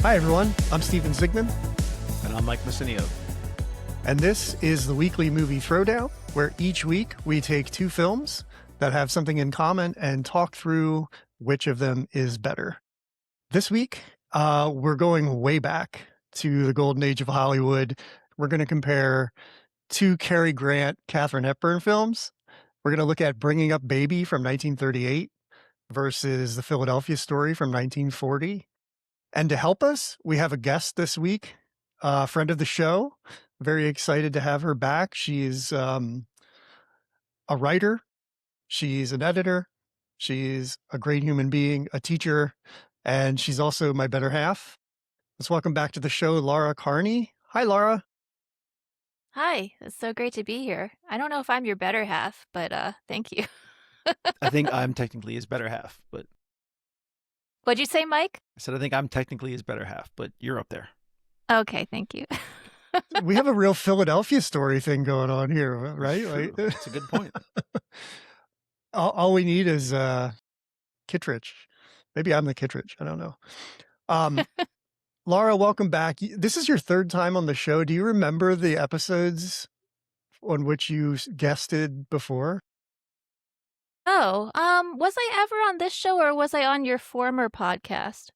Hi, everyone. I'm Steven Zigman. And I'm Mike Messinio. And this is the weekly movie Throwdown, where each week we take two films that have something in common and talk through which of them is better. This week, we're going way back to the golden age of Hollywood. We're going to compare two Cary Grant, Katharine Hepburn films. We're going to look at Bringing Up Baby from 1938 versus The Philadelphia Story from 1940. And to help us, we have a guest this week, a friend of the show. Very excited to have her back. She's a writer. She's an editor. She's a great human being, a teacher, and she's also my better half. Let's welcome back to the show, Laura Carney. Hi, Laura. Hi, it's so great to be here. I don't know if I'm your better half, but thank you. I think I'm technically his better half, but What'd you say, Mike? I said I think I'm technically his better half, but you're up there. Okay, thank you. We have a real Philadelphia Story thing going on here, right? True. That's a good point. All we need is Kittredge. Maybe I'm the Kittredge. I don't know. Laura, welcome back. This is your third time on the show. Do you remember the episodes on which you guested before? Oh, was I ever on this show or was I on your former podcast?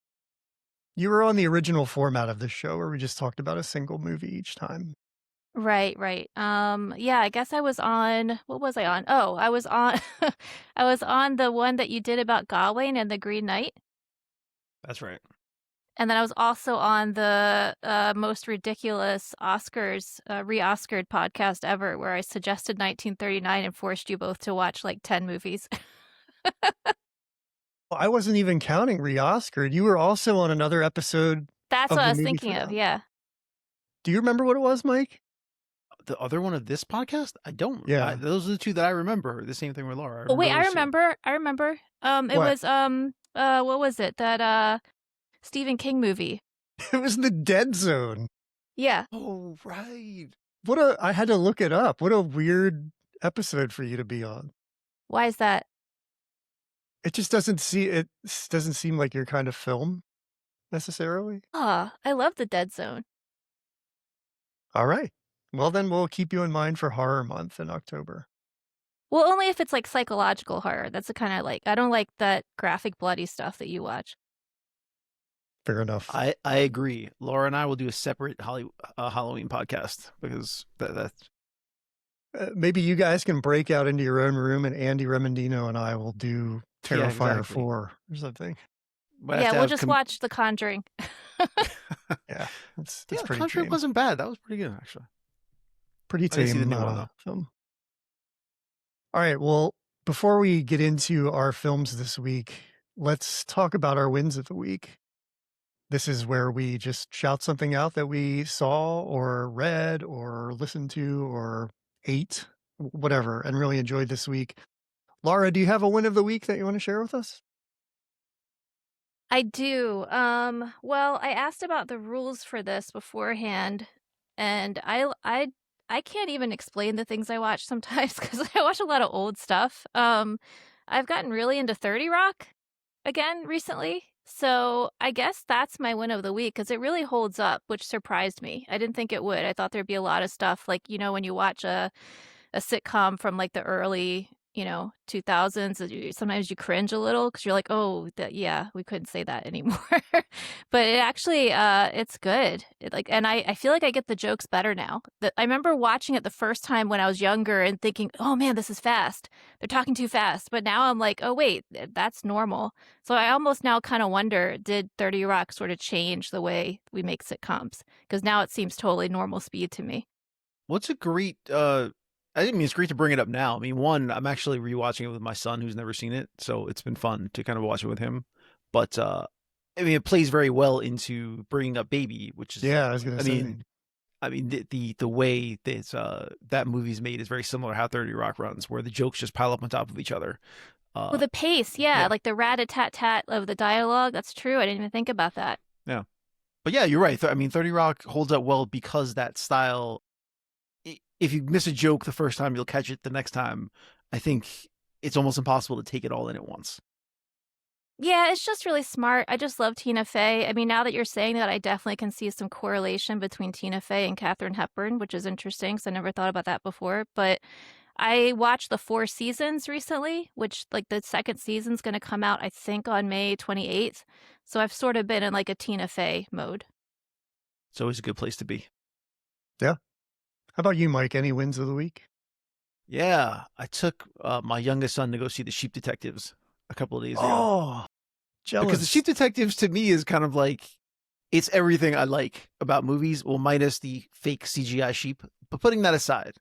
You were on the original format of this show where we just talked about a single movie each time. Right. Yeah, I guess I was on, what was I on? Oh, I was on, I was on the one that you did about Gawain and the Green Knight. That's right. And then I was also on the most ridiculous Oscars, re-Oscared podcast ever, where I suggested 1939 and forced you both to watch like 10 movies. Well, I wasn't even counting re-Oscared. You were also on another episode. That's of what the I was movie thinking of, Throwdown. yeah. Do you remember what it was, Mike? The other one of this podcast? I don't. Yeah. Those are the two that I remember. The same thing with Laura. Oh, wait, I those two. remember. It What? was, what was it? That, Stephen King movie. It was The Dead Zone. Yeah. Oh, right. I had to look it up. What a weird episode for you to be on. Why is that? It just doesn't seem like your kind of film necessarily. Ah, I love The Dead Zone. All right. Well, then we'll keep you in mind for Horror Month in October. Well, only if it's like psychological horror. That's the kind I like. I don't like that graphic, bloody stuff that you watch. Fair enough. I agree. Laura and I will do a separate Halloween podcast because that's Maybe you guys can break out into your own room and Andy Remendino and I will do Terrifier exactly. 4 or something. Yeah, we'll just watch The Conjuring. Yeah, it's Yeah, pretty Conjuring tame. wasn't bad. That was pretty good, actually. Pretty I didn't see the tame new one, though. film. All right, well, before we get into our films this week, let's talk about our wins of the week. This is where we just shout something out that we saw or read or listened to or ate, whatever, and really enjoyed this week. Laura, do you have a win of the week that you want to share with us? I do. Well, I asked about the rules for this beforehand, and I can't even explain the things I watch sometimes because I watch a lot of old stuff. I've gotten really into 30 Rock again recently, so I guess that's my win of the week because it really holds up, which surprised me. I didn't think it would. I thought there'd be a lot of stuff like, when you watch a sitcom from like the early 2000s, sometimes you cringe a little because you're like, oh, yeah, we couldn't say that anymore. But it actually, it's good. And I feel like I get the jokes better now. I remember watching it the first time when I was younger and thinking, oh man, this is fast. They're talking too fast. But now I'm like, oh wait, that's normal. So I almost now kind of wonder, did 30 Rock sort of change the way we make sitcoms? Because now it seems totally normal speed to me. What's a great I mean, it's great to bring it up now. I mean, one, I'm actually rewatching it with my son who's never seen it, so it's been fun to kind of watch it with him. But I mean, it plays very well into Bringing Up Baby, which is Yeah, I was gonna say. I mean, the way that movie's made is very similar to how 30 Rock runs, where the jokes just pile up on top of each other. Well, the pace, yeah, like the rat-a-tat-tat of the dialogue. That's true. I didn't even think about that. Yeah, but yeah, you're right. I mean, 30 Rock holds up well because that style. If you miss a joke the first time, you'll catch it the next time. I think it's almost impossible to take it all in at once. Yeah, it's just really smart. I just love Tina Fey. I mean, now that you're saying that, I definitely can see some correlation between Tina Fey and Katharine Hepburn, which is interesting because I never thought about that before. But I watched the 4 seasons recently, which like the second season's going to come out, I think, on May 28th. So I've sort of been in like a Tina Fey mode. It's always a good place to be. Yeah. How about you, Mike? Any wins of the week? Yeah, I took my youngest son to go see The Sheep Detectives a couple of days ago. Oh, jealous. Because The Sheep Detectives to me is kind of like, it's everything I like about movies, well, minus the fake CGI sheep. But putting that aside,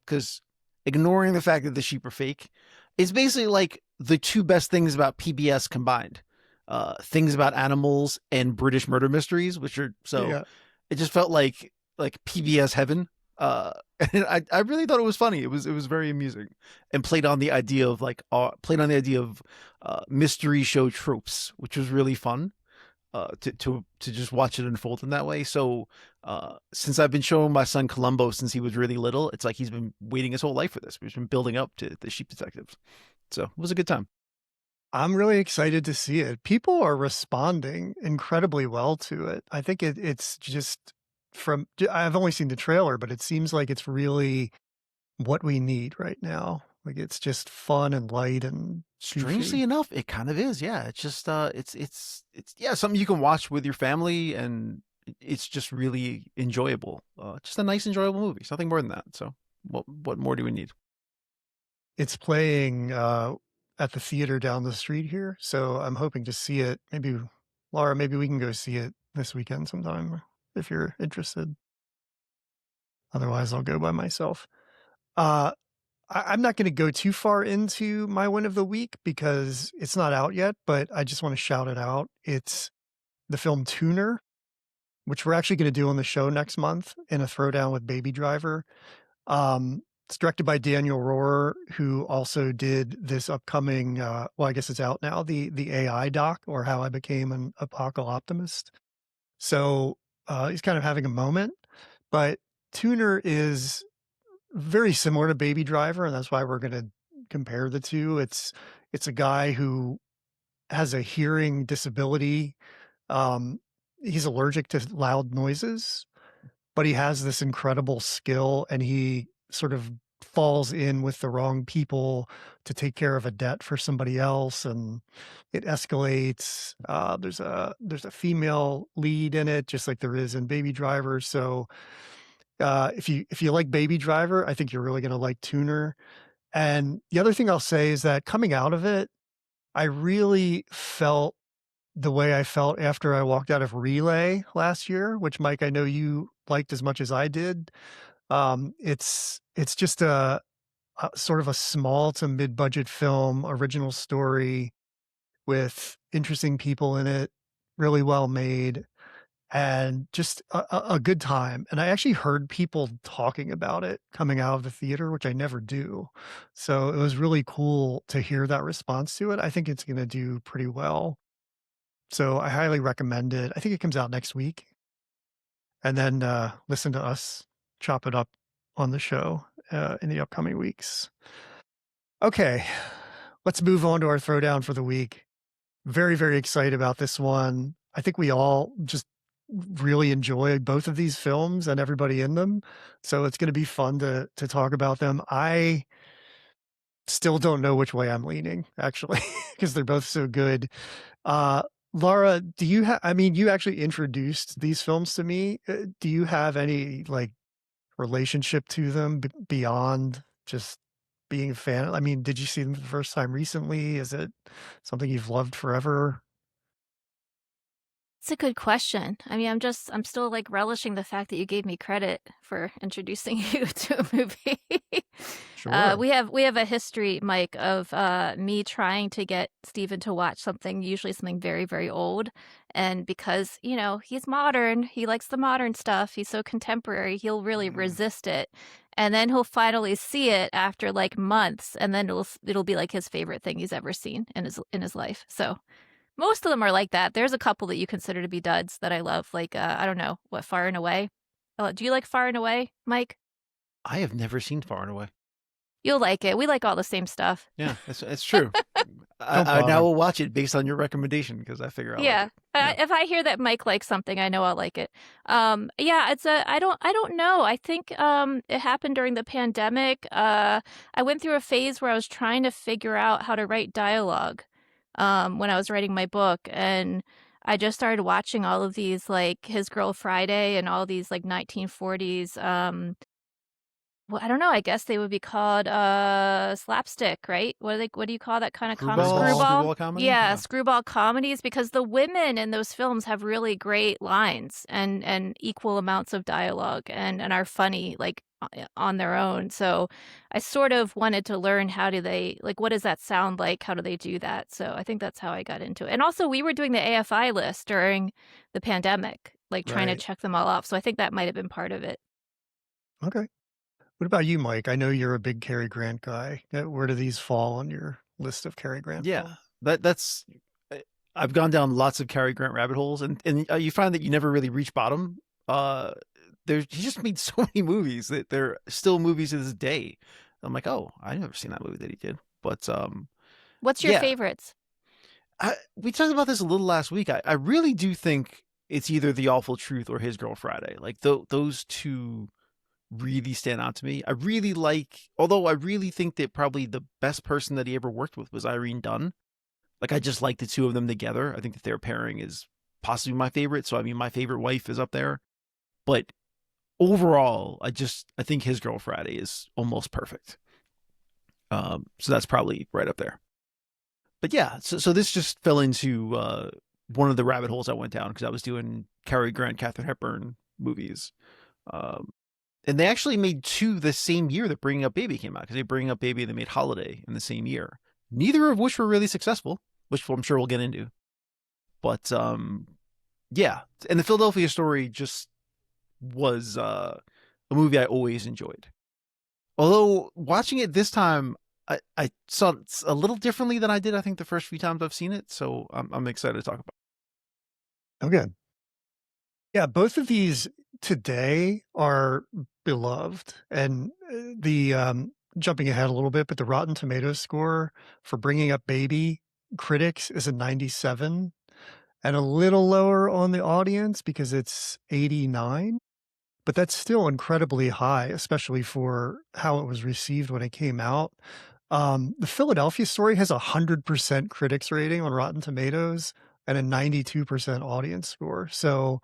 because ignoring the fact that the sheep are fake, it's basically like the two best things about PBS combined. Things about animals and British murder mysteries, which are so Yeah. it just felt like PBS heaven. And I really thought it was funny. It was very amusing and played on the idea of mystery show tropes, which was really fun. To just watch it unfold in that way. So since I've been showing my son Columbo since he was really little, it's like he's been waiting his whole life for this. We've been building up to the Sheep Detectives. So it was a good time. I'm really excited to see it. People are responding incredibly well to it. I think it's just I've only seen the trailer, but it seems like it's really what we need right now. Like it's just fun and light and Strangely goofy. enough, it kind of is. Yeah, it's just it's yeah, something you can watch with your family, and it's just really enjoyable. Just a nice, enjoyable movie. It's nothing more than that. So what more do we need? It's playing at the theater down the street here, so I'm hoping to see it. Maybe Laura, maybe we can go see it this weekend sometime if you're interested. Otherwise, I'll go by myself. Uh, I'm not going to go too far into my win of the week because it's not out yet, but I just want to shout it out. It's the film Tuner, which we're actually going to do on the show next month in a throwdown with Baby Driver. It's directed by Daniel Rohrer, who also did this upcoming, well, I guess it's out now, the AI doc, or How I Became an Apocalyptimist. So he's kind of having a moment, but Tuner is very similar to Baby Driver, and that's why we're going to compare the two. It's a guy who has a hearing disability. Um, he's allergic to loud noises, but he has this incredible skill, and he sort of falls in with the wrong people to take care of a debt for somebody else, and it escalates. There's a female lead in it, just like there is in Baby Driver. So if you like Baby Driver, I think you're really going to like Tuner. And the other thing I'll say is that coming out of it, I really felt the way I felt after I walked out of Relay last year, which Mike, I know you liked as much as I did. It's just a sort of a small to mid-budget film, original story with interesting people in it, really well made, and just a good time. And I actually heard people talking about it coming out of the theater, which I never do. So it was really cool to hear that response to it. I think it's going to do pretty well. So I highly recommend it. I think it comes out next week. And then listen to us chop it up on the show in the upcoming weeks. Okay, let's move on to our throwdown for the week. Very, very excited about this one. I think we all just really enjoy both of these films and everybody in them. So it's going to be fun to talk about them. I still don't know which way I'm leaning, actually, because they're both so good. Uh, Laura, do you have, I mean, you actually introduced these films to me. Do you have any like relationship to them beyond just being a fan? I mean, did you see them for the first time recently? Is it something you've loved forever? It's a good question. I mean, I'm still like relishing the fact that you gave me credit for introducing you to a movie. Sure. We have a history, Mike, of me trying to get Steven to watch something, usually something very, very old. And because, you know, he's modern, he likes the modern stuff, he's so contemporary, he'll really resist it. And then he'll finally see it after like months, and then it'll be like his favorite thing he's ever seen in his life. So most of them are like that. There's a couple that you consider to be duds that I love, like, I don't know, what, Far and Away? Do you like Far and Away, Mike? I have never seen Far and Away. You'll like it. We like all the same stuff. Yeah, it's true. Don't I now bother. will watch it based on your recommendation because I figure I like Yeah. it. Yeah. If I hear that Mike likes something, I know I'll like it. Yeah, I don't know. I think it happened during the pandemic. I went through a phase where I was trying to figure out how to write dialogue when I was writing my book, and I just started watching all of these like His Girl Friday and all these like 1940s well, I don't know, I guess they would be called, slapstick, right? What do you call that kind of screwball? Screwball comedy. Yeah, screwball comedies, because the women in those films have really great lines and equal amounts of dialogue and are funny, like, on their own, so I sort of wanted to learn how do they like, what does that sound like? How do they do that? So I think that's how I got into it, and also we were doing the AFI list during the pandemic, like, trying to Right. check them all off, so I think that might have been part of it. Okay. What about you, Mike? I know you're a big Cary Grant guy. Where do these fall on your list of Cary Grant Yeah, films? that's. I've gone down lots of Cary Grant rabbit holes, and you find that you never really reach bottom. Uh, he just made so many movies that they're still movies to this day. I'm like, oh, I never seen that movie that he did, but What's your yeah, favorites? we talked about this a little last week. I really do think it's either The Awful Truth or His Girl Friday. Like those two really stand out to me. I really like, although I really think that probably the best person that he ever worked with was Irene Dunn. Like I just like the two of them together. I think that their pairing is possibly my favorite. So I mean, my favorite wife is up there. But overall, I think His Girl Friday is almost perfect. So that's probably right up there. But yeah, so this just fell into one of the rabbit holes I went down because I was doing Cary Grant, Katharine Hepburn movies. Um, and they actually made two the same year that Bringing Up Baby came out because they Bringing Up Baby and they made Holiday in the same year. Neither of which were really successful, which I'm sure we'll get into. But yeah, and the Philadelphia Story just was a movie I always enjoyed. Although watching it this time, I saw it a little differently than I did, I think, the first few times I've seen it. So I'm excited to talk about Oh, good. Yeah, both of these today are beloved. And jumping ahead a little bit, but the Rotten Tomatoes score for Bringing Up Baby critics is a 97 and a little lower on the audience because it's 89. But that's still incredibly high, especially for how it was received when it came out. The Philadelphia Story has a 100% critics rating on Rotten Tomatoes and a 92% audience score. So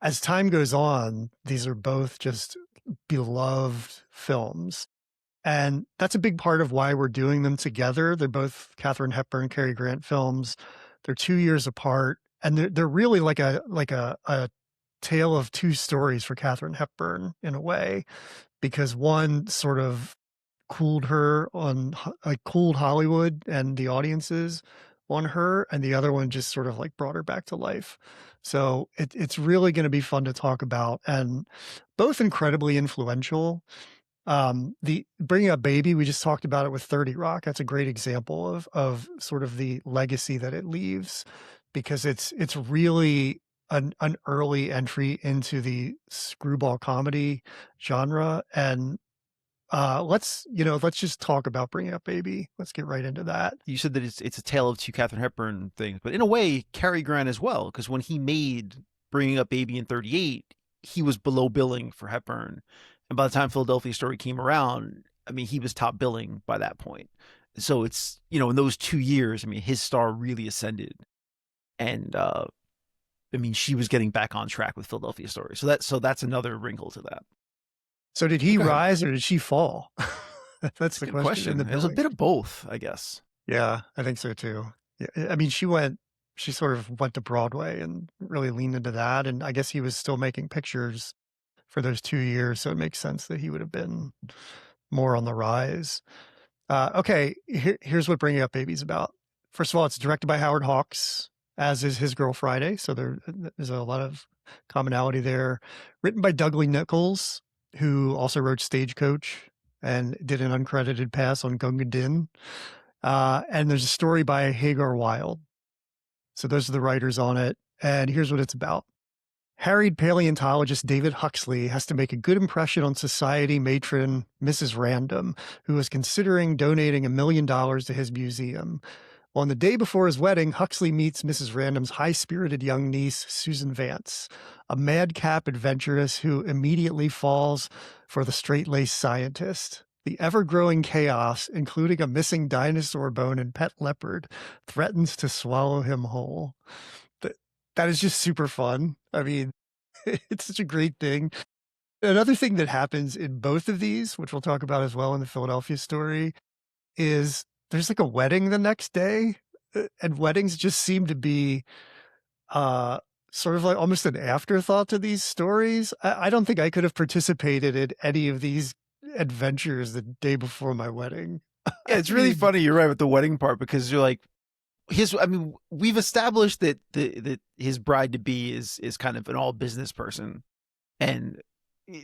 as time goes on, these are both just beloved films. And that's a big part of why we're doing them together. They're both Katharine Hepburn, Cary Grant films. They're 2 years apart, and they're really like a tale of two stories for Katharine Hepburn in a way, because one sort of cooled her on like cooled Hollywood and the audiences on her, and the other one just sort of like brought her back to life. So it's really going to be fun to talk about, and both incredibly influential. The Bringing Up Baby, we just talked about it with 30 Rock. That's a great example of sort of the legacy that it leaves, because it's really an early entry into the screwball comedy genre. And let's just talk about Bringing Up Baby. Let's get right into that. you said that it's a tale of two Katharine Hepburn things, but in a way, Cary Grant as well, because when he made Bringing Up Baby in '38, he was below billing for Hepburn, and by the time Philadelphia Story came around, I mean, he was top billing by that point. So it's in those 2 years, I mean, his star really ascended, and I mean, she was getting back on track with Philadelphia Story. So that's another wrinkle to that. So did he Go ahead. rise or did she fall? That's the Good question. question. It was a bit of both, I guess. Yeah, I think so too. Yeah, I mean, she sort of went to Broadway and really leaned into that. And I guess he was still making pictures for those 2 years. So it makes sense that he would have been more on the rise. Okay, here's what Bringing Up Baby's about. First of all, it's directed by Howard Hawks, as is His Girl Friday. So there's a lot of commonality there. Written by Doug Lee Nichols, who also wrote Stagecoach and did an uncredited pass on Gunga Din. And there's a story by Hagar Wild. So those are the writers on it. And here's what it's about. Harried paleontologist David Huxley has to make a good impression on society matron Mrs. Random, who is considering donating $1 million to his museum. On the day before his wedding, Huxley meets Mrs. Random's high-spirited young niece, Susan Vance, a madcap adventuress who immediately falls for the straight-laced scientist. The ever-growing chaos, including a missing dinosaur bone and pet leopard, threatens to swallow him whole. That is just super fun. I mean, it's such a great thing. Another thing that happens in both of these, which we'll talk about as well in the Philadelphia story, is there's like a wedding the next day. And weddings just seem to be sort of like almost an afterthought to these stories. I don't think I could have participated in any of these adventures the day before my wedding. Yeah, it's really funny. You're right with the wedding part, because you're like, we've established that his bride to be is kind of an all business person, and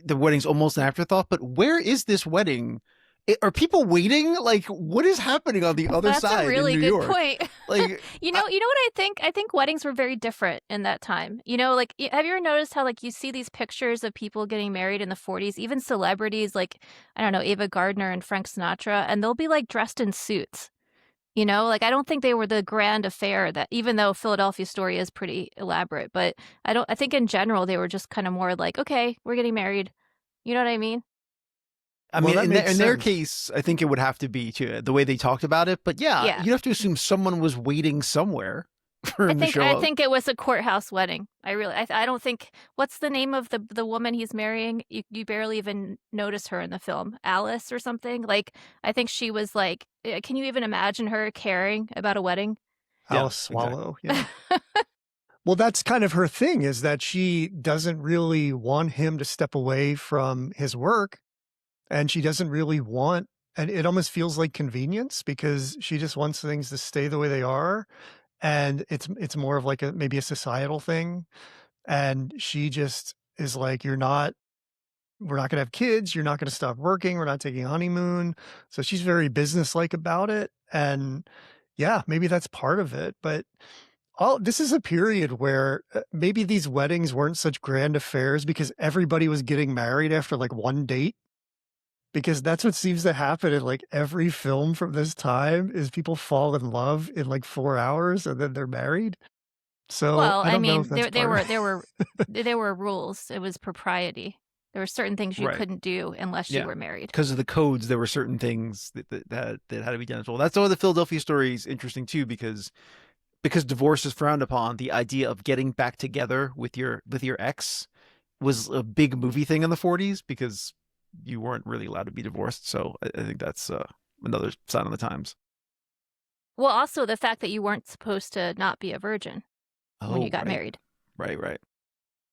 the wedding's almost an afterthought. But where is this wedding? Are people waiting? Like, what is happening on the other side? That's a really in New good York? point. Like, you know what I think? I think weddings were very different in that time. You know, like, have you ever noticed how, like, you see these pictures of people getting married in the 40s, even celebrities like, I don't know, Ava Gardner and Frank Sinatra, and they'll be like dressed in suits. You know, like, I don't think they were the grand affair that, even though Philadelphia Story is pretty elaborate, but I think in general they were just kind of more like, okay, we're getting married. You know what I mean? I mean, in their case, I think it would have to be too, the way they talked about it. But yeah, you'd have to assume someone was waiting somewhere for him to show up. I think it was a courthouse wedding. I don't think, what's the name of the woman he's marrying? You barely even notice her in the film. Alice or something? Like, I think she was like, can you even imagine her caring about a wedding? Alice Swallow, yeah. Well, that's kind of her thing, is that she doesn't really want him to step away from his work. And she doesn't really want, and it almost feels like convenience, because she just wants things to stay the way they are. And it's more of like maybe a societal thing. And she just is like, we're not going to have kids. You're not going to stop working. We're not taking a honeymoon. So she's very businesslike about it. And yeah, maybe that's part of it. But this is a period where maybe these weddings weren't such grand affairs because everybody was getting married after like one date. Because that's what seems to happen in like every film from this time, is people fall in love in like 4 hours and then they're married. So well, I mean, there were rules. It was propriety. There were certain things you couldn't do unless you were married. Because of the codes, there were certain things that had to be done as well. That's why the Philadelphia Story is interesting too, because divorce is frowned upon. The idea of getting back together with your ex was a big movie thing in the 40s, because you weren't really allowed to be divorced. So I think that's another sign of the times. Well, also the fact that you weren't supposed to not be a virgin when you got married. Right.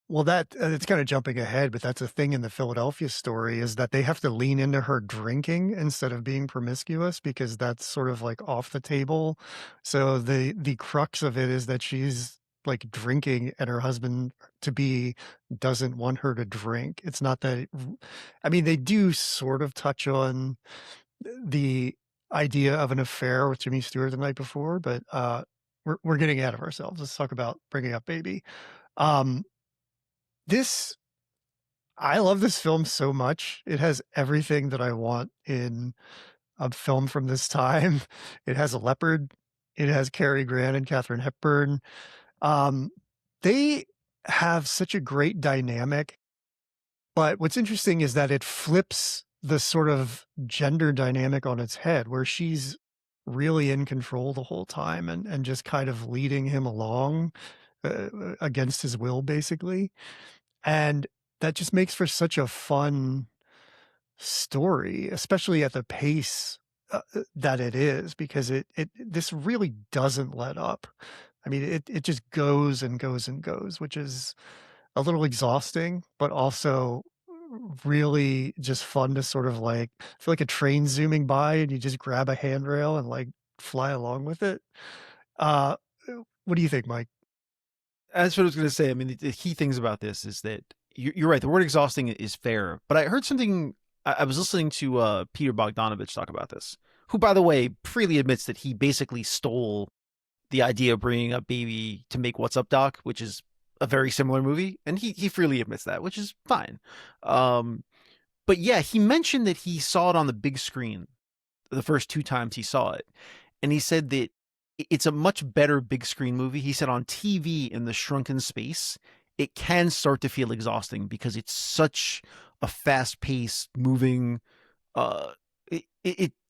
Well, it's kind of jumping ahead, but that's a thing in the Philadelphia Story, is that they have to lean into her drinking instead of being promiscuous, because that's sort of like off the table. So the crux of it is that she's like drinking and her husband to be doesn't want her to drink. It's not that, I mean, they do sort of touch on the idea of an affair with Jimmy Stewart the night before, but we're getting out of ourselves. Let's talk about Bringing Up Baby. I love this film so much. It has everything that I want in a film from this time. It has a leopard. It has Cary Grant and Katharine Hepburn. They have such a great dynamic, but what's interesting is that it flips the sort of gender dynamic on its head, where she's really in control the whole time and just kind of leading him along against his will, basically. And that just makes for such a fun story, especially at the pace that it is, because this really doesn't let up. I mean, it just goes and goes and goes, which is a little exhausting, but also really just fun to sort of like feel like a train zooming by and you just grab a handrail and like fly along with it. What do you think, Mike? That's what I was going to say. I mean, the key things about this is that you're right. The word exhausting is fair, but I heard something. I was listening to Peter Bogdanovich talk about this, who, by the way, freely admits that he basically stole the idea of Bringing Up Baby to make What's Up, Doc, which is a very similar movie, and he freely admits that, which is fine. But yeah, he mentioned that he saw it on the big screen the first 2 times he saw it, and he said that it's a much better big screen movie. He said on TV in the shrunken space, it can start to feel exhausting because it's such a fast paced moving.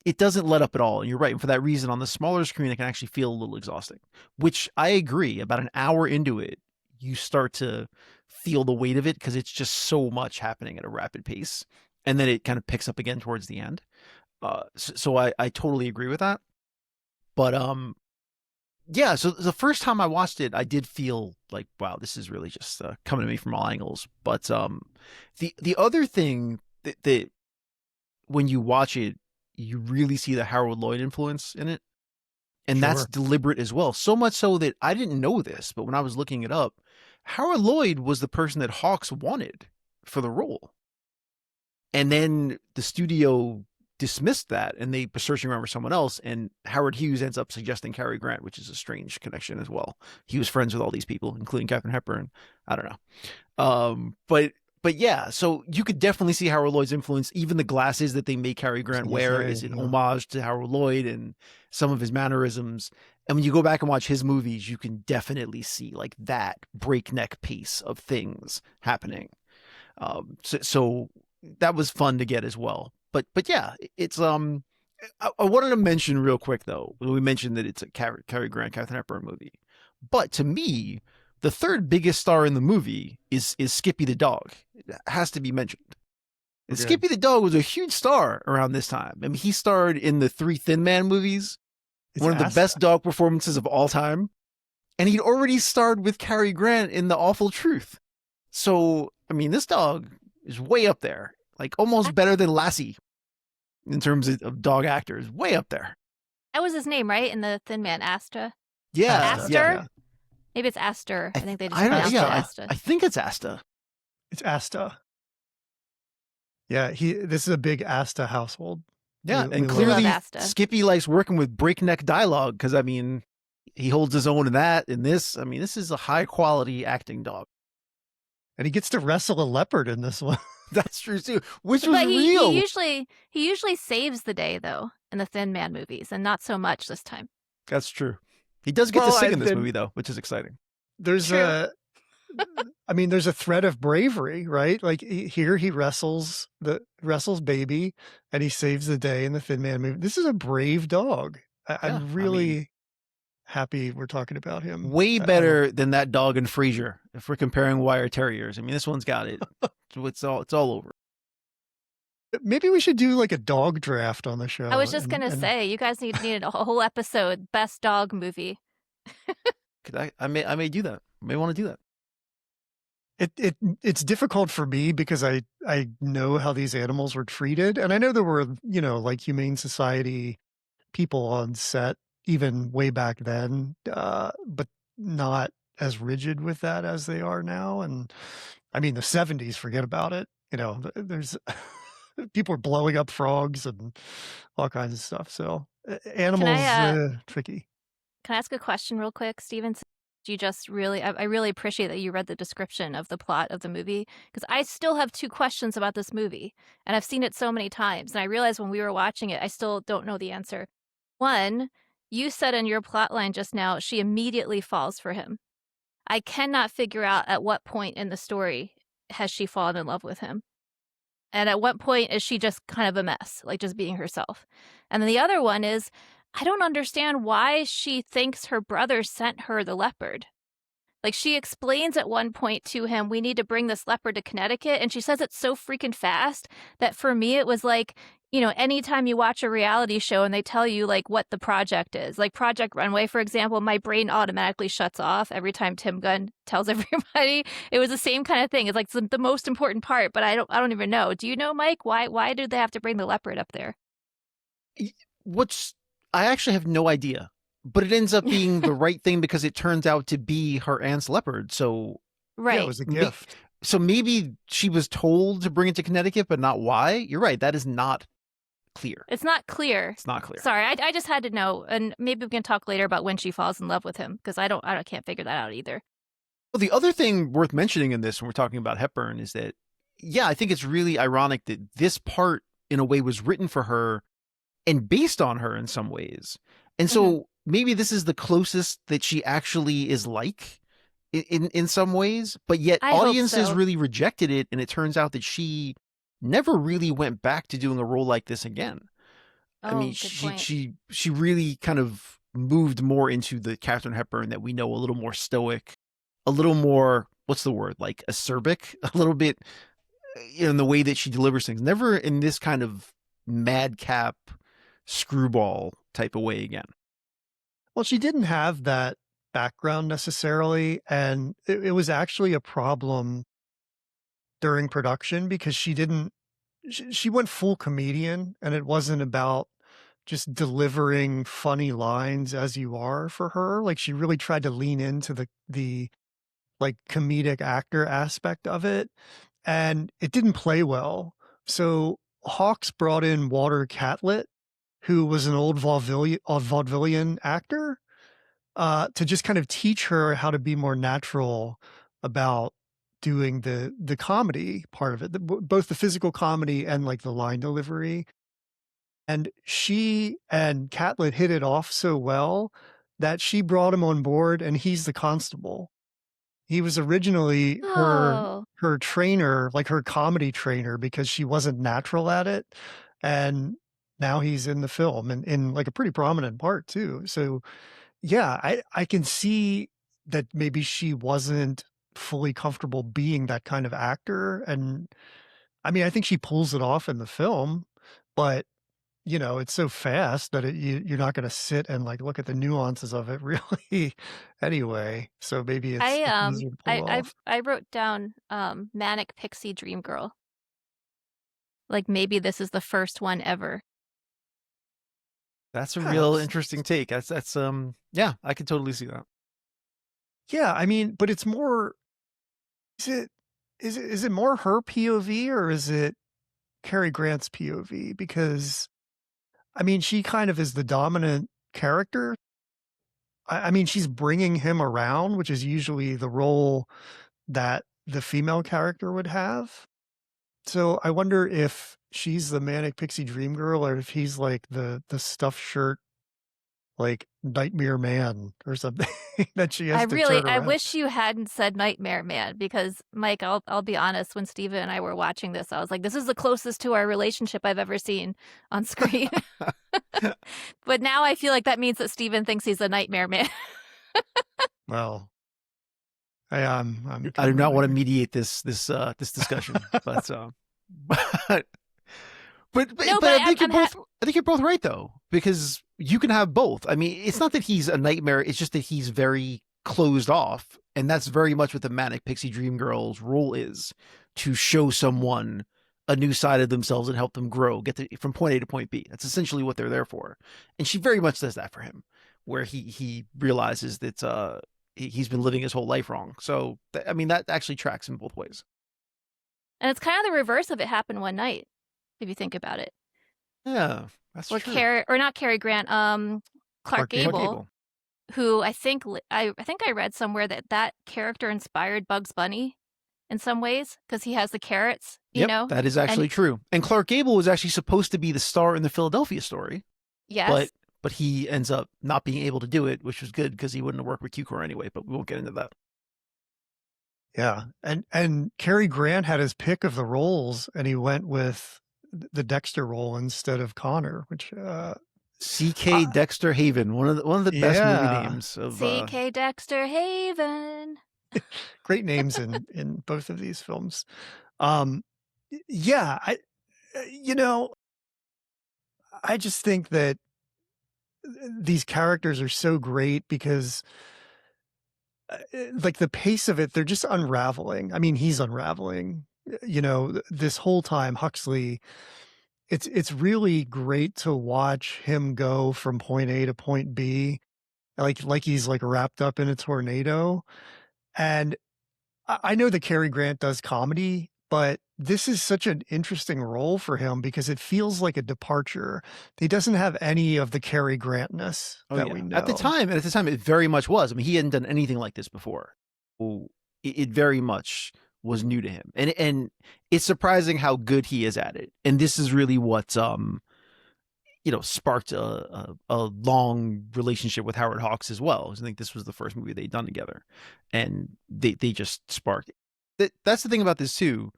It doesn't let up at all. And you're right. And for that reason, on the smaller screen, it can actually feel a little exhausting, which I agree. About an hour into it, you start to feel the weight of it because it's just so much happening at a rapid pace. And then it kind of picks up again towards the end. So I totally agree with that. But yeah, so the first time I watched it, I did feel like, wow, this is really just coming to me from all angles. But the other thing that when you watch it, you really see the Harold Lloyd influence in it. And that's deliberate as well. So much so that I didn't know this, but when I was looking it up, Harold Lloyd was the person that Hawks wanted for the role. And then the studio dismissed that, and they were searching around for someone else, and Howard Hughes ends up suggesting Cary Grant, which is a strange connection as well. He was friends with all these people, including Katharine Hepburn. I don't know. But yeah, so you could definitely see Harold Lloyd's influence. Even the glasses that they make Cary Grant wear is an homage to Harold Lloyd and some of his mannerisms. And when you go back and watch his movies, you can definitely see like that breakneck pace of things happening. So that was fun to get as well. But yeah, it's I wanted to mention real quick though. We mentioned that it's a Cary Grant, Katharine Hepburn movie. But to me, the third biggest star in the movie is Skippy the dog. It has to be mentioned. And Skippy the dog was a huge star around this time. I mean, he starred in the 3 Thin Man movies, one of the best dog performances of all time. And he'd already starred with Cary Grant in The Awful Truth. So, I mean, this dog is way up there. Like almost better than Lassie in terms of dog actors. Way up there. That was his name, right? In the Thin Man, Asta? Yeah. Astor? Yeah. Maybe it's Astor. I think they just pronounced it Asta. I think it's Asta. It's Asta. Yeah, this is a big Asta household. Yeah, and clearly Skippy likes working with breakneck dialogue because, I mean, he holds his own in that. In this, I mean, this is a high-quality acting dog. And he gets to wrestle a leopard in this one. That's true, too, which was real. He usually saves the day, though, in the Thin Man movies, and not so much this time. That's true. He does get to sing in this movie, though, which is exciting. There's there's a thread of bravery, right? Like here he wrestles baby and he saves the day in the Thin Man movie. This is a brave dog. I'm really happy we're talking about him. Way better than that dog in Frasier, if we're comparing wire terriers. I mean, this one's got it. It's all over. Maybe we should do like a dog draft on the show. I was just going to say, you guys needed a whole episode, best dog movie. I may do that. I may want to do that. It's difficult for me because I know how these animals were treated. And I know there were, like Humane Society people on set even way back then, but not as rigid with that as they are now. And I mean, the 70s, forget about it. There's people are blowing up frogs and all kinds of stuff. So animals, tricky. Can I ask a question real quick, Steven? I really appreciate that you read the description of the plot of the movie, because I still have 2 questions about this movie, and I've seen it so many times, and I realized when we were watching it, I still don't know the answer. One, you said in your plot line just now, she immediately falls for him. I cannot figure out at what point in the story has she fallen in love with him. And at what point is she just kind of a mess, like just being herself? And then the other one is, I don't understand why she thinks her brother sent her the leopard. Like, she explains at one point to him, we need to bring this leopard to Connecticut. And she says it so freaking fast that for me, it was like, anytime you watch a reality show and they tell you like what the project is, like Project Runway, for example, my brain automatically shuts off every time Tim Gunn tells everybody. It was the same kind of thing. It's like the most important part, but I don't even know. Do you know, Mike, why did they have to bring the leopard up there? I actually have no idea, but it ends up being the right thing because it turns out to be her aunt's leopard. So right. Yeah, it was a gift. So maybe she was told to bring it to Connecticut, but not why. You're right. That is not clear. It's not clear. It's not clear. Sorry, I just had to know, and maybe we can talk later about when she falls in love with him, because I can't figure that out either. Well, the other thing worth mentioning in this when we're talking about Hepburn is that, yeah, I think it's really ironic that this part, in a way, was written for her and based on her in some ways. And Mhm. so maybe this is the closest that she actually is like in some ways, but yet I hope audiences so. really rejected it. And it turns out that she never really went back to doing a role like this again. I mean, Oh, good point. she really kind of moved more into the Katharine Hepburn that we know, a little more stoic, a little more, what's the word, like acerbic, a little bit, in the way that she delivers things. Never in this kind of madcap screwball type of way again. Well, she didn't have that background necessarily, and it was actually a problem during production because she went full comedian, and it wasn't about just delivering funny lines as you are for her. Like, she really tried to lean into the like comedic actor aspect of it, and it didn't play well. So Hawks brought in Walter Catlett, who was an old vaudevillian actor, to just kind of teach her how to be more natural about doing the comedy part of it, both the physical comedy and like the line delivery. And she and Catlett hit it off so well that she brought him on board, and he's the constable. He was originally Oh, her trainer, like her comedy trainer, because she wasn't natural at it, and now he's in the film and in like a pretty prominent part too. So yeah, I can see that maybe she wasn't fully comfortable being that kind of actor, and I mean, I think she pulls it off in the film, but it's so fast that you're not going to sit and like look at the nuances of it really anyway. So maybe it's easier to pull off. I wrote down manic pixie dream girl. Like maybe this is the first one ever. That's a real Yes. interesting take. That's yeah, I can totally see that. Yeah, I mean, but it's more is it is it more her POV or is it Cary Grant's POV? Because I mean, she kind of is the dominant character. I mean, she's bringing him around, which is usually the role that the female character would have. So I wonder if she's the manic pixie dream girl or if he's like the stuffed shirt, like nightmare man or something that she has to turn I around. wish you hadn't said Nightmare Man because Mike, I'll be honest, when Steven and I were watching this, I was like, this is the closest to our relationship I've ever seen on screen. But now I feel like that means that Steven thinks he's a Nightmare Man. Well, I'm I do kind of a not want to nightmare. mediate this discussion, but but No, but but I think you're both right though, because you can have both. I mean, it's not that he's a nightmare, it's just that he's very closed off, and that's very much what the manic pixie dream girl's role is, to show someone a new side of themselves and help them grow, from point A to point B. That's essentially what they're there for. And she very much does that for him, where he realizes that he's been living his whole life wrong. So I mean, that actually tracks in both ways. and it's kind of the reverse of It Happened One Night, if you think about it. Yeah, that's Where true. Not Cary Grant, Clark Clark Gable. Clark Gable, who I think I read somewhere that character inspired Bugs Bunny in some ways because he has the carrots, you Yep, know? that is And actually true. And Clark Gable was actually supposed to be the star in the Philadelphia story, but yes, he ends up not being able to do it, which was good because he wouldn't have worked with Cukor anyway. But we won't get into that. Yeah, and Cary Grant had his pick of the roles, and he went with the Dexter role instead of Connor, which C.K. Dexter Haven, one of the best movie yeah, names of. C.K. Dexter Haven. great names in both of these films. Yeah, you know, I just think that these characters are so great because like the pace of it, they're just unraveling. I mean, he's unraveling. This whole time, Huxley. It's really great to watch him go from point A to point B, like he's like wrapped up in a tornado. And I know that Cary Grant does comedy, but this is such an interesting role for him because it feels like a departure. He doesn't have any of the Cary Grantness Oh that yeah, we at the know. time, it very much was. I mean, he hadn't done anything like this before. Oh, it very much was new to him, and it's surprising how good he is at it. And this is really what sparked a long relationship with Howard Hawks as well. I think this was the first movie they'd done together, and they just sparked it. That's the thing about this too.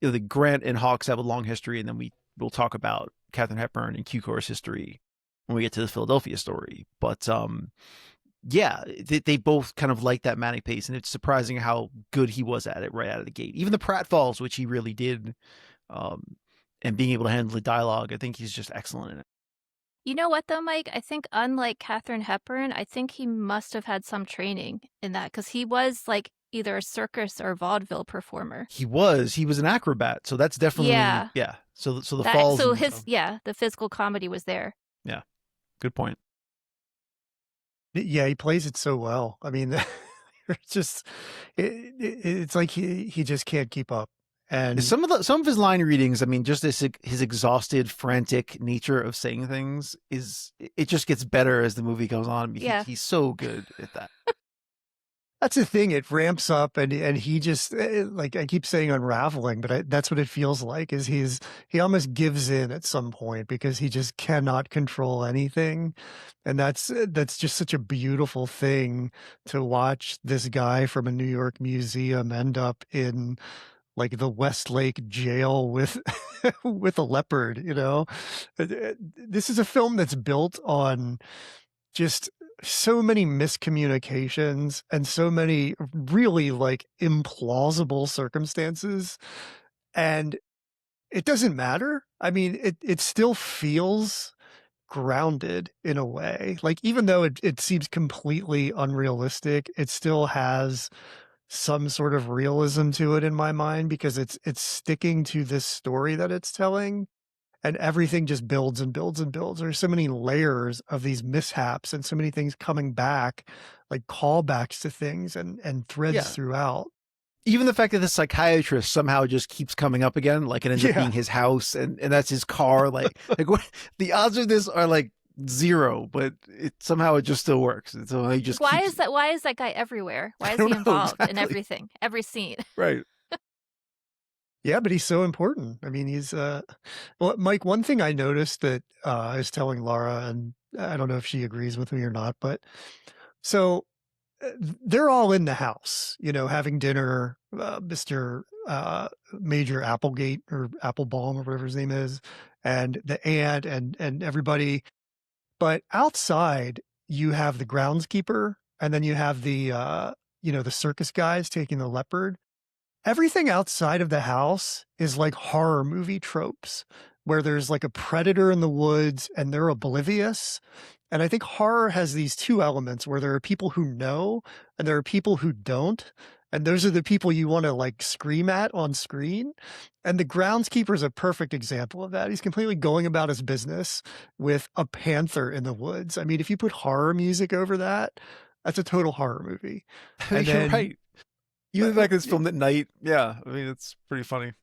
The Grant and Hawks have a long history, and then we'll talk about Katharine Hepburn and Cukor's history when we get to the Philadelphia story. But yeah, they both kind of like that manic pace, and it's surprising how good he was at it right out of the gate. Even the pratfalls, which he really did, and being able to handle the dialogue, I think he's just excellent in it. You know what, though, Mike? I think unlike Katharine Hepburn, I think he must have had some training in that because he was like either a circus or vaudeville performer. He was an acrobat, so that's definitely yeah. So the falls. So the physical comedy was there. Yeah, good point. Yeah, he plays it so well. I mean, it's just it's like he just can't keep up. And some of his line readings, I mean, just his exhausted, frantic nature of saying things it just gets better as the movie goes on. Yeah. He's so good at that. That's the thing. It ramps up, and he just like I keep saying unraveling, but that's what it feels like. Is he almost gives in at some point because he just cannot control anything, and that's just such a beautiful thing to watch this guy from a New York museum end up in like the Westlake jail with with a leopard. This is a film that's built on just so many miscommunications and so many really like implausible circumstances, and it doesn't matter. I mean, it still feels grounded in a way. Like even though it seems completely unrealistic, it still has some sort of realism to it in my mind because it's sticking to this story that it's telling. And everything just builds and builds and builds. There's so many layers of these mishaps and so many things coming back, like callbacks to things and threads throughout. Even the fact that the psychiatrist somehow just keeps coming up again, like it ends up being his house and that's his car. Like what, the odds of this are like zero, but somehow it just still works. So he just why is that guy everywhere? Why is he involved in everything, every scene? Right. Yeah, but he's so important. I mean, he's well, Mike, one thing I noticed that I was telling Laura, and I don't know if she agrees with me or not, but so they're all in the house, having dinner, Mr. Major Applegate or Applebaum or whatever his name is, and the aunt and everybody. But outside you have the groundskeeper, and then you have the the circus guys taking the leopard. Everything outside of the house is like horror movie tropes where there's like a predator in the woods and they're oblivious. And I think horror has these two elements where there are people who know and there are people who don't. And those are the people you want to like scream at on screen. And the groundskeeper is a perfect example of that. He's completely going about his business with a panther in the woods. I mean, if you put horror music over that, that's a total horror movie. And You're right. Even back this filmed at night. Yeah. I mean, it's pretty funny.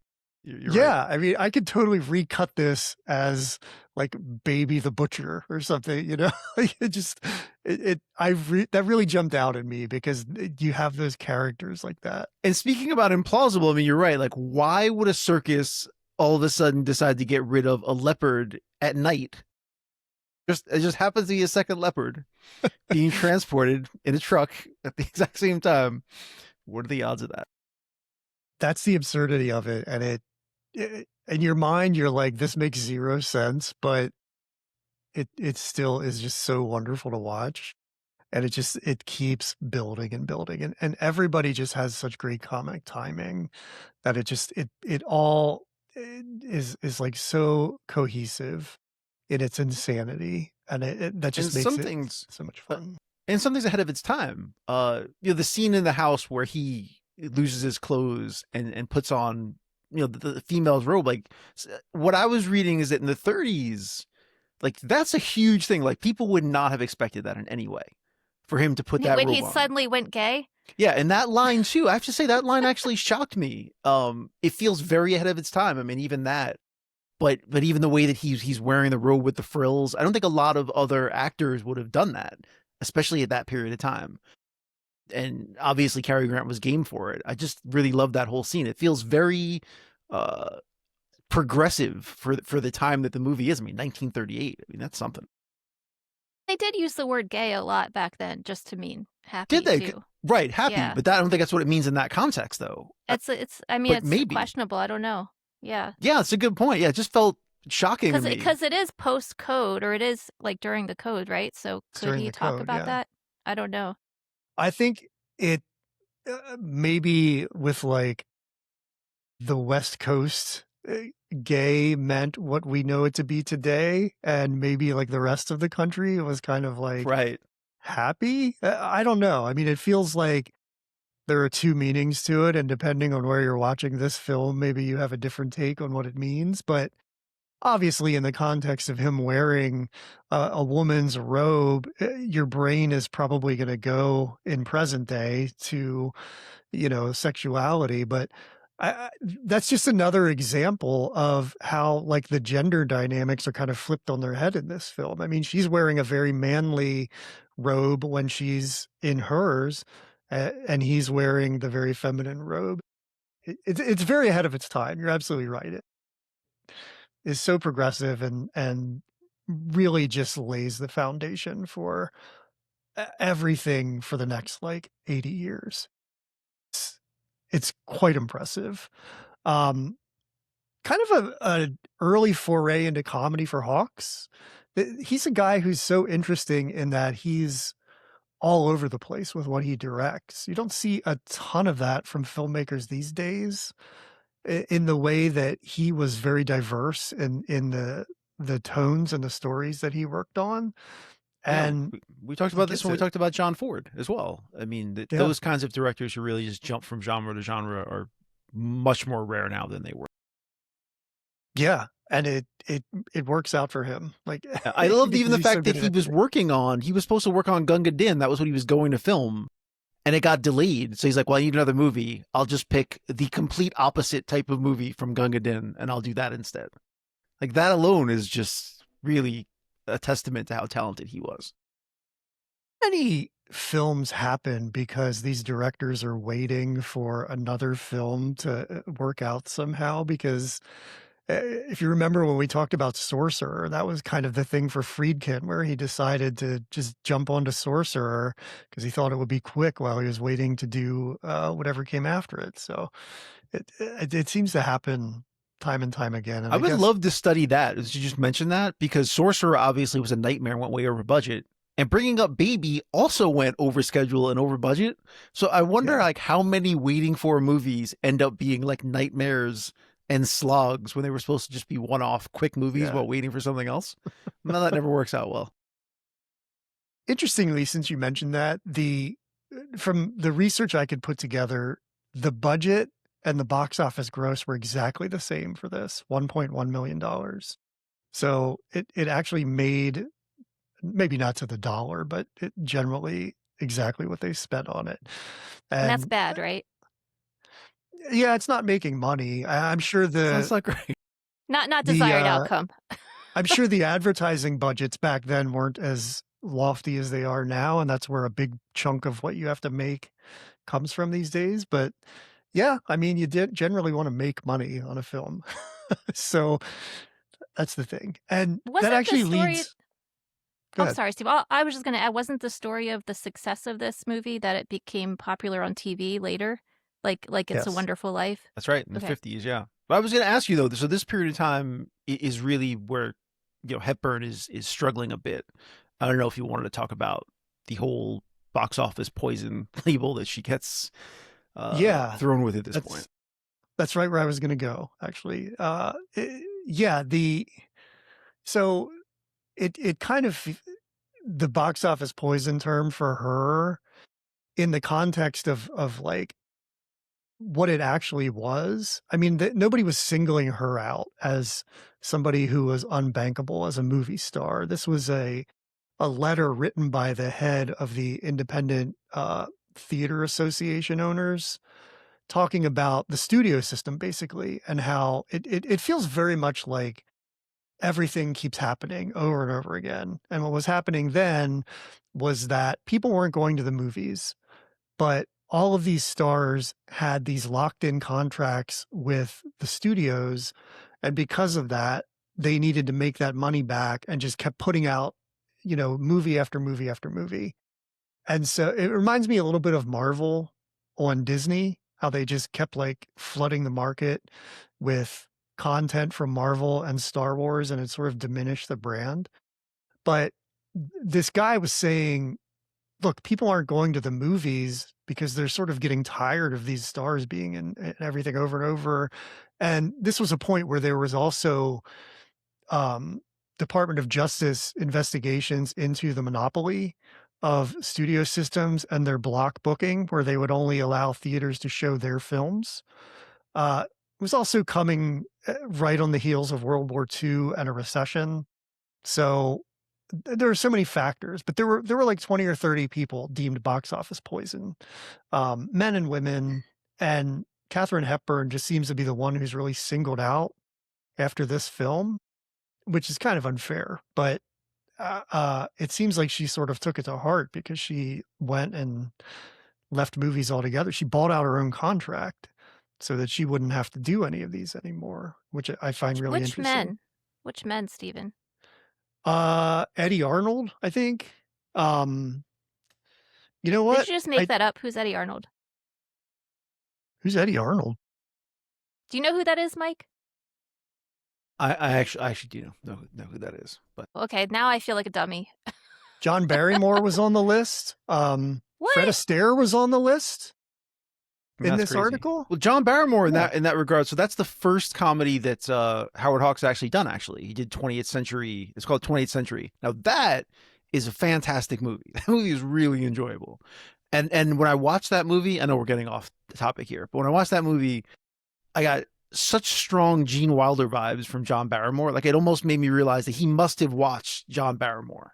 You're right. I mean, I could totally recut this as like Baby the Butcher or something, Like that really jumped out at me because you have those characters like that. And speaking about implausible, I mean, you're right. Like, why would a circus all of a sudden decide to get rid of a leopard at night? It just happens to be a second leopard being transported in a truck at the exact same time. What are the odds of that? That's the absurdity of it. And in your mind, you're like, this makes zero sense, but it still is just so wonderful to watch. And it keeps building and building. And everybody just has such great comic timing that it all is like so cohesive in its insanity. And that just makes it so much fun. And something's ahead of its time. The scene in the house where he loses his clothes and puts on, the female's robe. Like what I was reading is that in the 30s, like that's a huge thing. Like people would not have expected that in any way for him to put that robe on. When he suddenly went gay? Yeah, and that line too. I have to say that line actually shocked me. It feels very ahead of its time. I mean, even that. But even the way that he's wearing the robe with the frills, I don't think a lot of other actors would have done that, especially at that period of time. and obviously Cary Grant was game for it. I just really love that whole scene. It feels very progressive for the time that the movie is. I mean, 1938. I mean, that's something. They did use the word gay a lot back then, just to mean happy Did they? too. Right, happy, Yeah. but I don't think that's what it means in that context, though. I mean, but it's maybe. questionable. I don't know. Yeah. Yeah, it's a good point. Yeah, it just felt shocking to me. Because it is post code, or it is like during the code, right? So could during he the talk code, about yeah. that? I don't know. I think it maybe with like the West Coast gay meant what we know it to be today, and maybe like the rest of the country was kind of like Right. happy. I don't know. I mean, it feels like there are two meanings to it, and depending on where you're watching this film, maybe you have a different take on what it means. But obviously, in the context of him wearing a woman's robe, your brain is probably going to go in present day to, sexuality. But that's just another example of how like the gender dynamics are kind of flipped on their head in this film. I mean, she's wearing a very manly robe when she's in hers, and he's wearing the very feminine robe. It's very ahead of its time. You're absolutely right. It is so progressive and really just lays the foundation for everything for the next like 80 years. It's quite impressive. Um, Kind of a early foray into comedy for Hawks. He's a guy who's so interesting in that he's all over the place with what he directs. You don't see a ton of that from filmmakers these days, in the way that he was very diverse in the tones and the stories that he worked on, Yeah, and we talked he about this gets when we it. talked about John Ford as well. I mean, Yeah. those kinds of directors who really just jump from genre to genre are much more rare now than they were. Yeah, and it works out for him. Like, I he loved gets even to the do so fact that good at he everything. was supposed to work on Gunga Din. That was what he was going to film. And it got delayed. So he's like, well, I need another movie. I'll just pick the complete opposite type of movie from Gunga Din and I'll do that instead. Like that alone is just really a testament to how talented he was. Many films happen because these directors are waiting for another film to work out somehow. Because if you remember when we talked about Sorcerer, that was kind of the thing for Friedkin, where he decided to just jump onto Sorcerer because he thought it would be quick while he was waiting to do whatever came after it. So it seems to happen time and time again. And I I would guess, love to study that, as you just mentioned that, because Sorcerer obviously was a nightmare, went way over budget. And Bringing Up Baby also went over schedule and over budget. So I wonder yeah. like how many waiting for movies end up being like nightmares and slogs when they were supposed to just be one-off quick movies Yeah. while waiting for something else. No, that never works out well. Interestingly, since you mentioned that, the from the research I could put together, the budget and the box office gross were exactly the same for this, $1.1 million. So it actually made, maybe not to the dollar, but it generally exactly what they spent on it. And that's And bad, right? yeah, it's not making money. I'm sure Sounds like great. Not the desired outcome. I'm sure the advertising budgets back then weren't as lofty as they are now, and that's where a big chunk of what you have to make comes from these days. But yeah, I mean, you did generally want to make money on a film. So that's the thing. And that Wasn't the actually story leads, go Oh, ahead. sorry, Steve. I was just gonna add, wasn't the story of the success of this movie that it became popular on TV later? Like It's a Yes. Wonderful Life? That's right, in the Okay. 50s, yeah. But I was going to ask you though, so this period of time is really where Hepburn is struggling a bit. I don't know if you wanted to talk about the whole box office poison label that she gets Yeah, thrown with at this point. that's right where I was going to go, actually. Yeah, so it kind of, the box office poison term for her in the context of like what it actually was. I mean, nobody was singling her out as somebody who was unbankable as a movie star. This was a letter written by the head of the Independent Theater Association owners, talking about the studio system basically, and how it feels very much like everything keeps happening over and over again. And what was happening then was that people weren't going to the movies. but all of these stars had these locked in contracts with the studios. And because of that, they needed to make that money back and just kept putting out, movie after movie after movie. And so it reminds me a little bit of Marvel on Disney, how they just kept like flooding the market with content from Marvel and Star Wars, and it sort of diminished the brand. But this guy was saying, look, people aren't going to the movies because they're sort of getting tired of these stars being in everything over and over. And this was a point where there was also um, Department of Justice investigations into the monopoly of studio systems and their block booking, where they would only allow theaters to show their films. It was also coming right on the heels of World War II and a recession. So there are so many factors, but there were like 20 or 30 people deemed box office poison, men and women. And Katharine Hepburn just seems to be the one who's really singled out after this film, which is kind of unfair, but it seems like she sort of took it to heart because she went and left movies altogether. She bought out her own contract so that she wouldn't have to do any of these anymore, which I find really Which interesting. men? Which men, Stephen? Eddie Arnold, I think. You know what? Did you just make that up? Who's Eddie Arnold? Who's Eddie Arnold? Do you know who that is, Mike? I actually do know who that is. But Okay, now I feel like a dummy. John Barrymore was on the list. Fred Astaire was on the list in this article. Well, John Barrymore in that regard. So that's the first comedy that Howard Hawks actually done. Actually, he did 20th Century. It's called 20th Century. Now that is a fantastic movie. That movie is really enjoyable. And when I watched that movie, I know we're getting off the topic here, but when I watched that movie, I got such strong Gene Wilder vibes from John Barrymore. Like it almost made me realize that he must have watched John Barrymore,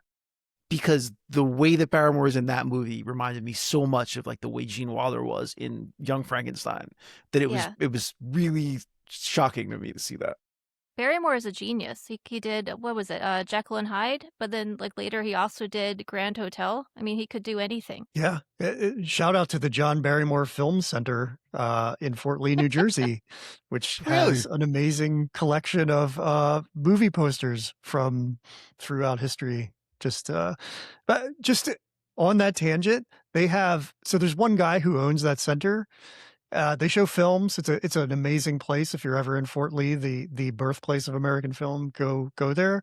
because the way that Barrymore is in that movie reminded me so much of like the way Gene Wilder was in Young Frankenstein, that it was really shocking to me to see that. Barrymore is a genius. He did, what was it, Jekyll and Hyde, but then like later he also did Grand Hotel. I mean, he could do anything. Yeah. Shout out to the John Barrymore Film Center in Fort Lee, New Jersey, which has an amazing collection of movie posters from throughout history. But just on that tangent, so there's one guy who owns that center. They show films. It's an amazing place. If you're ever in Fort Lee, the birthplace of American film, go there.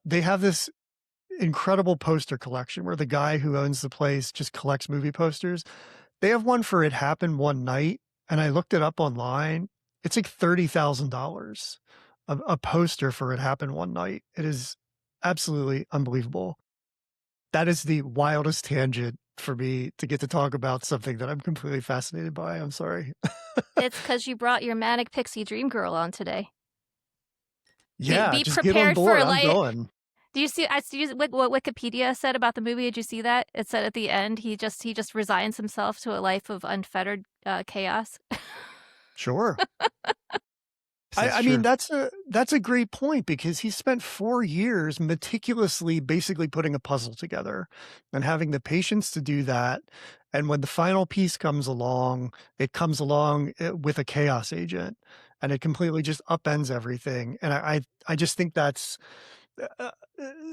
They have this incredible poster collection where the guy who owns the place just collects movie posters. They have one for It Happened One Night, and I looked it up online. It's like $30,000 a poster for It Happened One Night. It is absolutely unbelievable. That is the wildest tangent for me to get to talk about something that I'm completely fascinated by. I'm sorry. It's because you brought your manic pixie dream girl on today. Yeah, be just prepared get on board. for I'm going. Do you see? I see what Wikipedia said about the movie. Did you see that? It said at the end he just resigns himself to a life of unfettered chaos. Sure. I mean, that's a great point, because he spent 4 years meticulously basically putting a puzzle together and having the patience to do that. And when the final piece comes along, it comes along with a chaos agent, and it completely just upends everything. And I just think that's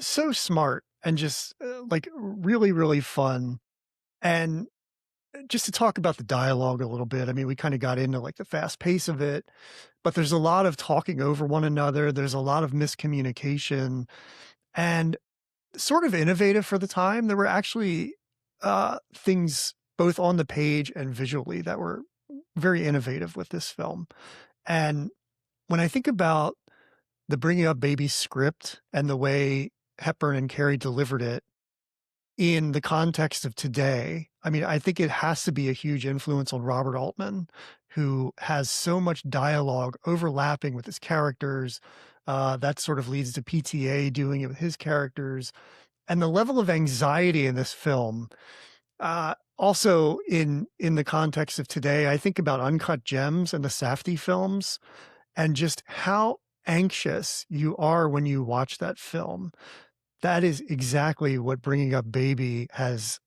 so smart and just like really, really fun. And just to talk about the dialogue a little bit, I mean, we kind of got into like the fast pace of it, but there's a lot of talking over one another. There's a lot of miscommunication, and sort of innovative for the time. There were actually things both on the page and visually that were very innovative with this film. And when I think about the Bringing Up Baby script and the way Hepburn and Cary delivered it in the context of today, I mean, I think it has to be a huge influence on Robert Altman, who has so much dialogue overlapping with his characters. That sort of leads to PTA doing it with his characters. And the level of anxiety in this film, also in the context of today, I think about Uncut Gems and the Safdie films, and just how anxious you are when you watch that film. that is exactly what Bringing Up Baby has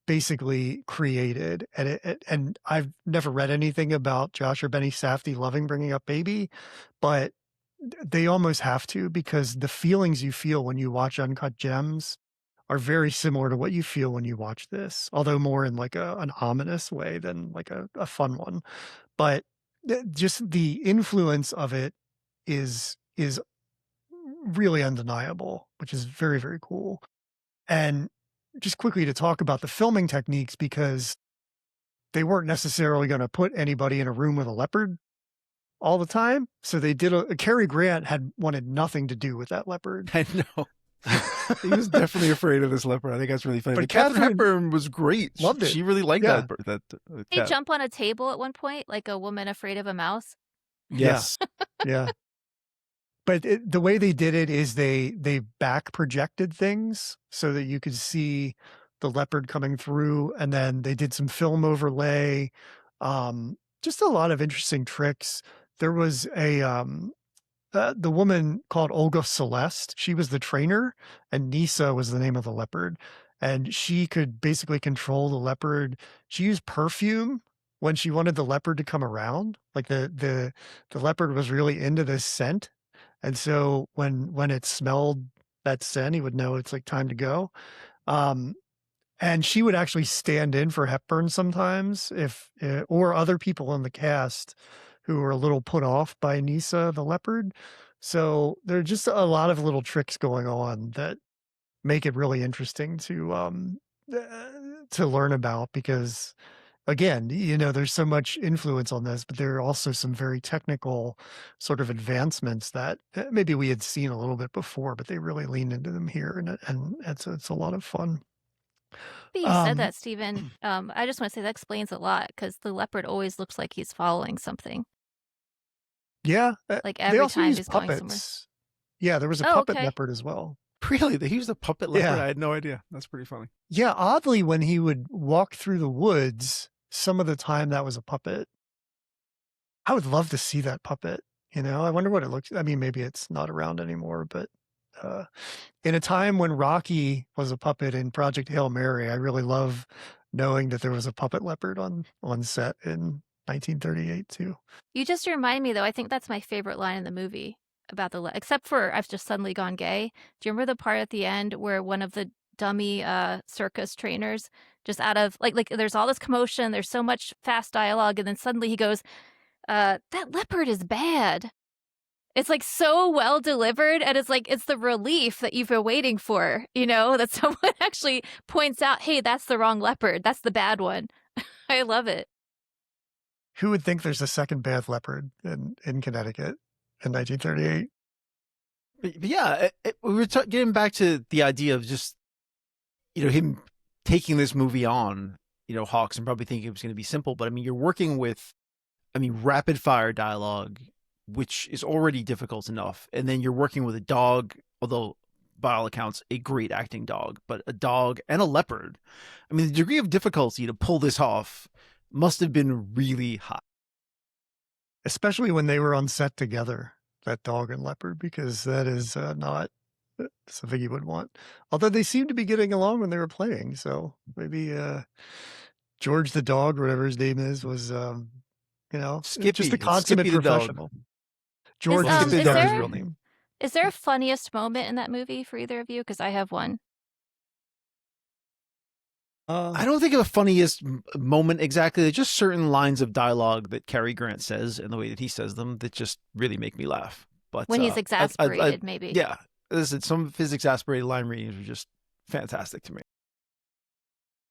basically created. And I've never read anything about Josh or Benny Safdie loving Bringing Up Baby, but they almost have to, because the feelings you feel when you watch Uncut Gems are very similar to what you feel when you watch this, although more in like an ominous way than like a fun one. But just the influence of it is really undeniable, which is very, very cool. And just quickly to talk about the filming techniques, because they weren't necessarily going to put anybody in a room with a leopard all the time. So they did Cary Grant had wanted nothing to do with that leopard. I know. He was definitely afraid of this leopard. I think that's really funny. But Katharine Katharine Hepburn was great. Loved it. She really liked Yeah. that They cat. jump on a table at one point, like a woman afraid of a mouse. Yes. Yeah. But the way they did it is they back projected things so that you could see the leopard coming through, and then they did some film overlay. Just a lot of interesting tricks. There was the woman called Olga Celeste. She was the trainer, and Nisa was the name of the leopard. And she could basically control the leopard. She used perfume when she wanted the leopard to come around. Like the leopard was really into this scent. And so when it smelled that scent, he would know it's like time to go. And she would actually stand in for Hepburn sometimes, or other people in the cast who were a little put off by Nisa the leopard. So there are just a lot of little tricks going on that make it really interesting to learn about, because again, there's so much influence on this, but there are also some very technical sort of advancements that maybe we had seen a little bit before, but they really lean into them here, and it's a lot of fun. You said that, Stephen. I just want to say that explains a lot, because the leopard always looks like he's following something. Yeah, Like they every also time use he's going somewhere. puppets. Yeah, there was a Oh, puppet okay. leopard as well. Really? They used a puppet leopard? Yeah. I had no idea. That's pretty funny. Yeah, oddly, when he would walk through the woods, some of the time that was a puppet. I would love to see that puppet. I wonder what it looks. I mean, maybe it's not around anymore, but in a time when Rocky was a puppet in Project Hail Mary, I really love knowing that there was a puppet leopard on set in 1938 too. You just remind me, though, I think that's my favorite line in the movie about except for I've just suddenly gone gay. Do you remember the part at the end where one of the dummy circus trainers, just out of like there's all this commotion, there's so much fast dialogue, and then suddenly he goes, that leopard is bad. It's like so well delivered, and it's the relief that you've been waiting for, that someone actually points out, hey, that's the wrong leopard, that's the bad one. I love it. Who would think there's a second bad leopard in Connecticut in 1938? But yeah, we were getting back to the idea of just, him taking this movie on, Hawks, and probably thinking it was going to be simple. But I mean, you're working with, rapid fire dialogue, which is already difficult enough. And then you're working with a dog, although by all accounts, a great acting dog, but a dog and a leopard. I mean, the degree of difficulty to pull this off must have been really high. Especially when they were on set together, that dog and leopard, because that is not something you would want. Although they seemed to be getting along when they were playing. So maybe George the dog, whatever his name is, was, Skippy, just a consummate Skippy the professional. dog. George Is the dog, there- his real name. Is there a funniest moment in that movie for either of you? Because I have one. I don't think of a funniest moment exactly. There's just certain lines of dialogue that Cary Grant says and the way that he says them that just really make me laugh. But When he's exasperated, maybe. Yeah, listen, some of his exasperated line readings are just fantastic to me.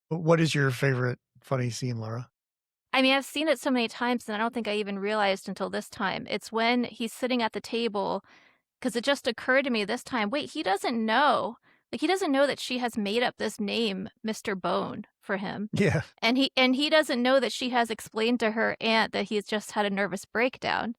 What is your favorite funny scene, Laura? I mean, I've seen it so many times, and I don't think I even realized until this time. It's when he's sitting at the table, because it just occurred to me this time, wait, he doesn't know. Like, he doesn't know that she has made up this name, Mr. Bone, for him. Yeah. And he doesn't know that she has explained to her aunt that he's just had a nervous breakdown.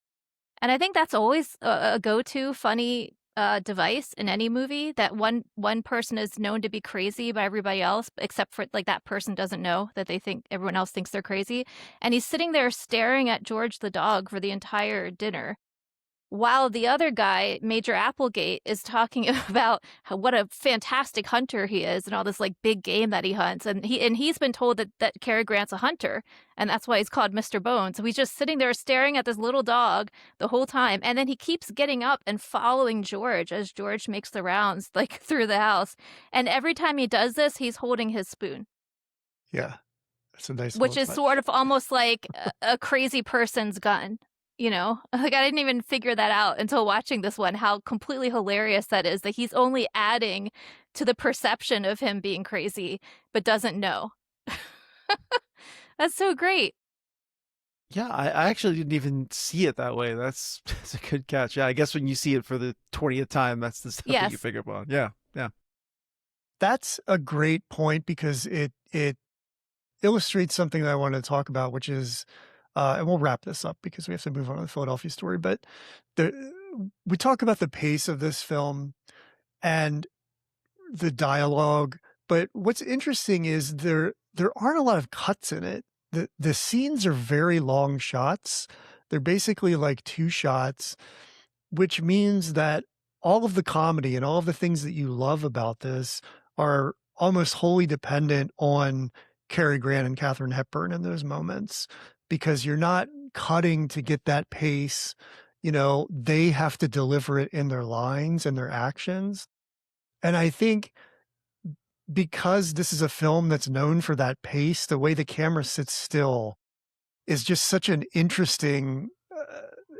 And I think that's always a go-to funny device in any movie, that one person is known to be crazy by everybody else, except for like that person doesn't know that everyone else thinks they're crazy. And he's sitting there staring at George the dog for the entire dinner, while the other guy, Major Applegate, is talking about what a fantastic hunter he is and all this like big game that he hunts. And he's been told that Cary Grant's a hunter, and that's why he's called Mr. Bones. So he's just sitting there staring at this little dog the whole time. And then he keeps getting up and following George as George makes the rounds like through the house. And every time he does this, he's holding his spoon. Yeah. That's a nice Which little is touch. sort of almost like a crazy person's gun, you know? Like, I didn't even figure that out until watching this one, how completely hilarious that is, that he's only adding to the perception of him being crazy, but doesn't know. That's so great. Yeah, I actually didn't even see it that way. That's a good catch. Yeah, I guess when you see it for the 20th time, that's the stuff that you Yes. pick up on. Yeah, yeah. That's a great point because it illustrates something that I want to talk about, which is, and we'll wrap this up because we have to move on to the Philadelphia story. But we talk about the pace of this film and the dialogue. But what's interesting is there aren't a lot of cuts in it. The scenes are very long shots. They're basically like 2 shots, which means that all of the comedy and all of the things that you love about this are almost wholly dependent on Cary Grant and Katharine Hepburn in those moments, because you're not cutting to get that pace. You know, they have to deliver it in their lines and their actions. And I think because this is a film that's known for that pace, the way the camera sits still is just such an interesting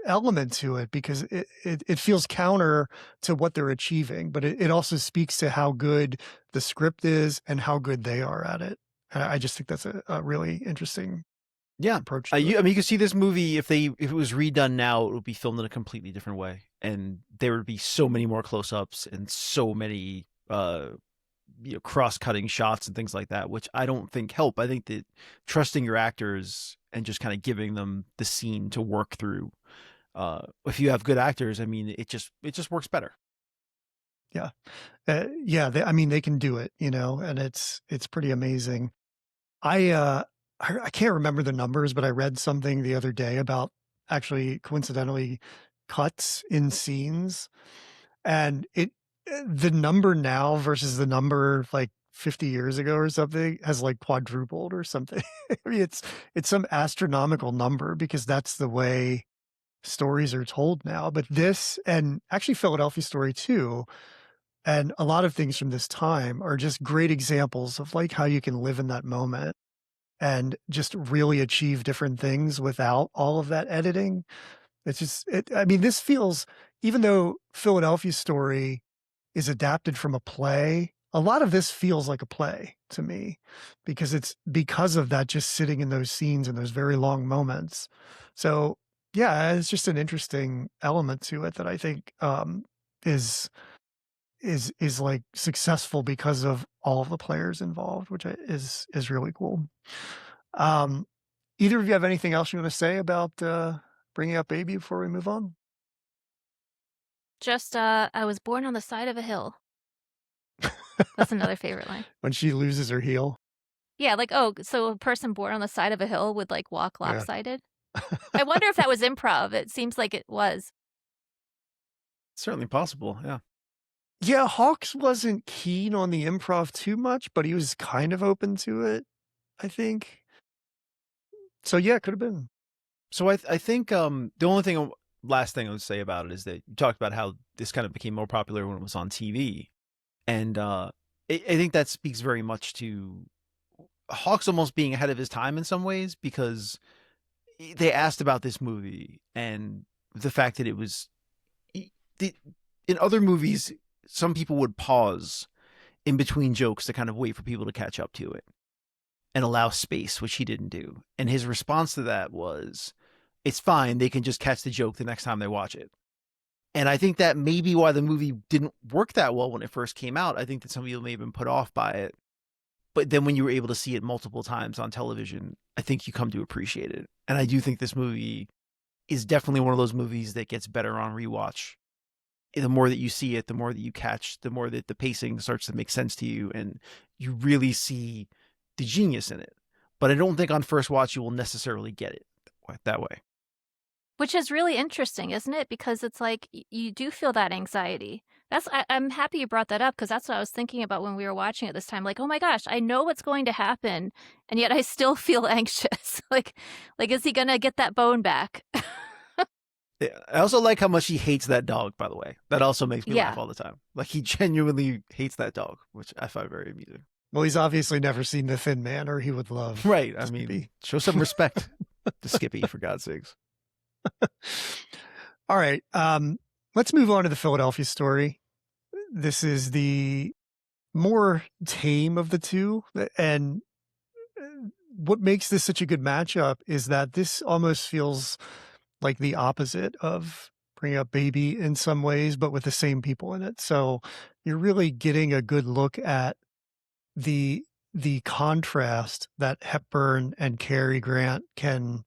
element to it, because it feels counter to what they're achieving, but it also speaks to how good the script is and how good they are at it. And I just think that's a really interesting Yeah. approach to I it. mean, you could see this movie if it was redone now, it would be filmed in a completely different way, and there would be so many more close-ups and so many cross-cutting shots and things like that, which I don't think help. I think that trusting your actors and just kind of giving them the scene to work through. If you have good actors, I mean, it just works better. Yeah. Yeah. I mean, they can do it, you know, and it's pretty amazing. I can't remember the numbers, but I read something the other day about actually coincidentally cuts in scenes, and the number now versus the number like 50 years ago or something has like quadrupled or something. I mean, it's some astronomical number because that's the way stories are told now. But this, and actually Philadelphia Story too, and a lot of things from this time are just great examples of like how you can live in that moment and just really achieve different things without all of that editing. It's just, I mean, this feels, even though Philadelphia Story is adapted from a play, a lot of this feels like a play to me, because it's because of that, just sitting in those scenes and those very long moments. So yeah, it's just an interesting element to it that I think is like successful because of all of the players involved, which is really cool. Either of you have anything else you want to say about bringing up Baby before we move on? Just, I was born on the side of a hill. That's another favorite line. When she loses her heel. Yeah, like, oh, so a person born on the side of a hill would like walk Yeah. lopsided? I wonder if that was improv. It seems like it was. Certainly possible. Yeah. Yeah, Hawks wasn't keen on the improv too much, but he was kind of open to it, I think. So yeah, it could have been. So I think the only last thing I would say about it is that you talked about how this kind of became more popular when it was on TV, and I think that speaks very much to Hawks almost being ahead of his time in some ways, because they asked about this movie and the fact that it was in other movies, some people would pause in between jokes to kind of wait for people to catch up to it and allow space, which he didn't do. And his response to that was, it's fine, they can just catch the joke the next time they watch it. And I think that may be why the movie didn't work that well when it first came out. I think that some people may have been put off by it. But then when you were able to see it multiple times on television, I think you come to appreciate it. And I do think this movie is definitely one of those movies that gets better on rewatch. The more that you see it, the more that you catch, the more that the pacing starts to make sense to you, and you really see the genius in it. But I don't think on first watch you will necessarily get it that way. Which is really interesting, isn't it? Because it's like you do feel that anxiety. I'm happy you brought that up because that's what I was thinking about when we were watching it this time. Like, oh my gosh, I know what's going to happen, and yet I still feel anxious. Like is he gonna get that bone back? Yeah, I also like how much he hates that dog, by the way. That also makes me laugh Yeah. all the time. Like he genuinely hates that dog, which I find very amusing. Well, he's obviously never seen The Thin Man, or he would love Right. I Skippy. mean, show some respect to Skippy, for God's sakes. All right. Let's move on to the Philadelphia story. This is the more tame of the two. And what makes this such a good matchup is that this almost feels like the opposite of Bring Up Baby in some ways, but with the same people in it. So you're really getting a good look at the contrast that Hepburn and Cary Grant can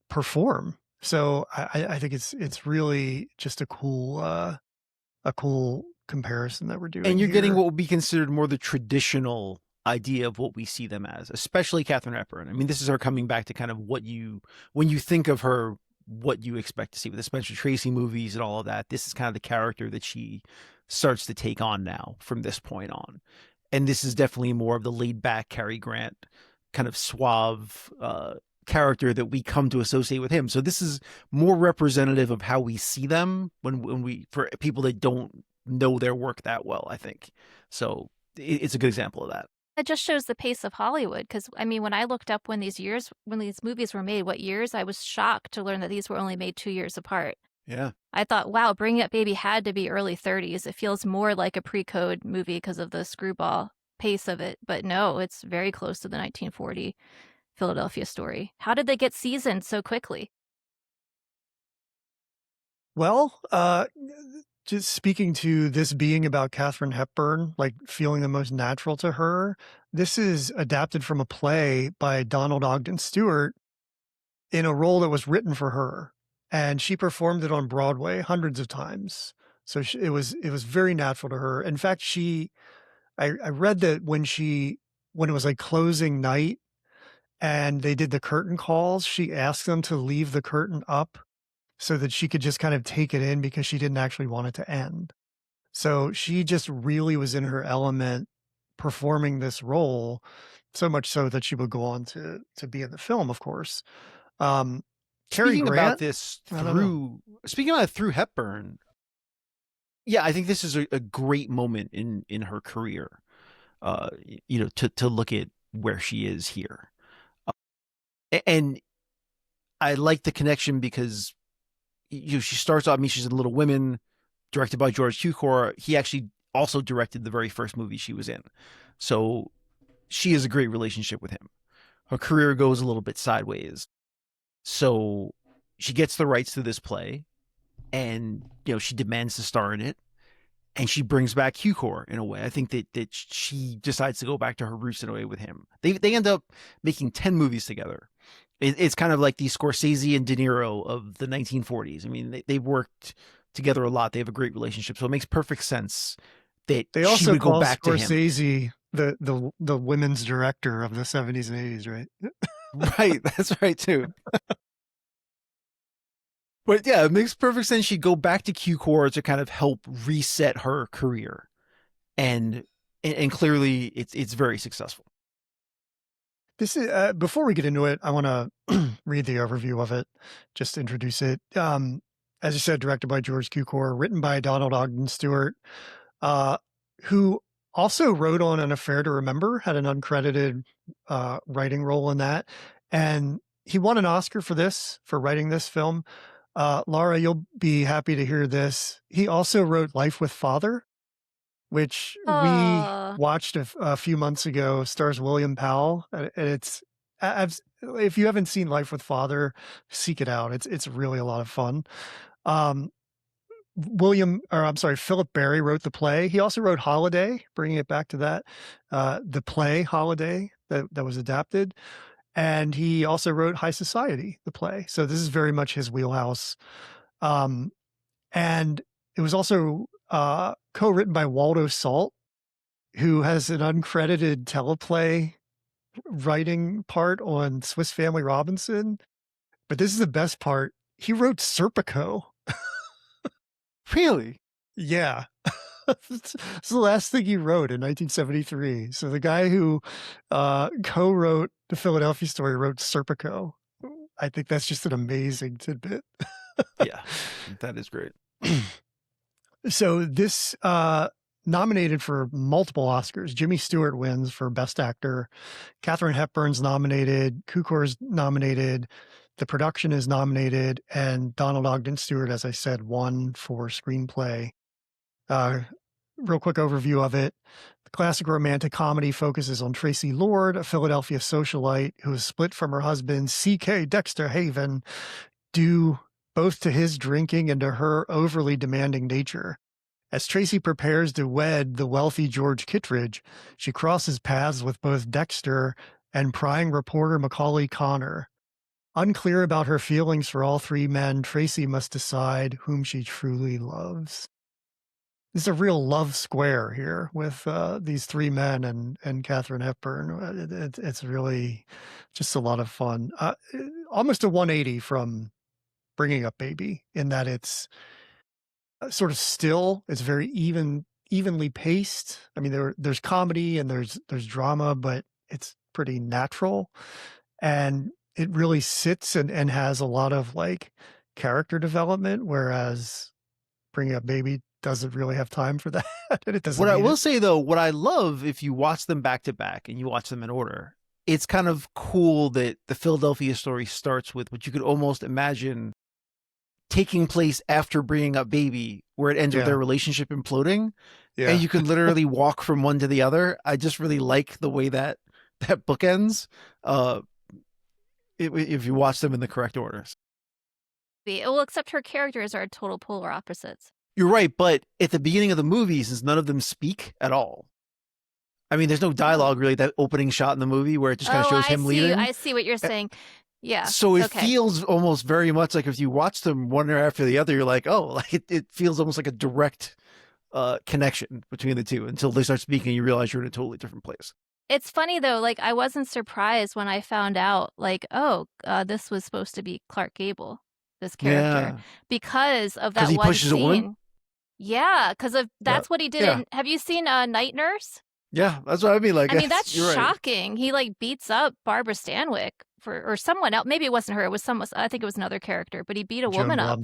perform. So I think it's really just a cool comparison that we're doing. And you're here. getting what would be considered more the traditional idea of what we see them as, especially Katharine Hepburn. I mean, this is her coming back to kind of what when you think of her, what you expect to see with the Spencer Tracy movies and all of that. This is kind of the character that she starts to take on now from this point on. And this is definitely more of the laid back Cary Grant kind of suave character that we come to associate with him. So this is more representative of how we see them when we, for people that don't know their work that well, I think. So it's a good example of that. It just shows the pace of Hollywood. Because I mean, when I looked up when these movies were made, what years, I was shocked to learn that these were only made 2 years apart. Yeah. I thought, wow, Bring Up Baby had to be early 30s. It feels more like a pre-code movie because of the screwball pace of it. But no, it's very close to the 1940 Philadelphia story. How did they get seasoned so quickly? Well, just speaking to this being about Katharine Hepburn, like feeling the most natural to her, this is adapted from a play by Donald Ogden Stewart in a role that was written for her. And she performed it on Broadway hundreds of times. So it was very natural to her. In fact, I read that when it was like closing night and they did the curtain calls, she asked them to leave the curtain up so that she could just kind of take it in because she didn't actually want it to end. So she just really was in her element performing this role, so much so that she would go on to be in the film, of course. Cary Speaking Grant, about this through Hepburn, yeah, I think this is a great moment in her career. To look at where she is here, and I like the connection because she starts off. I mean, she's in Little Women, directed by George Cukor. He actually also directed the very first movie she was in, so she has a great relationship with him. Her career goes a little bit sideways. So she gets the rights to this play and, she demands to star in it, and she brings back Cukor in a way. I think that she decides to go back to her roots in a way with him. They end up making 10 movies together. It's kind of like the Scorsese and De Niro of the 1940s. I mean, they've worked together a lot. They have a great relationship. So it makes perfect sense that they also she would call go back Scorsese to him. The women's director of the 70s and 80s, right? Right, that's right too. But yeah, it makes perfect sense. She'd go back to Cukor to kind of help reset her career, and clearly it's very successful. This is before we get into it, I want to read the overview of it, just to introduce it. As you said, directed by George Cukor, written by Donald Ogden Stewart, who also wrote on An Affair to Remember, had an uncredited writing role in that. And he won an Oscar for writing this film. Laura, you'll be happy to hear this. He also wrote Life with Father, which we watched a few months ago, stars William Powell. And it's, if you haven't seen Life with Father, seek it out. It's really a lot of fun. Philip Barry wrote the play. He also wrote Holiday, bringing it back to that, the play Holiday that was adapted. And he also wrote High Society, the play. So this is very much his wheelhouse. And it was also co-written by Waldo Salt, who has an uncredited teleplay writing part on Swiss Family Robinson. But this is the best part. he wrote Serpico. Really? Yeah. It's the last thing he wrote in 1973. So the guy who co-wrote the Philadelphia Story wrote Serpico. I think that's just an amazing tidbit. Yeah, that is great. So this nominated for multiple Oscars. Jimmy Stewart wins for Best Actor. Katharine Hepburn's nominated. Cukor's nominated. The production is nominated. And Donald Ogden Stewart, as I said, won for screenplay. Real quick overview of it. The classic romantic comedy focuses on Tracy Lord, a Philadelphia socialite who is split from her husband, C.K. Dexter Haven, due both to his drinking and to her overly demanding nature. As Tracy prepares to wed the wealthy George Kittredge, she crosses paths with both Dexter and prying reporter Macaulay Connor. Unclear about her feelings for all three men, Tracy must decide whom she truly loves. It's a real love square here with these three men and Katharine Hepburn. It's really just a lot of fun. Almost a 180 from Bringing Up Baby in that it's sort of still. It's very evenly paced. I mean, there's comedy and there's drama, but it's pretty natural, and it really sits and has a lot of like character development. Whereas Bringing Up Baby doesn't really have time for that. And it doesn't. What I will say though, what I love if you watch them back to back and you watch them in order, it's kind of cool that the Philadelphia Story starts with what you could almost imagine taking place after Bringing Up Baby, where it ends with their relationship imploding. Yeah. And you can literally walk from one to the other. I just really like the way that book ends. If you watch them in the correct orders. Well, except her characters are total polar opposites. You're right, but at the beginning of the movie, since none of them speak at all, I mean, there's no dialogue really. That opening shot in the movie where it just kind of shows him leaving. I see what you're saying. Yeah. So it feels almost very much like if you watch them one after the other, you're like, oh, like it feels almost like a direct connection between the two until they start speaking. You realize you're in a totally different place. It's funny though. Like I wasn't surprised when I found out, like, oh, this was supposed to be Clark Gable, this character, because of that one pushes scene. A woman? Yeah, because of that's what he did. Have you seen Night Nurse? Yeah, that's what I mean. Like, I mean, that's shocking. Right. He like beats up Barbara Stanwyck or someone else. Maybe it wasn't her. It was someone. I think it was another character, but he beat a woman up.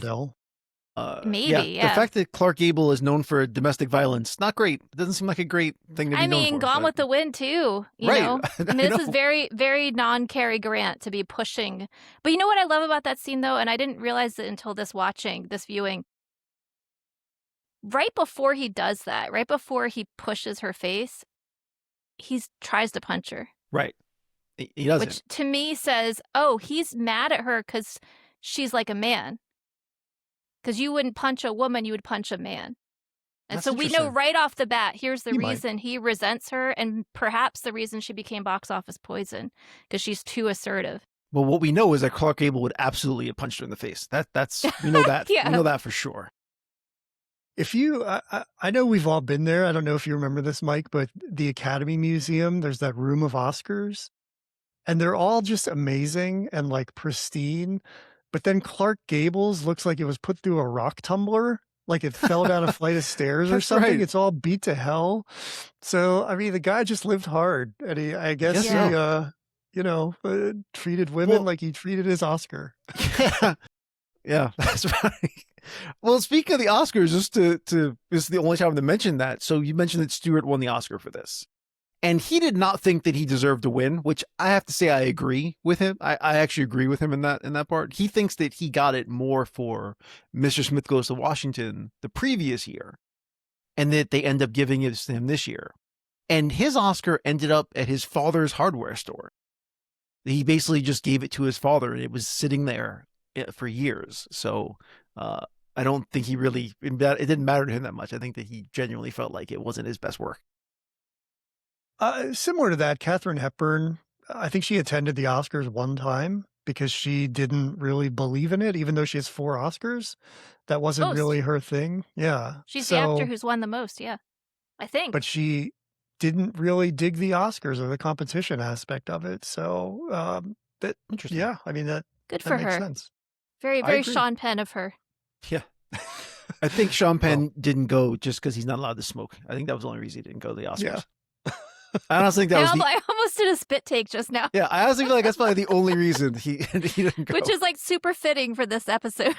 Maybe. The fact that Clark Gable is known for domestic violence, not great. It doesn't seem like a great thing to be known for. Gone with the Wind too. You know? I mean, this is very, very non-Cary Grant to be pushing. But you know what I love about that scene though, and I didn't realize it until this viewing. Right before he does that, right before he pushes her face, he tries to punch her. Right. He doesn't. Which to me says, oh, he's mad at her because she's like a man. Because you wouldn't punch a woman, you would punch a man. And so we know right off the bat, here's the reason he resents her, and perhaps the reason she became box office poison, because she's too assertive. Well, what we know is that Clark Gable would absolutely have punched her in the face. That's we know that. We know that for sure. If you, I know we've all been there. I don't know if you remember this, Mike, but the Academy Museum, there's that room of Oscars, and they're all just amazing and like pristine. But then Clark Gable's looks like it was put through a rock tumbler, like it fell down a flight of stairs or something. Right. It's all beat to hell. So, I mean, the guy just lived hard, and I guess he, treated women like he treated his Oscar. Yeah, that's right. Well, speaking of the Oscars, just to this is the only time to mention that. So you mentioned that Stewart won the Oscar for this, and he did not think that he deserved to win, which I have to say I agree with him. I actually agree with him in that part. He thinks that he got it more for Mr. Smith Goes to Washington the previous year, and that they end up giving it to him this year. And his Oscar ended up at his father's hardware store. He basically just gave it to his father, and it was sitting there for years. So I don't think it didn't matter to him that much. I think that he genuinely felt like it wasn't his best work. Similar to that, Katharine Hepburn, I think she attended the Oscars one time because she didn't really believe in it, even though she has 4 Oscars. That wasn't really her thing. Yeah. She's the actor who's won the most, yeah, I think. But she didn't really dig the Oscars or the competition aspect of it. So, interesting. Yeah, I mean, that good for makes her. sense. Very, I very agree. Sean Penn of her. Yeah. I think Sean Penn didn't go just because he's not allowed to smoke. I think that was the only reason he didn't go to the Oscars. Yeah. I honestly think that was I almost did a spit take just now. Yeah, I honestly feel like that's probably the only reason he didn't go. Which is like super fitting for this episode.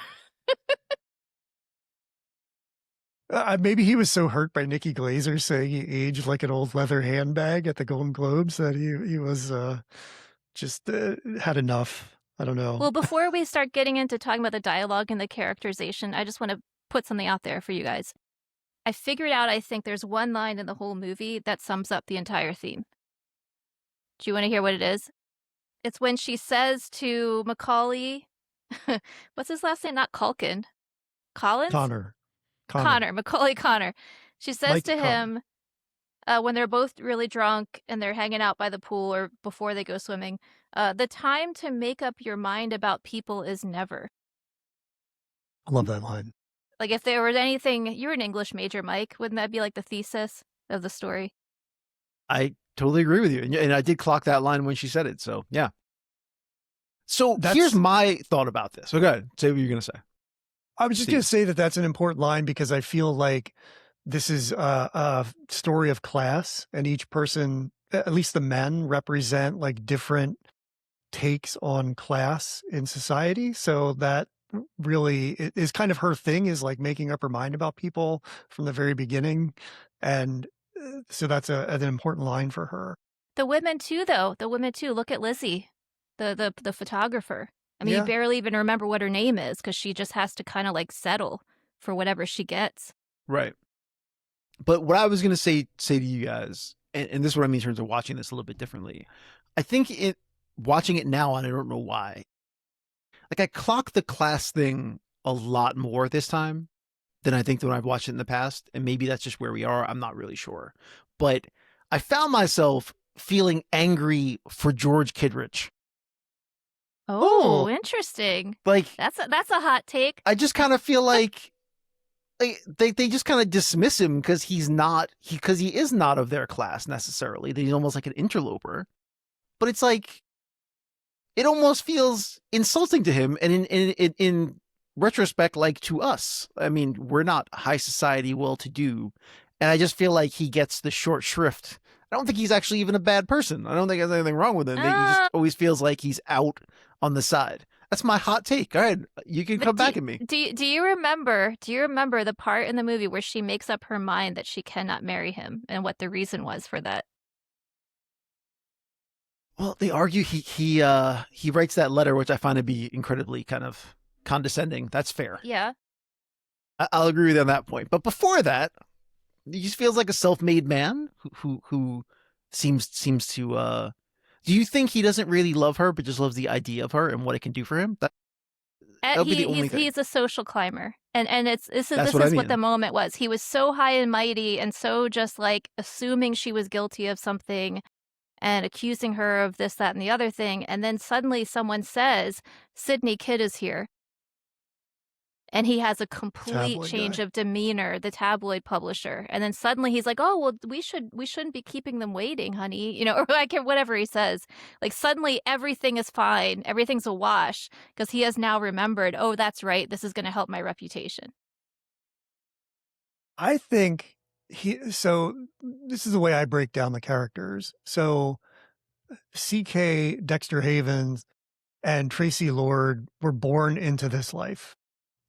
Maybe he was so hurt by Nikki Glaser saying he aged like an old leather handbag at the Golden Globes that he was just had enough. I don't know. Well, before we start getting into talking about the dialogue and the characterization, I just want to put something out there for you guys. I figured out, I think there's one line in the whole movie that sums up the entire theme. Do you want to hear what it is? It's when she says to Macaulay, what's his last name? Not Culkin. Collins? Connor. Macaulay Connor. She says Mike to Connor. him, when they're both really drunk and they're hanging out by the pool or before they go swimming, the time to make up your mind about people is never. I love that line. Like if there was anything, you're an English major, Mike. Wouldn't that be like the thesis of the story? I totally agree with you. And I did clock that line when she said it. So, yeah. So here's my thought about this. So go ahead. Say what you're going to say. I was just going to say that that's an important line because I feel like this is a story of class, and each person, at least the men, represent like different takes on class in society. So that really is kind of her thing, is like making up her mind about people from the very beginning. And so that's an important line for her. The women too, though. The women too. Look at Lizzie, the photographer. I mean, Yeah. you barely even remember what her name is because she just has to kind of like settle for whatever she gets. Right. But what I was going to say to you guys, and this is what I mean in terms of watching this a little bit differently. I think watching it now, and I don't know why, like I clock the class thing a lot more this time than I think when I've watched it in the past. And maybe that's just where we are. I'm not really sure. But I found myself feeling angry for George Kidrich. Oh, interesting. Like that's a hot take. I just kind of feel like they just kind of dismiss him because he is not of their class necessarily. He's almost like an interloper. But it's like it almost feels insulting to him, and in retrospect, like to us. I mean, we're not high society, well-to-do, and I just feel like he gets the short shrift. I don't think he's actually even a bad person. I don't think there's anything wrong with him. He just always feels like he's out on the side. That's my hot take. Go ahead. You can come back at me. Do you remember the part in the movie where she makes up her mind that she cannot marry him and what the reason was for that? Well, they argue he writes that letter, which I find to be incredibly kind of condescending. That's fair. Yeah. I'll agree with you on that point. But before that, he just feels like a self-made man who seems to do you think he doesn't really love her, but just loves the idea of her and what it can do for him? That'll be the only thing. He's a social climber, and this is what what the moment was. He was so high and mighty, and so just like assuming she was guilty of something, and accusing her of this, that, and the other thing, and then suddenly someone says, "Sydney Kidd is here," and he has a complete change of demeanor, the tabloid publisher. And then suddenly he's like, "Oh, well, we shouldn't be keeping them waiting, honey." You know, or like whatever he says. Like suddenly everything is fine. Everything's a wash because he has now remembered, "Oh, that's right. This is going to help my reputation." I think so this is the way I break down the characters. So C.K. Dexter Havens and Tracy Lord were born into this life.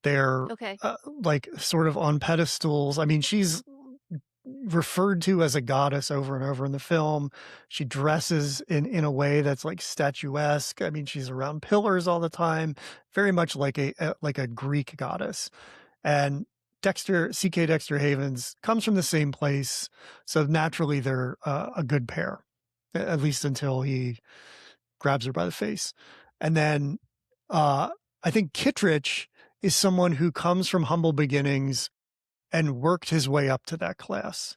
They're like sort of on pedestals. I mean, she's referred to as a goddess over and over in the film. She dresses in a way that's like statuesque. I mean, she's around pillars all the time, very much like a Greek goddess. And C.K. Dexter Havens comes from the same place. So naturally they're a good pair, at least until he grabs her by the face. And then I think Kittredge is someone who comes from humble beginnings and worked his way up to that class,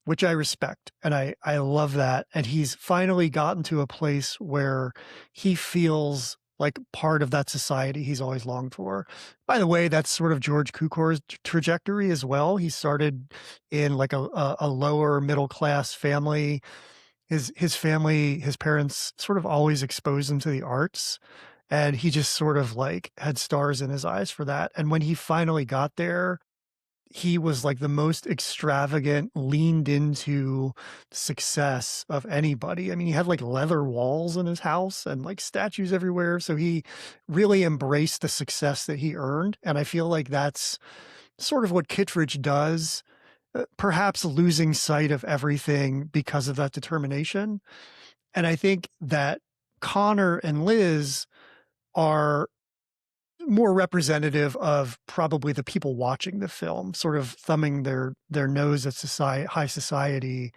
which I respect. And I love that. And he's finally gotten to a place where he feels like part of that society he's always longed for. By the way, that's sort of George Cukor's trajectory as well. He started in like a lower middle class family. His family, his parents sort of always exposed him to the arts. And he just sort of like had stars in his eyes for that. And when he finally got there, he was like the most extravagant, leaned into success of anybody. I mean, he had like leather walls in his house and like statues everywhere. So he really embraced the success that he earned. And I feel like that's sort of what Kittredge does, perhaps losing sight of everything because of that determination. And I think that Connor and Liz are more representative of probably the people watching the film, sort of thumbing their nose at society, high society,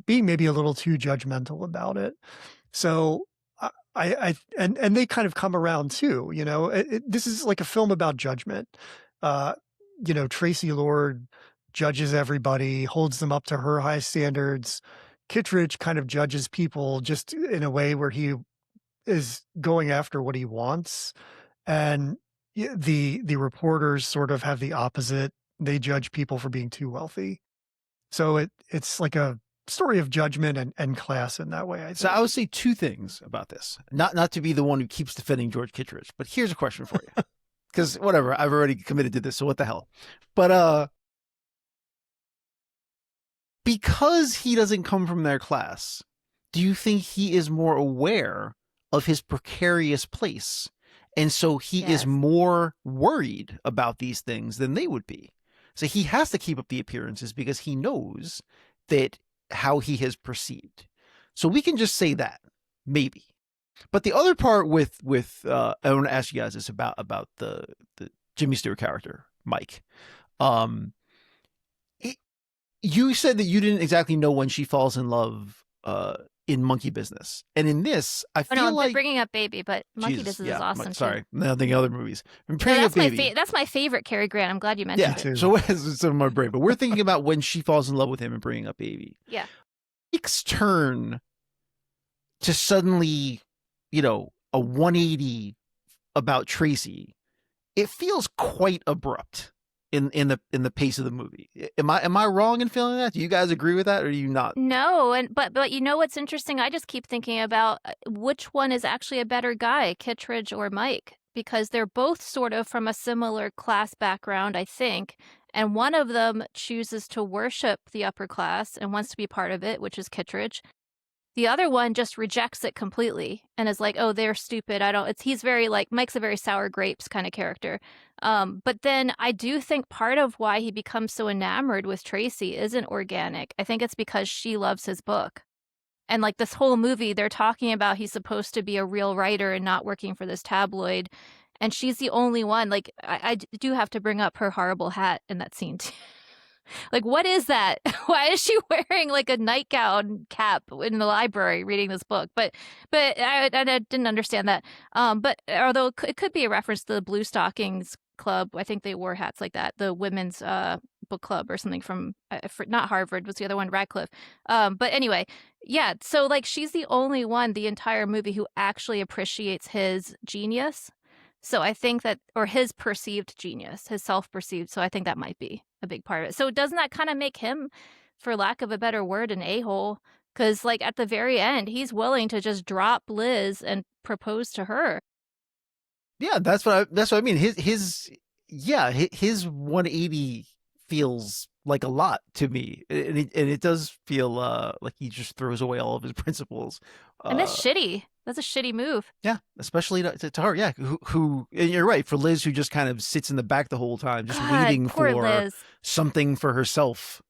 being maybe a little too judgmental about it. So and they kind of come around too. You know, this is like a film about judgment. You know, Tracy Lord judges everybody, holds them up to her high standards. Kittredge kind of judges people just in a way where he is going after what he wants. And the reporters sort of have the opposite. They judge people for being too wealthy. So it's like a story of judgment and class in that way, I think. So I would say two things about this. Not to be the one who keeps defending George Kittredge, but here's a question for you. Because whatever, I've already committed to this, so what the hell? But because he doesn't come from their class, do you think he is more aware of his precarious place? And so he is more worried about these things than they would be. So he has to keep up the appearances because he knows that how he has perceived. So we can just say that, maybe. But the other part with I want to ask you guys this about the Jimmy Stewart character, Mike. You said that you didn't exactly know when she falls in love in Monkey Business. And in this, I feel like... Bringing Up Baby, but Monkey Business is awesome too. Sorry, no, thinking other movies. That's my favorite Cary Grant. I'm glad you mentioned it. So it's in my brain. But we're thinking about when she falls in love with him and Bringing Up Baby. Yeah. Mike's turn to suddenly, you know, a 180 about Tracy, it feels quite abrupt in the pace of the movie. Am I wrong in feeling that? Do you guys agree with that, or do you not? No, but you know what's interesting? I just keep thinking about which one is actually a better guy, Kittredge or Mike, because they're both sort of from a similar class background, I think. And one of them chooses to worship the upper class and wants to be part of it, which is Kittredge. The other one just rejects it completely and is like, oh, they're stupid. He's very like, Mike's a very sour grapes kind of character. But then I do think part of why he becomes so enamored with Tracy isn't organic. I think it's because she loves his book. And like this whole movie, they're talking about he's supposed to be a real writer and not working for this tabloid. And she's the only one. Like, I do have to bring up her horrible hat in that scene too. Like, what is that? Why is she wearing like a nightgown cap in the library reading this book? But I didn't understand that. But although it could be a reference to the Blue Stockings Club, I think they wore hats like that. The women's book club or something from not Harvard, was the other one, Radcliffe. But anyway, yeah. So like she's the only one the entire movie who actually appreciates his genius. So I think that, or his perceived genius, his self-perceived. So I think that might be a big part of it. So doesn't that kind of make him, for lack of a better word, an a-hole? Because like at the very end, he's willing to just drop Liz and propose to her. Yeah, that's what I mean. His 180 feels like a lot to me, and it does feel like he just throws away all of his principles. And that's shitty. That's a shitty move. Yeah, especially to her. Yeah, who and you're right, for Liz, who just kind of sits in the back the whole time, just waiting for Liz. something for herself.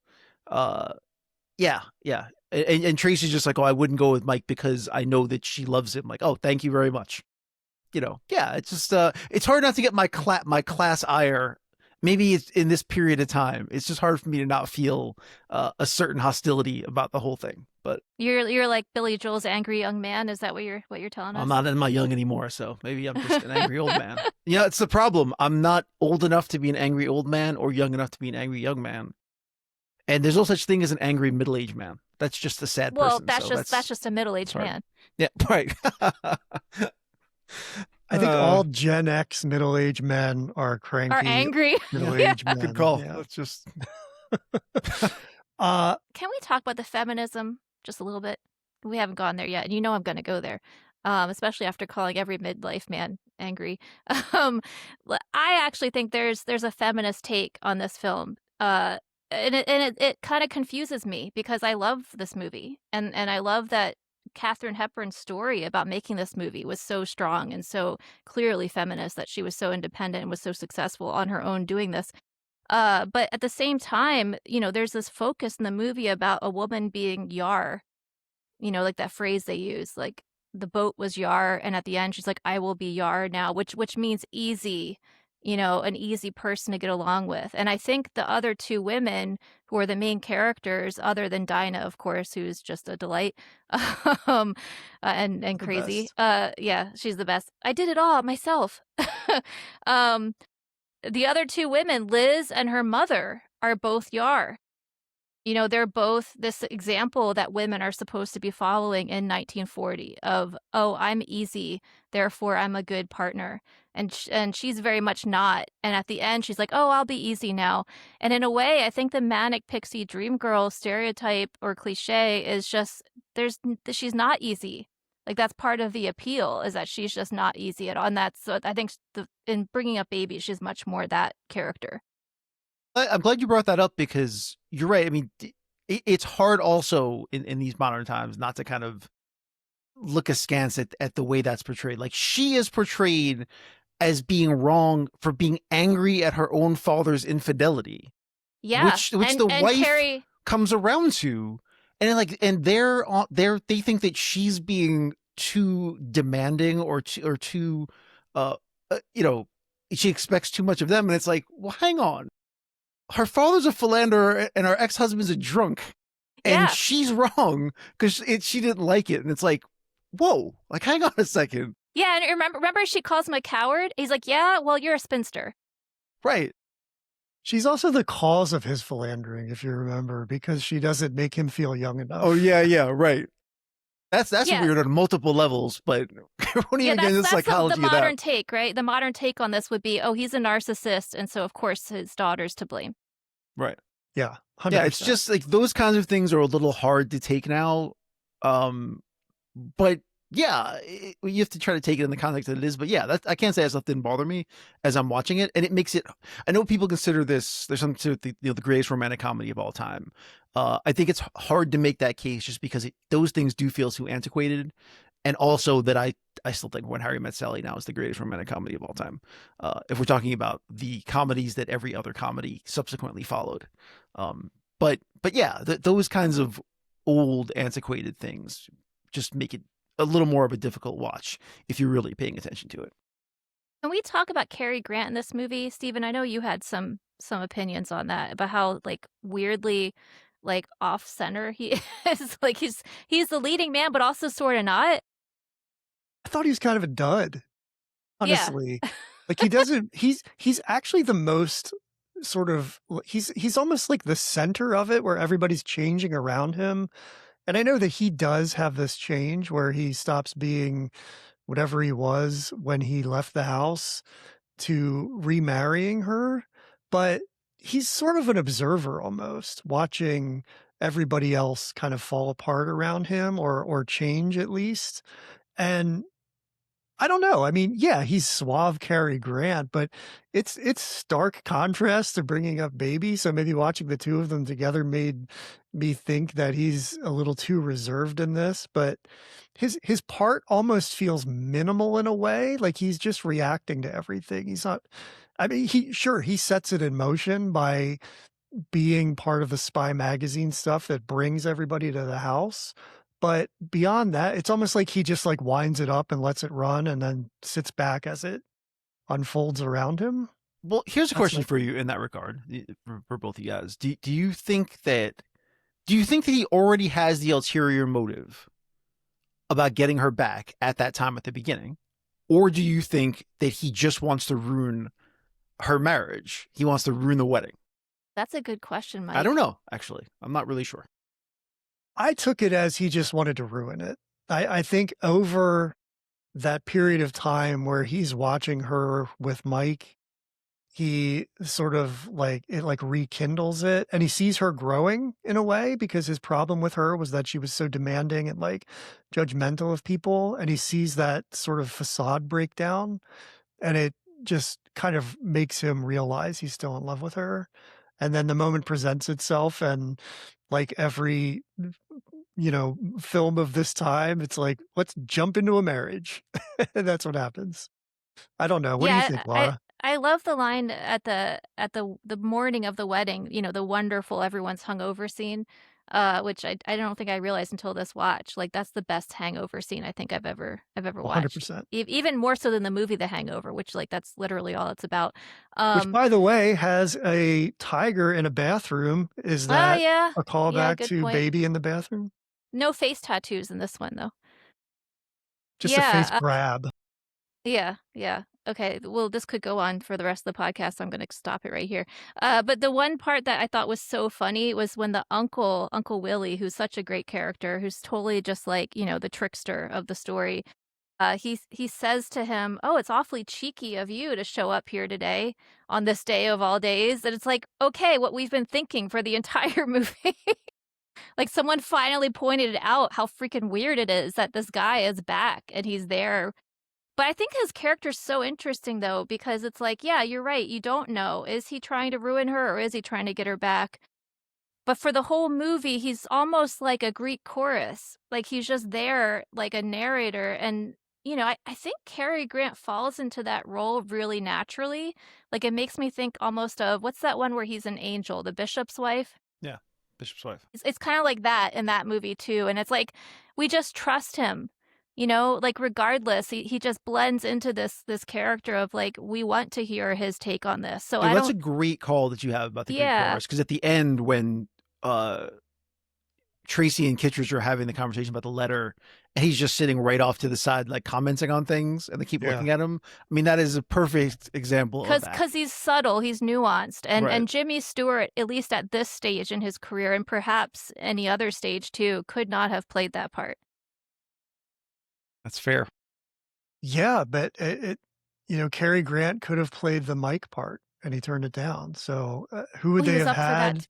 Yeah. And Tracy's just like, oh, I wouldn't go with Mike because I know that she loves him. Like, oh, thank you very much. You know, yeah, it's just it's hard not to get my class ire. Maybe it's in this period of time. It's just hard for me to not feel a certain hostility about the whole thing. But you're like Billy Joel's angry young man. Is that what you're telling us? I'm not in my young anymore, so maybe I'm just an angry old man. Yeah, it's the problem. I'm not old enough to be an angry old man or young enough to be an angry young man. And there's no such thing as an angry middle-aged man. That's just a sad person. Well, that's just a middle-aged man. Yeah, right. I think all Gen X middle-aged men are cranky. Are angry. Middle-aged men. Good call. Yeah. Let's just. Can we talk about the feminism just a little bit? We haven't gone there yet, and you know I'm going to go there. especially after calling every midlife man angry. Um, I actually think there's a feminist take on this film, and it kind of confuses me because I love this movie, and I love that Katharine Hepburn's story about making this movie was so strong and so clearly feminist, that she was so independent and was so successful on her own doing this. But at the same time, there's this focus in the movie about a woman being Yar, like that phrase they use, like the boat was Yar, and at the end she's like, I will be Yar now, which means easy, an easy person to get along with. And I think the other two women who are the main characters, other than Dinah, of course, who's just a delight, um, and The crazy. best. Yeah, she's the best. I did it all myself. um, the other two women, Liz and her mother, are both Yar. They're both this example that women are supposed to be following in 1940 of, oh, I'm easy, therefore I'm a good partner. And she's very much not. And at the end, she's like, oh, I'll be easy now. And in a way, I think the manic pixie dream girl stereotype or cliche is just, she's not easy. Like, that's part of the appeal, is that she's just not easy at all. And that's, so I think in bringing up babies, she's much more that character. I'm glad you brought that up because you're right. I mean, it's hard also in these modern times not to kind of look askance at the way that's portrayed. Like, she is portrayed as being wrong for being angry at her own father's infidelity, Yeah. which the And wife Carrie, comes around to, and they think that she's being too demanding or too, uh, you know, she expects too much of them, and it's like, well, hang on, her father's a philanderer and her ex-husband's a drunk, and yeah. she's wrong because she didn't like it, and it's like, whoa, like, hang on a second. Yeah, and remember she calls him a coward? He's like, yeah, well, you're a spinster. Right. She's also the cause of his philandering, if you remember, because she doesn't make him feel young enough. Oh, yeah, right. That's Yeah. weird on multiple levels, but we won't Yeah, even get into the that's psychology the of modern that. take, right? The modern take on this would be, oh, he's a narcissist, and so of course his daughter's to blame. Right. Yeah, 100%. Yeah, it's just like those kinds of things are a little hard to take now. But yeah, you have to try to take it in the context that it is. But yeah, I can't say that stuff didn't bother me as I'm watching it, and it makes it. I know people consider this. There's something to it, the greatest romantic comedy of all time. I think it's hard to make that case just because those things do feel too antiquated, and also that I still think When Harry Met Sally now is the greatest romantic comedy of all time. If we're talking about the comedies that every other comedy subsequently followed, but yeah, those kinds of old antiquated things just make it a little more of a difficult watch if you're really paying attention to it. Can we talk about Cary Grant in this movie, Stephen? I know you had some opinions on that, about how, like, weirdly, like, off center he is. Like, he's the leading man, but also sort of not. I thought he was kind of a dud, Yeah. honestly. Like, he's actually the most sort of, he's almost like the center of it, where everybody's changing around him. And I know that he does have this change where he stops being whatever he was when he left the house to remarrying her, but he's sort of an observer almost, watching everybody else kind of fall apart around him, or change at least. And I don't know. I mean, yeah, he's suave Cary Grant, but it's stark contrast to Bringing Up Baby. So maybe watching the two of them together made me think that he's a little too reserved in this. But his part almost feels minimal in a way, like he's just reacting to everything. He's not. I mean, he sets it in motion by being part of the spy magazine stuff that brings everybody to the house. But beyond that, it's almost like he just like winds it up and lets it run and then sits back as it unfolds around him. Well, here's a That's question my for you in that regard, for both of you guys. Do you think that he already has the ulterior motive about getting her back at that time at the beginning, or do you think that he just wants to ruin her marriage? He wants to ruin the wedding. That's a good question, Mike. I don't know. Actually, I'm not really sure. I took it as he just wanted to ruin it. I think over that period of time where he's watching her with Mike, he sort of like it like rekindles it, and he sees her growing in a way because his problem with her was that she was so demanding and like judgmental of people, and he sees that sort of facade break down, and it just kind of makes him realize he's still in love with her. And then the moment presents itself, and like every film of this time, it's like, let's jump into a marriage. And that's what happens. I don't know. What do you think, Yeah, Laura? I love the line at the morning of the wedding, the wonderful everyone's hungover scene, which I don't think I realized until this watch. Like that's the best hangover scene I think I've ever watched. 100%. Even more so than the movie The Hangover, which like that's literally all it's about. Which, by the way, has a tiger in a bathroom. Is Oh that yeah. a Yeah, callback good to point. Baby in the bathroom? No face tattoos in this one though. Just a face Yeah, grab. yeah. Okay, well, this could go on for the rest of the podcast, so I'm gonna stop it right here. But the one part that I thought was so funny was when the Uncle Willie, who's such a great character, who's totally just like, the trickster of the story, he says to him, "Oh, it's awfully cheeky of you to show up here today on this day of all days." And it's like, okay, what we've been thinking for the entire movie. Like someone finally pointed out how freaking weird it is that this guy is back and he's there. But I think his character's so interesting though, because it's like, yeah, you're right. You don't know. Is he trying to ruin her or is he trying to get her back? But for the whole movie, he's almost like a Greek chorus. Like he's just there like a narrator. And, I think Cary Grant falls into that role really naturally. Like it makes me think almost of what's that one where he's an angel, the bishop's wife? Yeah, Bishop's Wife. It's kind of like that in that movie too. And it's like we just trust him. Like regardless, he just blends into this character of like we want to hear his take on this. So That's a great call that you have about the Greek chorus, because at the end when Tracy and Kittredge are having the conversation about the letter, and he's just sitting right off to the side, like commenting on things, and they keep looking at him. I mean, that is a perfect example of that. Because he's subtle, he's nuanced, and Right. and Jimmy Stewart, at least at this stage in his career, and perhaps any other stage too, could not have played that part. That's fair. Yeah, but Cary Grant could have played the Mike part, and he turned it down. So who would Well, he they was have up for that. had?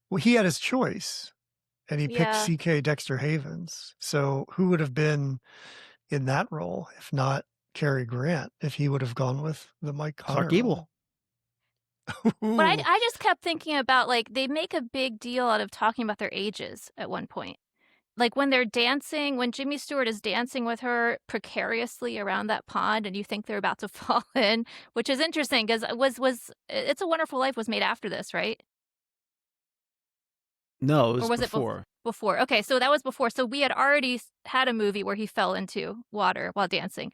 Well, he had his choice, and he picked Yeah. C.K. Dexter Havens. So who would have been in that role if not Cary Grant? If he would have gone with the Mike Connor Clark Gable. role? But I just kept thinking about like they make a big deal out of talking about their ages at one point. Like when they're dancing, when Jimmy Stewart is dancing with her precariously around that pond, and you think they're about to fall in, which is interesting because was It's a Wonderful Life was made after this, right? No, it was Or was before. it before? Okay, so that was before. So we had already had a movie where he fell into water while dancing.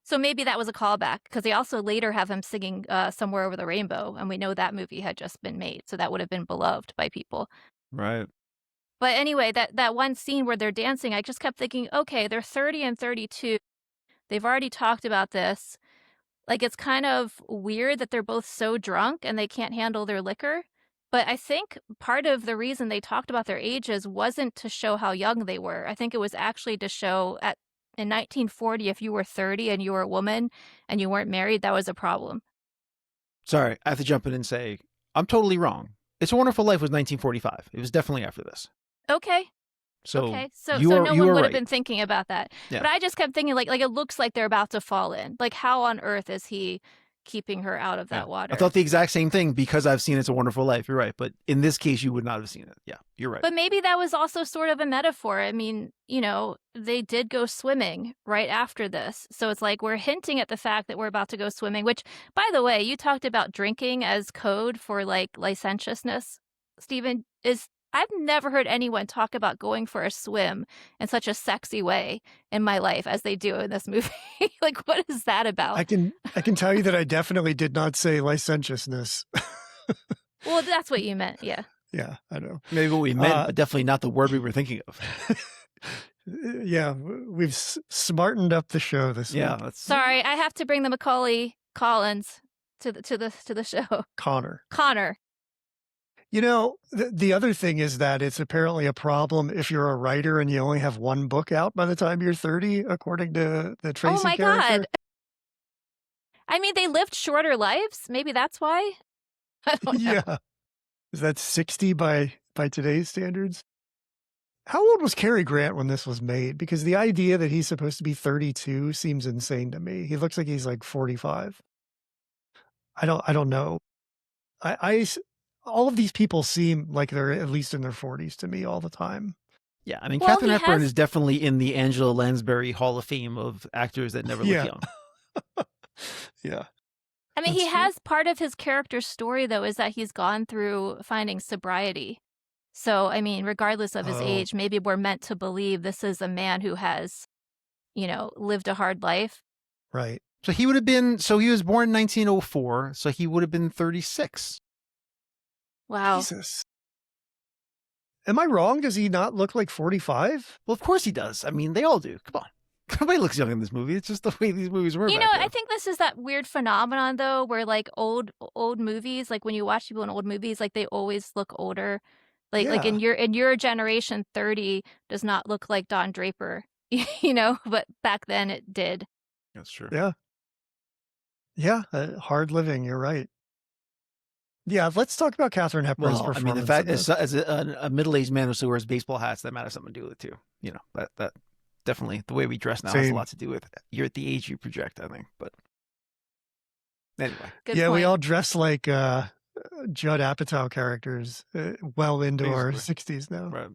So maybe that was a callback because they also later have him singing Somewhere Over the Rainbow, and we know that movie had just been made, so that would have been beloved by people. Right. But anyway, that one scene where they're dancing, I just kept thinking, okay, they're 30 and 32. They've already talked about this. Like, it's kind of weird that they're both so drunk and they can't handle their liquor. But I think part of the reason they talked about their ages wasn't to show how young they were. I think it was actually to show in 1940, if you were 30 and you were a woman and you weren't married, that was a problem. Sorry, I have to jump in and say, I'm totally wrong. It's a Wonderful Life was 1945. It was definitely after this. Okay. So no one would right. have been thinking about that. Yeah. But I just kept thinking like it looks like they're about to fall in. Like how on earth is he keeping her out of that water? I thought the exact same thing because I've seen It's a Wonderful Life. You're right. But in this case, you would not have seen it. Yeah, you're right. But maybe that was also sort of a metaphor. I mean, they did go swimming right after this. So it's like we're hinting at the fact that we're about to go swimming, which, by the way, you talked about drinking as code for like licentiousness, Stephen. I've never heard anyone talk about going for a swim in such a sexy way in my life as they do in this movie. Like, what is that about? I can tell you that I definitely did not say licentiousness. Well, that's what you meant. Yeah. Yeah, I know. Maybe what we meant, but definitely not the word we were thinking of. Yeah, we've smartened up the show this week. Sorry, I have to bring the Macaulay Collins to the show. Connor. The other thing is that it's apparently a problem if you're a writer and you only have one book out by the time you're 30, according to the Tracy character. Oh my God. I mean, they lived shorter lives. Maybe that's why. I don't know. Yeah. Is that 60 by today's standards? How old was Cary Grant when this was made? Because the idea that he's supposed to be 32 seems insane to me. He looks like he's like 45. I don't know. All of these people seem like they're at least in their 40s to me all the time. Yeah, I mean, Well, Katharine he Hepburn has- is definitely in the Angela Lansbury Hall of Fame of actors that never look Yeah. young. Yeah. I mean, That's he true. has part of his character's story, though, is that he's gone through finding sobriety. So, I mean, regardless of his Oh. age, maybe we're meant to believe this is a man who has, lived a hard life. Right. So he would have been, so he was born in 1904, so he would have been 36. Wow. Jesus. Am I wrong? Does he not look like 45? Well, of course he does. I mean, they all do. Come on. Nobody looks young in this movie. It's just the way these movies were You back know, then. I think this is that weird phenomenon, though, where like old movies, like when you watch people in old movies, like they always look older. Like Yeah. in your generation, 30 does not look like Don Draper, but back then it did. That's true. Yeah. Yeah. Hard living. You're right. Yeah. Let's talk about Katharine Hepburn's Well, I mean, performance. the fact in as, this. as a middle-aged man who still wears baseball hats, that might have something to do with it too. You know, that definitely the way we dress now has a Same. lot to do with you're at the age you project, I think. But anyway, Good Yeah, we point. all dress like Judd Apatow characters well into our Basically. 60s now. right.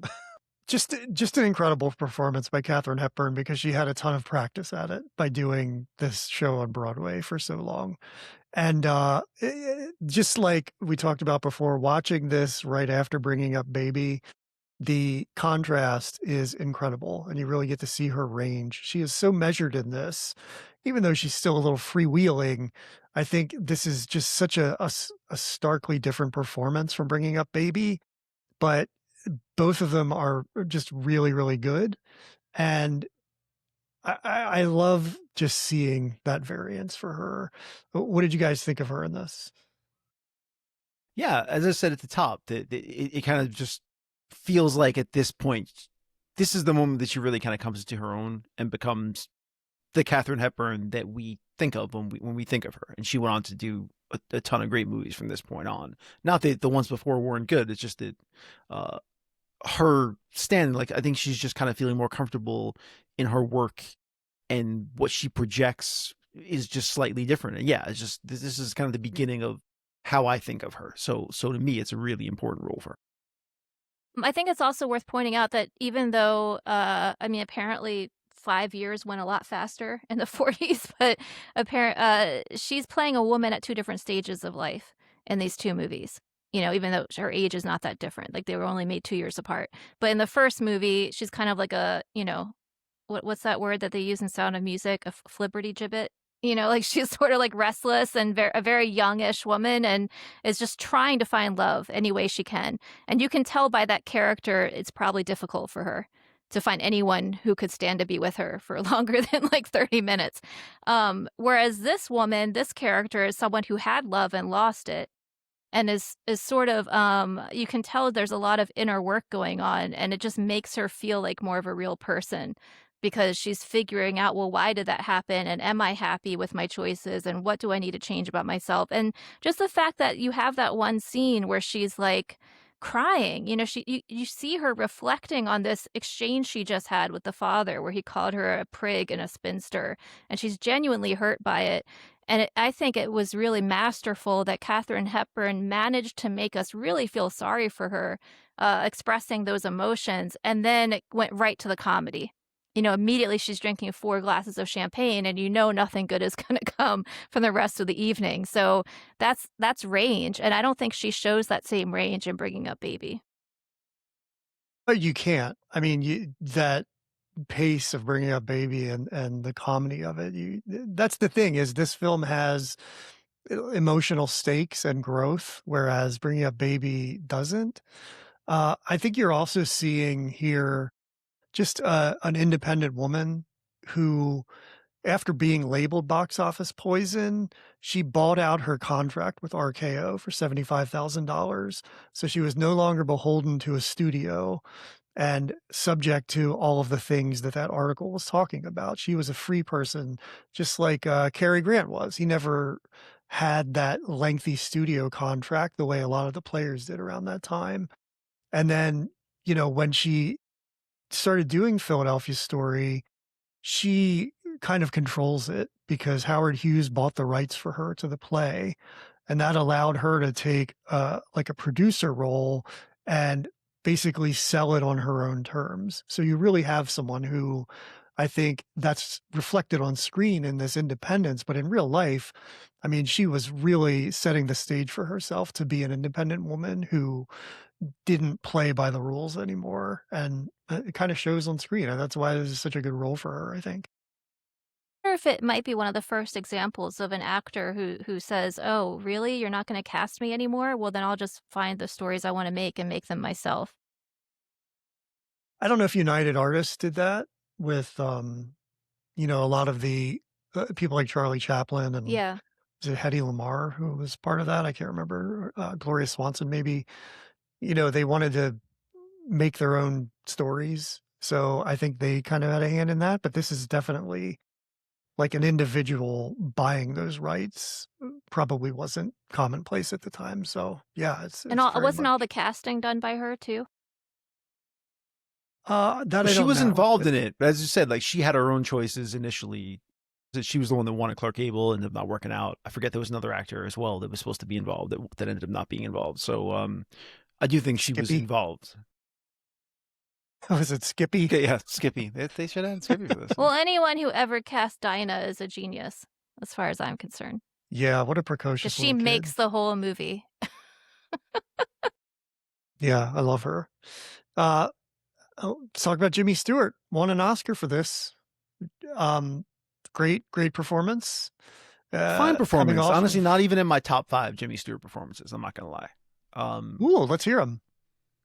Just an incredible performance by Katharine Hepburn because she had a ton of practice at it by doing this show on Broadway for so long. And just like we talked about before, watching this right after Bringing Up Baby, the contrast is incredible and you really get to see her range. She is so measured in this, even though she's still a little freewheeling. I think this is just such a starkly different performance from Bringing Up Baby, but both of them are just really, really good. And I love just seeing that variance for her. What did you guys think of her in this? Yeah, as I said at the top, it kind of just feels like at this point, this is the moment that she really kind of comes into her own and becomes the Katharine Hepburn that we think of when we think of her. And she went on to do a ton of great movies from this point on. Not that the ones before weren't good. It's just that her stand, like I think she's just kind of feeling more comfortable in her work, and what she projects is just slightly different. And yeah, it's just this is kind of the beginning of how I think of her. So to me, it's a really important role for her. I think it's also worth pointing out that even though, apparently 5 years went a lot faster in the 40s, but she's playing a woman at two different stages of life in these two movies. Even though her age is not that different, like they were only made 2 years apart. But in the first movie, she's kind of like what's that word that they use in Sound of Music? A flibbertigibbet. Like she's sort of like restless and a very youngish woman and is just trying to find love any way she can. And you can tell by that character, it's probably difficult for her to find anyone who could stand to be with her for longer than like 30 minutes. Whereas this woman, this character is someone who had love and lost it. And is sort of, you can tell there's a lot of inner work going on, and it just makes her feel like more of a real person because she's figuring out, well, why did that happen? And am I happy with my choices? And what do I need to change about myself? And just the fact that you have that one scene where she's like crying, you see her reflecting on this exchange she just had with the father where he called her a prig and a spinster, and she's genuinely hurt by it. And I think it was really masterful that Katharine Hepburn managed to make us really feel sorry for her, expressing those emotions. And then it went right to the comedy. Immediately she's drinking 4 glasses of champagne and nothing good is going to come from the rest of the evening. So that's range. And I don't think she shows that same range in Bringing Up Baby. But you can't. I mean, that pace of Bringing Up Baby and the comedy of it, that's the thing, is this film has emotional stakes and growth, whereas Bringing Up Baby doesn't. I think you're also seeing here just an independent woman who, after being labeled box office poison, she bought out her contract with RKO for $75,000. So she was no longer beholden to a studio. and subject to all of the things that that article was talking about. She was a free person, just like Cary Grant was. He never had that lengthy studio contract the way a lot of the players did around that time. And then, when she started doing Philadelphia Story, she kind of controls it because Howard Hughes bought the rights for her to the play, and that allowed her to take, like a producer role and basically sell it on her own terms. So you really have someone who I think that's reflected on screen in this independence, but in real life, I mean, she was really setting the stage for herself to be an independent woman who didn't play by the rules anymore, and, it kinda shows on screen, and that's why this is such a good role for her, I think. Wonder if it might be one of the first examples of an actor who says, "Oh, really? You're not gonna cast me anymore? Well, then I'll just find the stories I wanna make and make them myself." I don't know if United Artists did that with, a lot of the, people like Charlie Chaplin and Yeah. was it Hedy Lamarr who was part of that? I can't remember, Gloria Swanson maybe. They wanted to make their own stories, so I think they kinda had a hand in that, but this is definitely like an individual buying those rights probably wasn't commonplace at the time. So yeah, And it's all very wasn't much all the casting done by her too? that Well, I she don't was know. involved in it, but as you said, like she had her own choices initially. That she was the one that wanted Clark Gable and ended up not working out. I forget there was another actor as well that was supposed to be involved that ended up not being involved. So I do think she was Skippy. involved. Was it Skippy? Okay, yeah, Skippy. They should have had Skippy for this. Well, anyone who ever cast Dinah is a genius, as far as I'm concerned, Yeah, what a 'cause precocious she little kid. makes the whole movie. Yeah, I love her. Uh, let's talk about Jimmy Stewart. Won an Oscar for this. Um, great performance. Fine Coming performance. off Honestly, of. not even in my top 5 Jimmy Stewart performances. I'm not gonna lie. Ooh, let's hear him.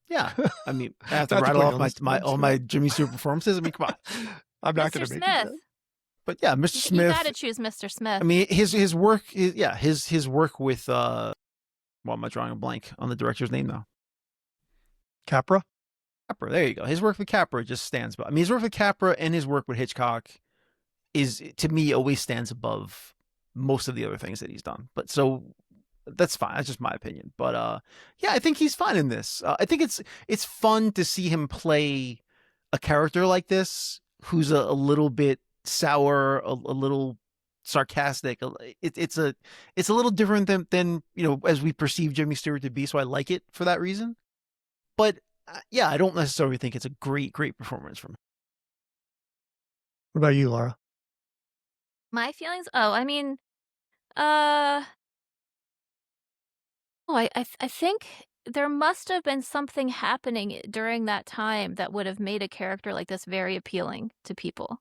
Yeah. I mean, I have to Not to rattle put you off on the spot, all sure. my Jimmy Stewart performances. I mean, come on. I'm not going Mr. to make you do Smith. that. But yeah, Mr. You Smith. gotta choose Mr. Smith. I mean, his work. His work with. Well, am I drawing a blank on the director's name now? Capra. Capra. There you go. His work with Capra just stands. But I mean, his work with Capra and his work with Hitchcock is, to me, always stands above most of the other things that he's done. But so that's fine. That's just my opinion. But yeah, I think he's fine in this. I think it's fun to see him play a character like this who's a little bit sour, a little sarcastic. It's a little different than as we perceive Jimmy Stewart to be. So I like it for that reason. But yeah, I don't necessarily think it's a great performance from him. What about you, Laura? My feelings? Oh, I mean, uh, I think there must have been something happening during that time that would have made a character like this very appealing to people.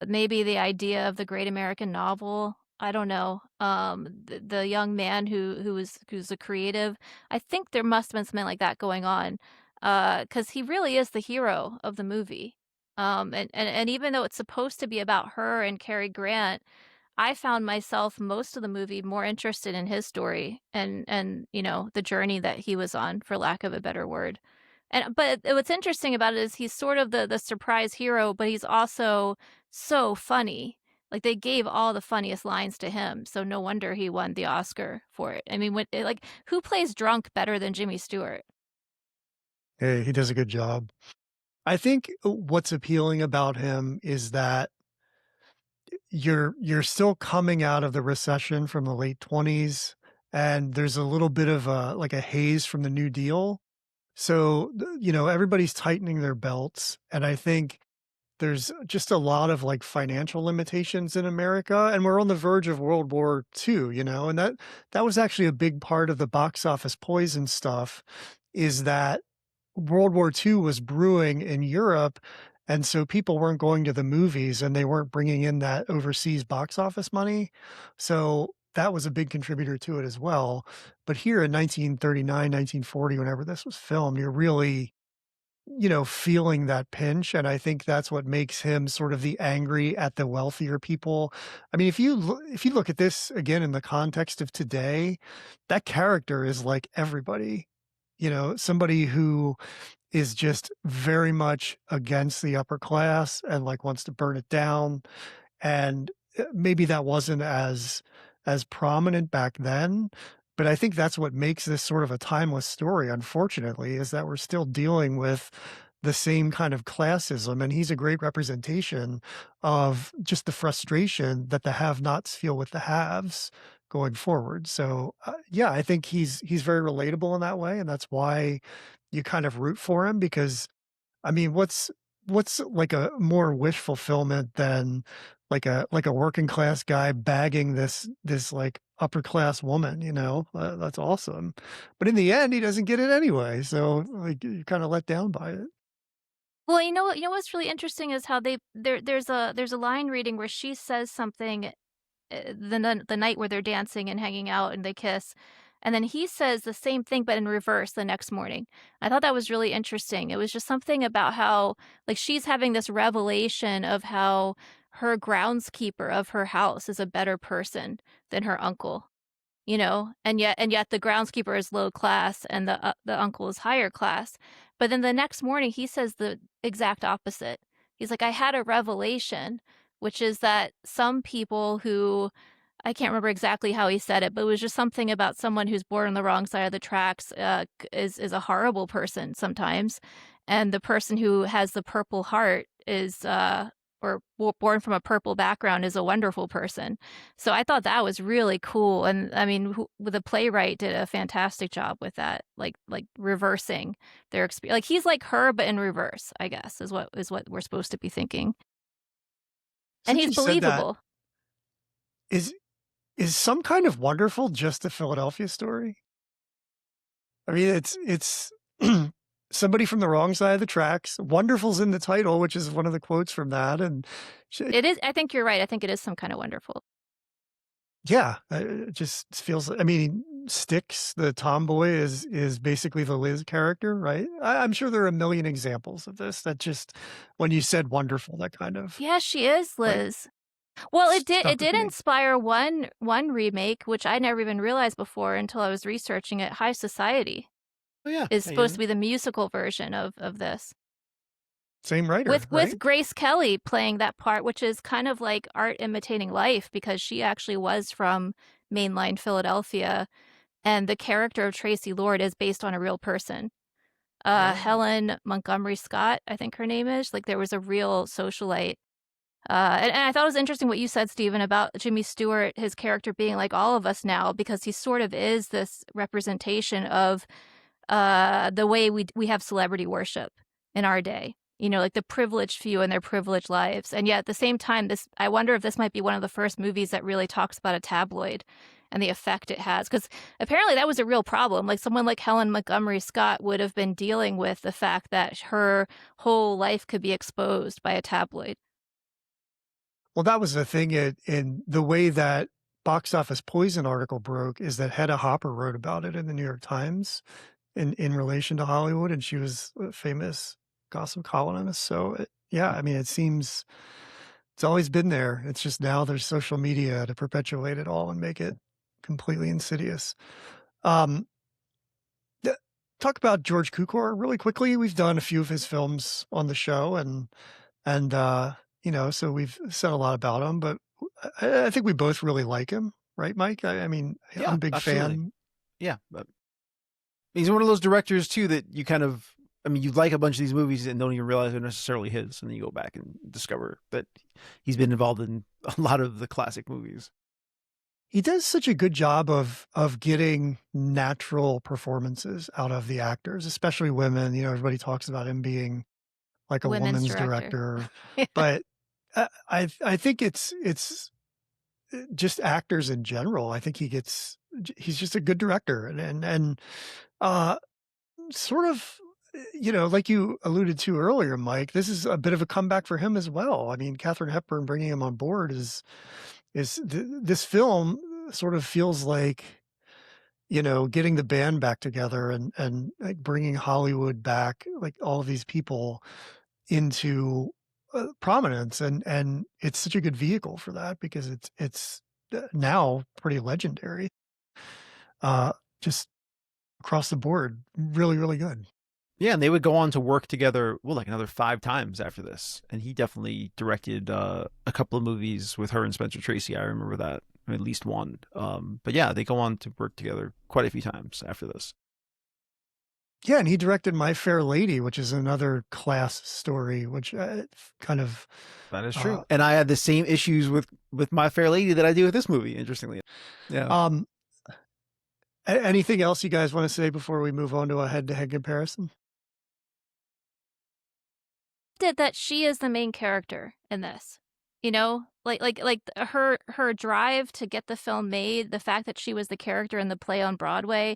Maybe the idea of the great American novel. I don't know. The young man who's a creative. I think there must have been something like that going on, because he really is the hero of the movie. And even though it's supposed to be about her and Cary Grant, I found myself most of the movie more interested in his story and the journey that he was on, for lack of a better word. But what's interesting about it is he's sort of the surprise hero, but he's also so funny. Like, they gave all the funniest lines to him, so no wonder he won the Oscar for it. I mean, who plays drunk better than Jimmy Stewart? Hey, he does a good job. I think what's appealing about him is that you're still coming out of the recession from the late 20s, and there's a little bit of a haze from the New Deal. So, everybody's tightening their belts, and I think there's just a lot of, like, financial limitations in America, and we're on the verge of World War II, and that was actually a big part of the box office poison stuff, is that World War II was brewing in Europe, and so people weren't going to the movies, and they weren't bringing in that overseas box office money, so that was a big contributor to it as well. But here in 1939, 1940, whenever this was filmed, you're really, feeling that pinch, and I think that's what makes him sort of the angry at the wealthier people. I mean, if you look at this again in the context of today, that character is like everybody, somebody who is just very much against the upper class and like wants to burn it down. And maybe that wasn't as prominent back then, but I think that's what makes this sort of a timeless story, unfortunately, is that we're still dealing with the same kind of classism. And he's a great representation of just the frustration that the have-nots feel with the haves going forward. So yeah, I think he's very relatable in that way, and that's why you kind of root for him because I mean, what's like a more wish fulfillment than like a working class guy bagging this like upper class woman, you know? That's awesome. But in the end, he doesn't get it anyway. So like you're kind of let down by it. Well, you know what's really interesting is how there's a line reading where she says something the night where they're dancing and hanging out and they kiss. And then he says the same thing, but in reverse the next morning. I thought that was really interesting. It was just something about how, like, she's having this revelation of how her groundskeeper of her house is a better person than her uncle, you know, and yet the groundskeeper is low class and the uncle is higher class. But then the next morning he says the exact opposite. He's like, I had a revelation, which is that some people who, I can't remember exactly how he said it, but it was just something about someone who's born on the wrong side of the tracks is a horrible person sometimes, and the person who has the purple heart is or born from a purple background is a wonderful person. So I thought that was really cool, and I mean, the playwright did a fantastic job with that, like reversing their experience. Like he's like her, but in reverse, I guess is what we're supposed to be thinking, and Since he's you said that, believable. is is some kind of wonderful just a Philadelphia story? I mean, it's somebody from the wrong side of the tracks. Wonderful's in the title, which is one of the quotes from that. And It is. I think you're right. I think it is some kind of wonderful. yeah, it just feels. I mean, Styx, the tomboy, is basically the Liz character, right? I'm sure there are a million examples of this. That just when you said wonderful, that kind of Yeah, she is like Liz. Well, it stuck with did me. inspire one remake, which I never even realized before until I was researching it. High Society Oh yeah, is yeah, supposed yeah. to be the musical version of this. Same writer, With right? Grace Kelly playing that part, which is kind of like art imitating life because she actually was from mainline Philadelphia, and the character of Tracy Lord is based on a real person. Wow. Helen Montgomery Scott, I think her name is. Like there was a real socialite. And I thought it was interesting what you said, Stephen, about Jimmy Stewart, his character being like all of us now, because he sort of is this representation of the way we have celebrity worship in our day. You know, like the privileged few and their privileged lives. And yet at the same time, this I wonder if this might be one of the first movies that really talks about a tabloid and the effect it has. Because apparently that was a real problem. Like someone like Helen Montgomery Scott would have been dealing with the fact that her whole life could be exposed by a tabloid. Well, that was the thing in the way that Box Office Poison article broke is that Hedda Hopper wrote about it in the New York Times in relation to Hollywood, and she was a famous gossip columnist. So yeah, I mean, it seems it's always been there. It's just now there's social media to perpetuate it all and make it completely insidious. Um, talk about George Cukor really quickly. We've done a few of his films on the show, and you know, so we've said a lot about him, but I think we both really like him, right, Mike? I mean, I'm Yeah, a big absolutely. fan. Yeah, but he's one of those directors too that you kind of, I mean, you like a bunch of these movies and don't even realize they're necessarily his, and then you go back and discover that he's been involved in a lot of the classic movies. He does such a good job of getting natural performances out of the actors, especially women. You know, everybody talks about him being like a Women's woman's director. director, but I think it's just actors in general. I think he's just a good director, and uh, sort of, you know, like you alluded to earlier, Mike, this is a bit of a comeback for him as well. I mean, Katharine Hepburn bringing him on board this film sort of feels like, you know, getting the band back together and like bringing Hollywood back, like all of these people into prominence, and it's such a good vehicle for that because it's now pretty legendary. Uh, just across the board, really, really good. Yeah, and they would go on to work together, well, like another 5 times after this. And he definitely directed a couple of movies with her and Spencer Tracy. I remember that, at least one. But yeah, they go on to work together quite a few times after this. Yeah, and he directed My Fair Lady, which is another class story, which kind of That is true. And I had the same issues with My Fair Lady that I do with this movie, interestingly. Yeah. Anything else you guys want to say before we move on to a head-to-head comparison? That she is the main character in this. You know, like her drive to get the film made, the fact that she was the character in the play on Broadway.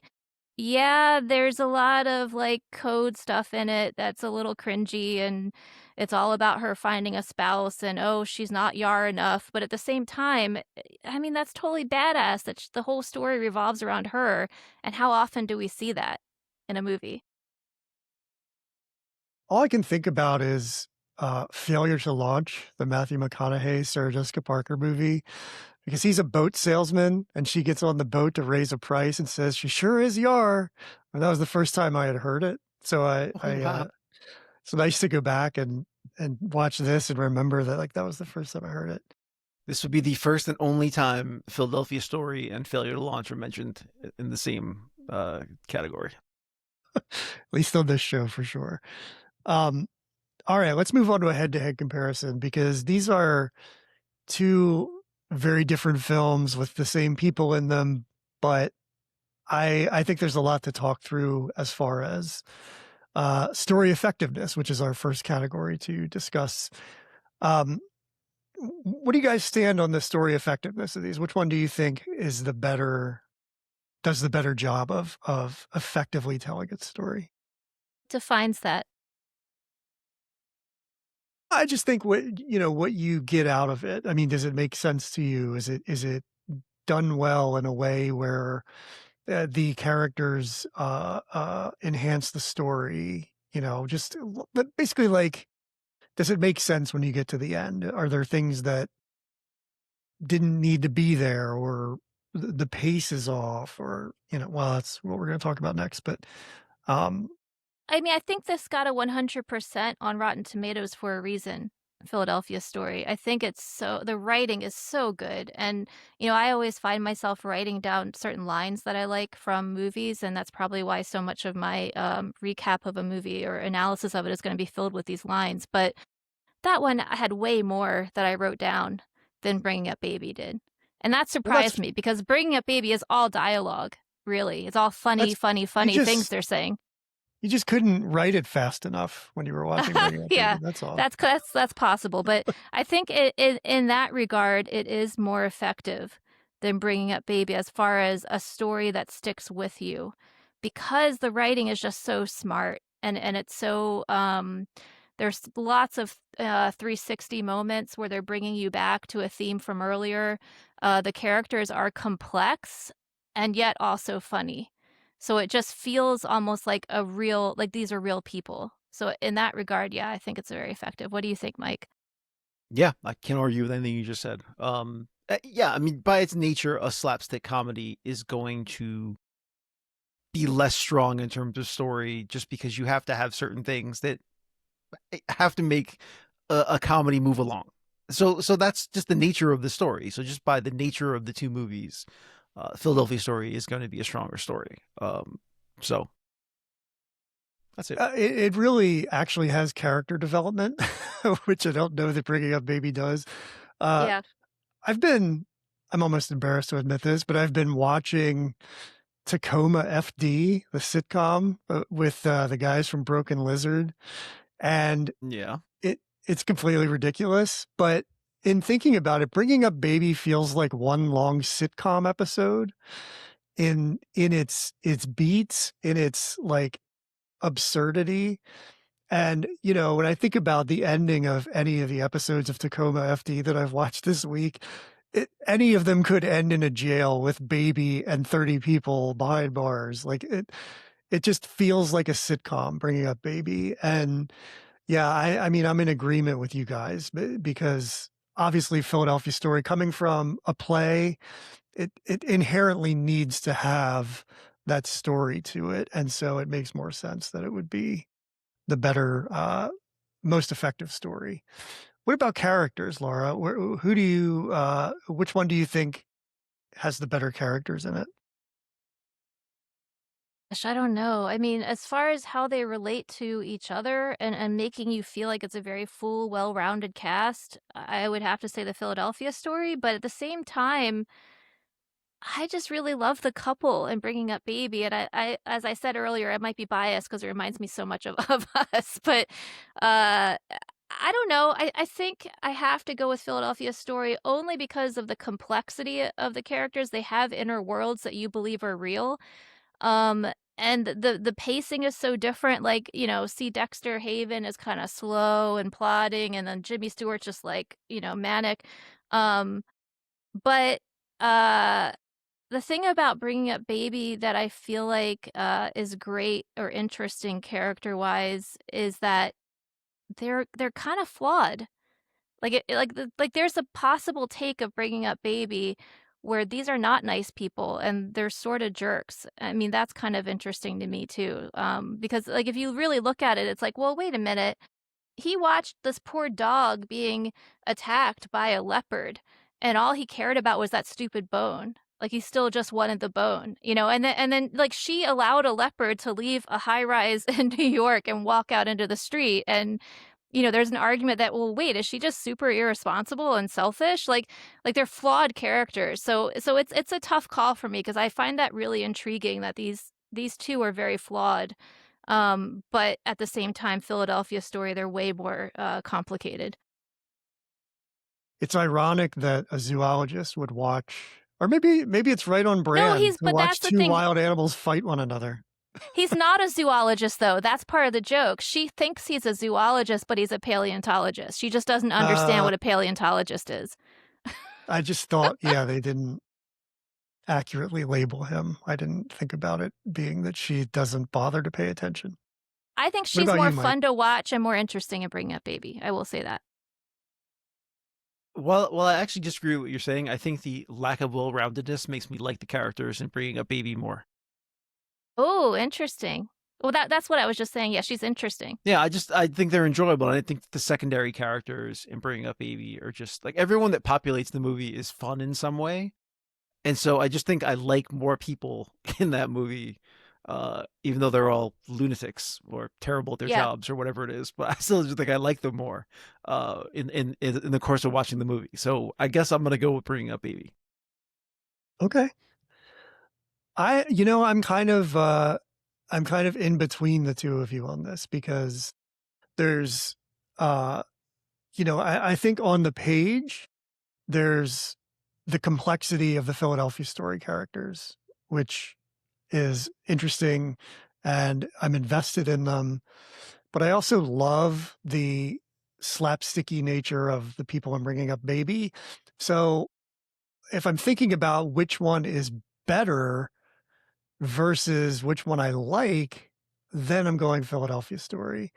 Yeah, there's a lot of like code stuff in it that's a little cringy, and it's all about her finding a spouse and oh, she's not yar enough. But at the same time, I mean, that's totally badass that the whole story revolves around her. And how often do we see that in a movie? All I can think about is Failure to Launch, the Matthew McConaughey, Sarah Jessica Parker movie, because he's a boat salesman and she gets on the boat to raise a price and says, she sure is yar. And that was the first time I had heard it. So it's nice to go back and watch this and remember that like that was the first time I heard it. This would be the first and only time Philadelphia Story and Failure to Launch are mentioned in the same category. At least on this show for sure. All right, let's move on to a head-to-head comparison because these are two very different films with the same people in them, but I think there's a lot to talk through as far as story effectiveness, which is our first category to discuss. What do you guys stand on the story effectiveness of these? Which one do you think is does the better job of effectively telling its story? Defines that. I just think what you get out of it. I mean, does it make sense to you? Is it done well in a way where the characters enhance the story? But basically, like, does it make sense when you get to the end? Are there things that didn't need to be there, or the pace is off, or well, that's what we're going to talk about next. But I mean, I think this got a 100% on Rotten Tomatoes for a reason. Philadelphia Story. I think the writing is so good. And, I always find myself writing down certain lines that I like from movies. And that's probably why so much of my recap of a movie or analysis of it is going to be filled with these lines. But that one I had way more that I wrote down than Bringing Up Baby did. And that surprised me because Bringing Up Baby is all dialogue, really. It's all funny things they're saying. You just couldn't write it fast enough when you were watching Bringing Up Yeah, Baby, that's all. That's possible. But I think in that regard, it is more effective than Bringing Up Baby as far as a story that sticks with you, because the writing is just so smart and it's so there's lots of 360 moments where they're bringing you back to a theme from earlier. The characters are complex and yet also funny. So it just feels almost like these are real people. So in that regard, yeah, I think it's very effective. What do you think, Mike? Yeah, I can't argue with anything you just said. Yeah, I mean, by its nature, a slapstick comedy is going to be less strong in terms of story, just because you have to have certain things that have to make a comedy move along. So that's just the nature of the story. So just by the nature of the two movies, Philadelphia Story is going to be a stronger story. So that's it. It really actually has character development, which I don't know that Bringing Up Baby does. Yeah. I'm almost embarrassed to admit this, but I've been watching Tacoma FD, the sitcom with the guys from Broken Lizard. And yeah, it's completely ridiculous, but in thinking about it, Bringing Up Baby feels like one long sitcom episode in its beats, in its like absurdity. And, when I think about the ending of any of the episodes of Tacoma FD that I've watched this week, any of them could end in a jail with Baby and 30 people behind bars. Like it just feels like a sitcom, Bringing Up Baby. And yeah, I mean, I'm in agreement with you guys because obviously Philadelphia Story, coming from a play, it inherently needs to have that story to it. And so it makes more sense that it would be the better, most effective story. What about characters, Laura? Who do you, which one do you think has the better characters in it? Gosh, I don't know. I mean, as far as how they relate to each other and making you feel like it's a very full, well-rounded cast, I would have to say the Philadelphia Story. But at the same time, I just really love the couple and bringing up baby. And as I said earlier, I might be biased because it reminds me so much of us. But I don't know. I think I have to go with Philadelphia Story only because of the complexity of the characters. They have inner worlds that you believe are real. Um, and the pacing is so different. Like, see Dexter Haven is kind of slow and plodding, and then Jimmy Stewart's just like, manic. Um, but uh the thing about bringing up baby that I feel like is great or interesting character wise is that they're kind of flawed. Like there's a possible take of bringing up baby where these are not nice people and they're sort of jerks. I mean, that's kind of interesting to me too. Because like if you really look at it, it's like, well, wait a minute. He watched this poor dog being attacked by a leopard, and all he cared about was that stupid bone. Like he still just wanted the bone, and then like she allowed a leopard to leave a high rise in New York and walk out into the street. And there's an argument that, well, wait, is she just super irresponsible and selfish? Like they're flawed characters. So it's a tough call for me because I find that really intriguing that these two are very flawed. But at the same time, Philadelphia Story, they're way more complicated. It's ironic that a zoologist would watch, or maybe it's right on No, brand to but watch that's the two thing. wild animals fight one another. He's not a zoologist, though. That's part of the joke. She thinks he's a zoologist, but he's a paleontologist. She just doesn't understand what a paleontologist is. I just thought, yeah, they didn't accurately label him. I didn't think about it being that she doesn't bother to pay attention. I think What she's about more you, Mike? fun to watch and more interesting in Bringing Up Baby. I will say that. Well, I actually disagree with what you're saying. I think the lack of well-roundedness makes me like the characters and bringing up baby more. Oh, interesting. Well, that's what I was just saying. Yeah, she's interesting. Yeah, I think they're enjoyable. And I think the secondary characters in bringing up baby are just like everyone that populates the movie is fun in some way. And so I just think I like more people in that movie, even though they're all lunatics or terrible at their Yeah. jobs or whatever it is. But I still just think I like them more in the course of watching the movie. So I guess I'm gonna go with bringing up baby. Okay. I'm kind of in between the two of you on this because there's, I think on the page, there's the complexity of the Philadelphia Story characters, which is interesting and I'm invested in them. But I also love the slapsticky nature of the people I'm bringing up baby. So if I'm thinking about which one is better versus which one I like, then I'm going Philadelphia Story.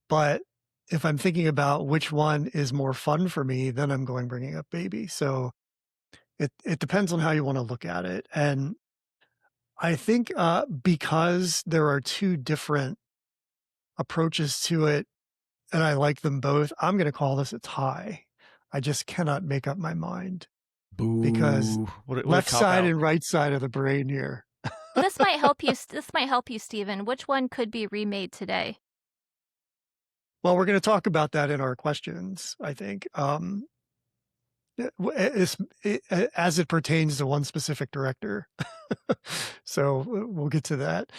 But if I'm thinking about which one is more fun for me, then I'm going bringing up baby. So it depends on how you want to look at it. And I think because there are two different approaches to it, and I like them both, I'm going to call this a tie. I just cannot make up my mind because Boo. What a left side cop-out. and right side of the brain here. Well, this might help you. This might help you, Stephen. Which one could be remade today? Well, we're going to talk about that in our questions, I think. As it pertains to one specific director. So we'll get to that.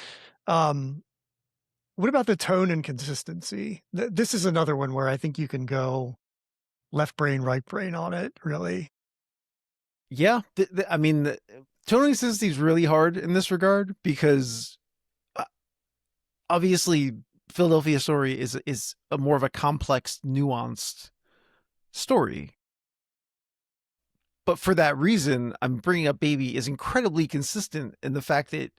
What about the tone and consistency? This is another one where I think you can go left brain, right brain on it, really. Yeah, I mean, tone consistency is really hard in this regard because obviously Philadelphia Story is a more of a complex, nuanced story. But for that reason, I'm bringing up Baby is incredibly consistent in the fact that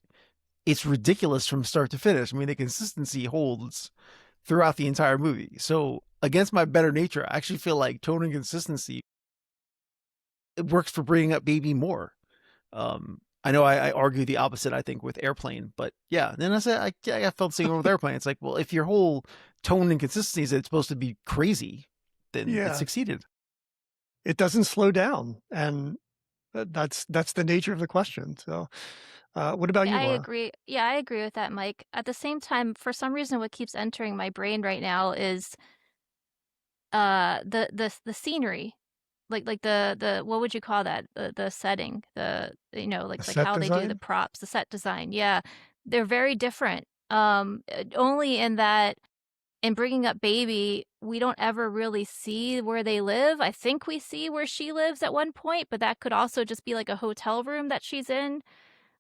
it's ridiculous from start to finish. I mean, the consistency holds throughout the entire movie. So against my better nature, I actually feel like tone and consistency, it works for bringing up Baby more. I know I argue the opposite, I think, with Airplane, but yeah. Then I said I felt the same with Airplane. It's like, well, if your whole tone and consistency is that it's supposed to be crazy, then it Yeah, succeeded. it doesn't slow down, and that's the nature of the question. So, what about you, I Laura? agree. Yeah, I agree with that, Mike. At the same time, for some reason, what keeps entering my brain right now is the scenery, like the what would you call that? The setting, the The like set how they do the design? props, the set design. Yeah, they're very different. Only in that in Bringing Up Baby, we don't ever really see where they live. I think we see where she lives at one point, but that could also just be like a hotel room that she's in.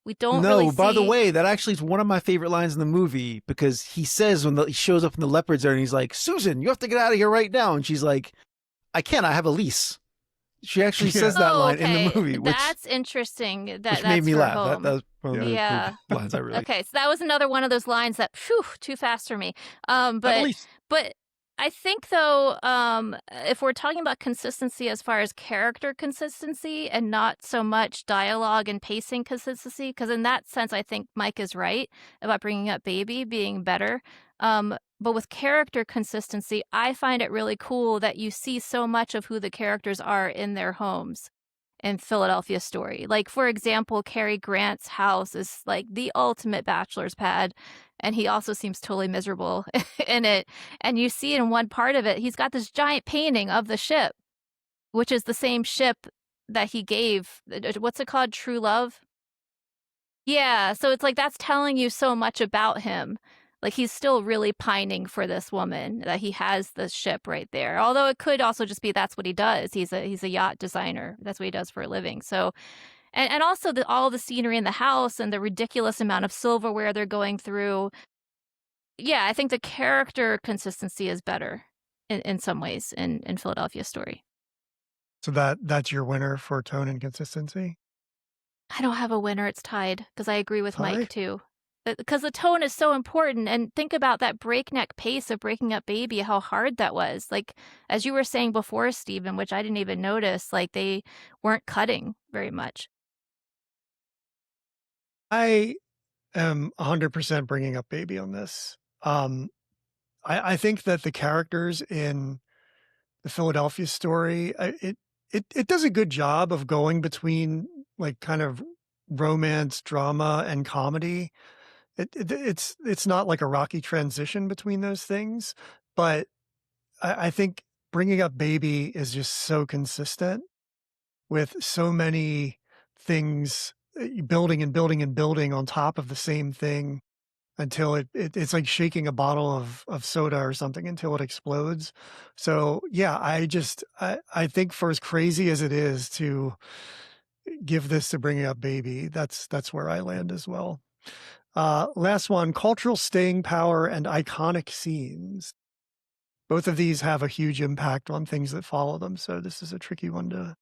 We don't really No, by the see. way, that actually is one of my favorite lines in the movie because he says when he shows up in the leopards there and he's like, Susan, you have to get out of here right now. And she's like, I can't, I have a lease. She actually Yeah. says that Oh, line in the okay. movie, That's interesting that which made that's me her laugh. That home. was one of Yeah. the Yeah. lines I really Okay, so that was another one of those lines that, phew, too fast for me. have a But lease. but I think though, if we're talking about consistency as far as character consistency and not so much dialogue and pacing consistency, because in that sense, I think Mike is right about Bringing Up Baby being better. But with character consistency, I find it really cool that you see so much of who the characters are in their homes in Philadelphia Story. Like, for example, Cary Grant's house is like the ultimate bachelor's pad, and he also seems totally miserable in it. And you see in one part of it, he's got this giant painting of the ship, which is the same ship that he gave. What's it called? True Love? Yeah, so it's like that's telling you so much about him. Like he's still really pining for this woman, that he has this ship right there. Although it could also just be that's what he does. He's a yacht designer. That's what he does for a living. So and also all the scenery in the house and the ridiculous amount of silverware they're going through. Yeah, I think the character consistency is better in some ways in Philadelphia Story. So that's your winner for tone and consistency? I don't have a winner, it's tied, because I agree with Mike Tie? too. Because the tone is so important, and think about that breakneck pace of Breaking Up Baby, how hard that was. Like, as you were saying before, Stephen, which I didn't even notice, like they weren't cutting very much. I am 100% bringing up Baby on this. I think that the characters in the Philadelphia Story, it does a good job of going between, like, kind of romance, drama, and comedy. It's not like a rocky transition between those things, but I think Bringing Up Baby is just so consistent with so many things, building and building and building on top of the same thing until it's like shaking a bottle of soda or something until it explodes. So, yeah, I think for as crazy as it is to give this to Bringing Up Baby, that's where I land as well. Last one, cultural staying power and iconic scenes. Both of these have a huge impact on things that follow them, so this is a tricky one to.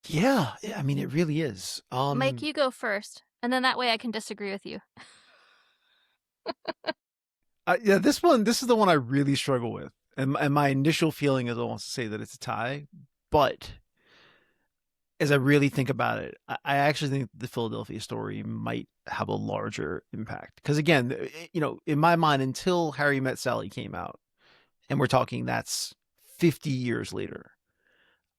Yeah, I mean, it really is. Mike, you go first, and then that way I can disagree with you. Yeah, this is the one I really struggle with, and my initial feeling is almost to say that it's a tie, but as I really think about it, I actually think the Philadelphia Story might have a larger impact because again, in my mind, until Harry Met Sally came out, and we're talking that's 50 years later,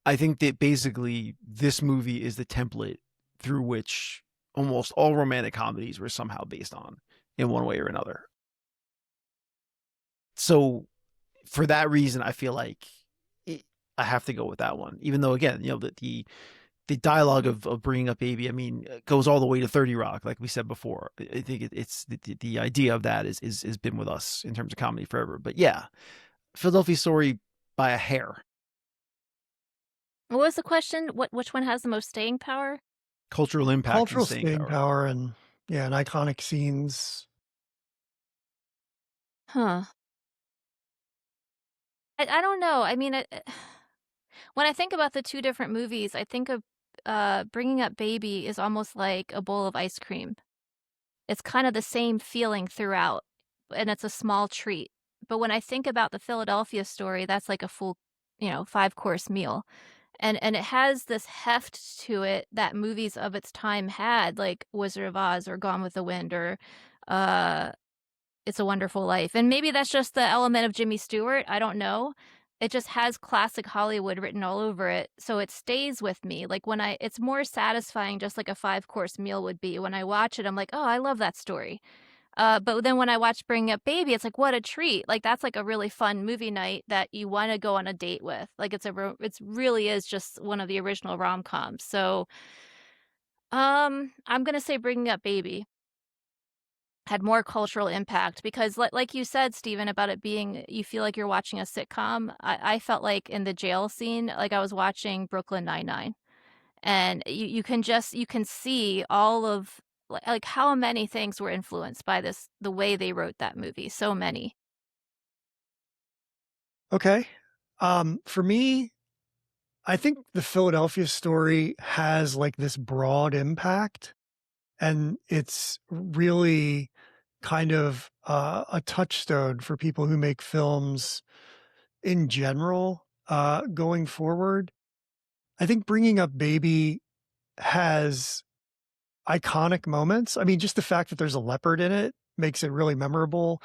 I think that basically this movie is the template through which almost all romantic comedies were somehow based on in one way or another. So for that reason, I feel like I have to go with that one. Even though, again, the dialogue of Bringing Up Baby, I mean, goes all the way to 30 Rock, like we said before. I think it's the idea of that is been with us in terms of comedy forever. But yeah, Philadelphia Story by a hair. What was the question? Which one has the most staying power? Cultural impact and Cultural staying staying power. power and, yeah, and iconic scenes. Huh. I don't know. I mean, when I think about the two different movies, I think of Bringing Up Baby is almost like a bowl of ice cream. It's kind of the same feeling throughout, and it's a small treat. But when I think about the Philadelphia Story, that's like a full, 5-course meal. and it has this heft to it that movies of its time had, like Wizard of Oz or Gone with the Wind or, uh, It's a Wonderful Life, and maybe that's just the element of Jimmy Stewart, I don't know. It just has classic Hollywood written all over it, so it stays with me, like, when I it's more satisfying just like a five-course meal would be. When I watch it, I'm like, "Oh, I love that story." But then when I watch Bringing Up Baby, it's like, what a treat. Like, that's like a really fun movie night that you wanna go on a date with. Like, it's really is just one of the original rom-coms. So, I'm gonna say Bringing Up Baby had more cultural impact because like you said, Steven, about it being you feel like you're watching a sitcom. I felt like in the jail scene, like I was watching Brooklyn Nine-Nine. And you can see all of like how many things were influenced by the way they wrote that movie, so many. Okay. For me, I think the Philadelphia Story has like this broad impact, and it's really kind of a touchstone for people who make films in general going forward. I think Bringing Up Baby has iconic moments. I mean, just the fact that there's a leopard in it makes it really memorable.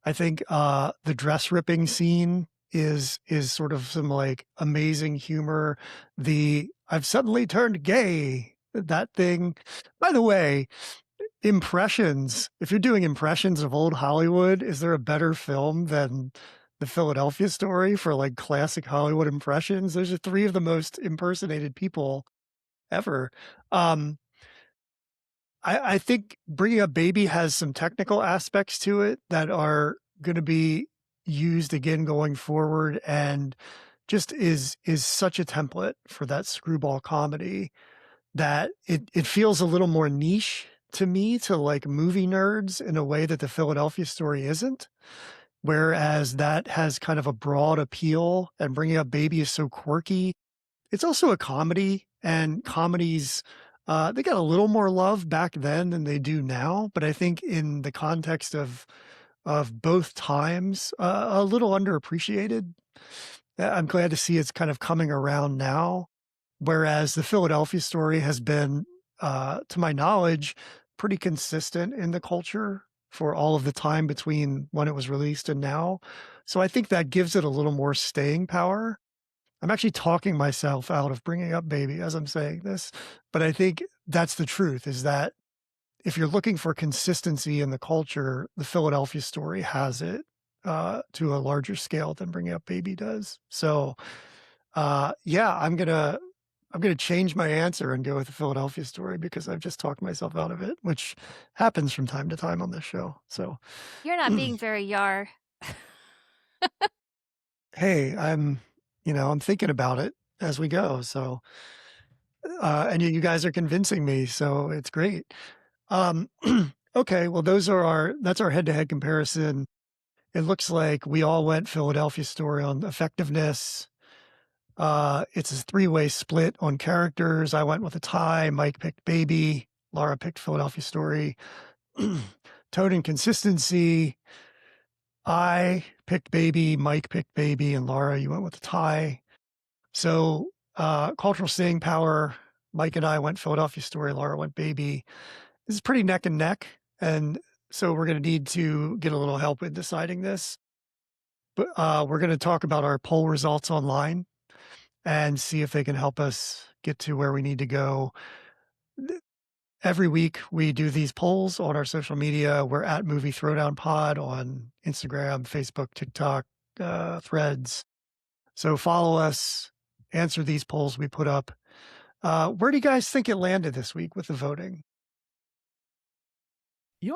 I think the dress ripping scene is sort of some like amazing humor. The I've suddenly turned gay, that thing. By the way, impressions, if you're doing impressions of old Hollywood, is there a better film than The Philadelphia Story for like classic Hollywood impressions? Those are three of the most impersonated people ever. Um, I think Bringing Up Baby has some technical aspects to it that are going to be used again going forward, and just is such a template for that screwball comedy that it feels a little more niche to me, to like movie nerds, in a way that The Philadelphia Story isn't. Whereas that has kind of a broad appeal, and Bringing Up Baby is so quirky. It's also a comedy, and comedies, they got a little more love back then than they do now, but I think in the context of both times, a little underappreciated. I'm glad to see it's kind of coming around now, whereas The Philadelphia Story has been, to my knowledge, pretty consistent in the culture for all of the time between when it was released and now. So I think that gives it a little more staying power. I'm actually talking myself out of Bringing Up Baby as I'm saying this, but I think that's the truth, is that if you're looking for consistency in the culture, The Philadelphia Story has it to a larger scale than Bringing Up Baby does. So, yeah, I'm gonna change my answer and go with The Philadelphia Story because I've just talked myself out of it, which happens from time to time on this show. So, You're not being very yar. hey, I'm thinking about it as we go. So, and you guys are convincing me, so it's great. Um, okay, well, that's our head-to-head comparison. It looks like we all went Philadelphia Story on effectiveness. It's a three-way split on characters. I went with a tie. Mike picked Baby. Laura picked Philadelphia Story. Tone and consistency. I picked Baby. Mike picked Baby, and Laura, you went with a tie. So, cultural staying power. Mike and I went Philadelphia Story. Laura went Baby. This is pretty neck and neck, and so we're going to need to get a little help with deciding this. But we're going to talk about our poll results online and see if they can help us get to where we need to go. Every week we do these polls on our social media. We're at Movie Throwdown Pod on Instagram, Facebook, TikTok, Threads. So follow us, answer these polls we put up. Where do you guys think it landed this week with the voting?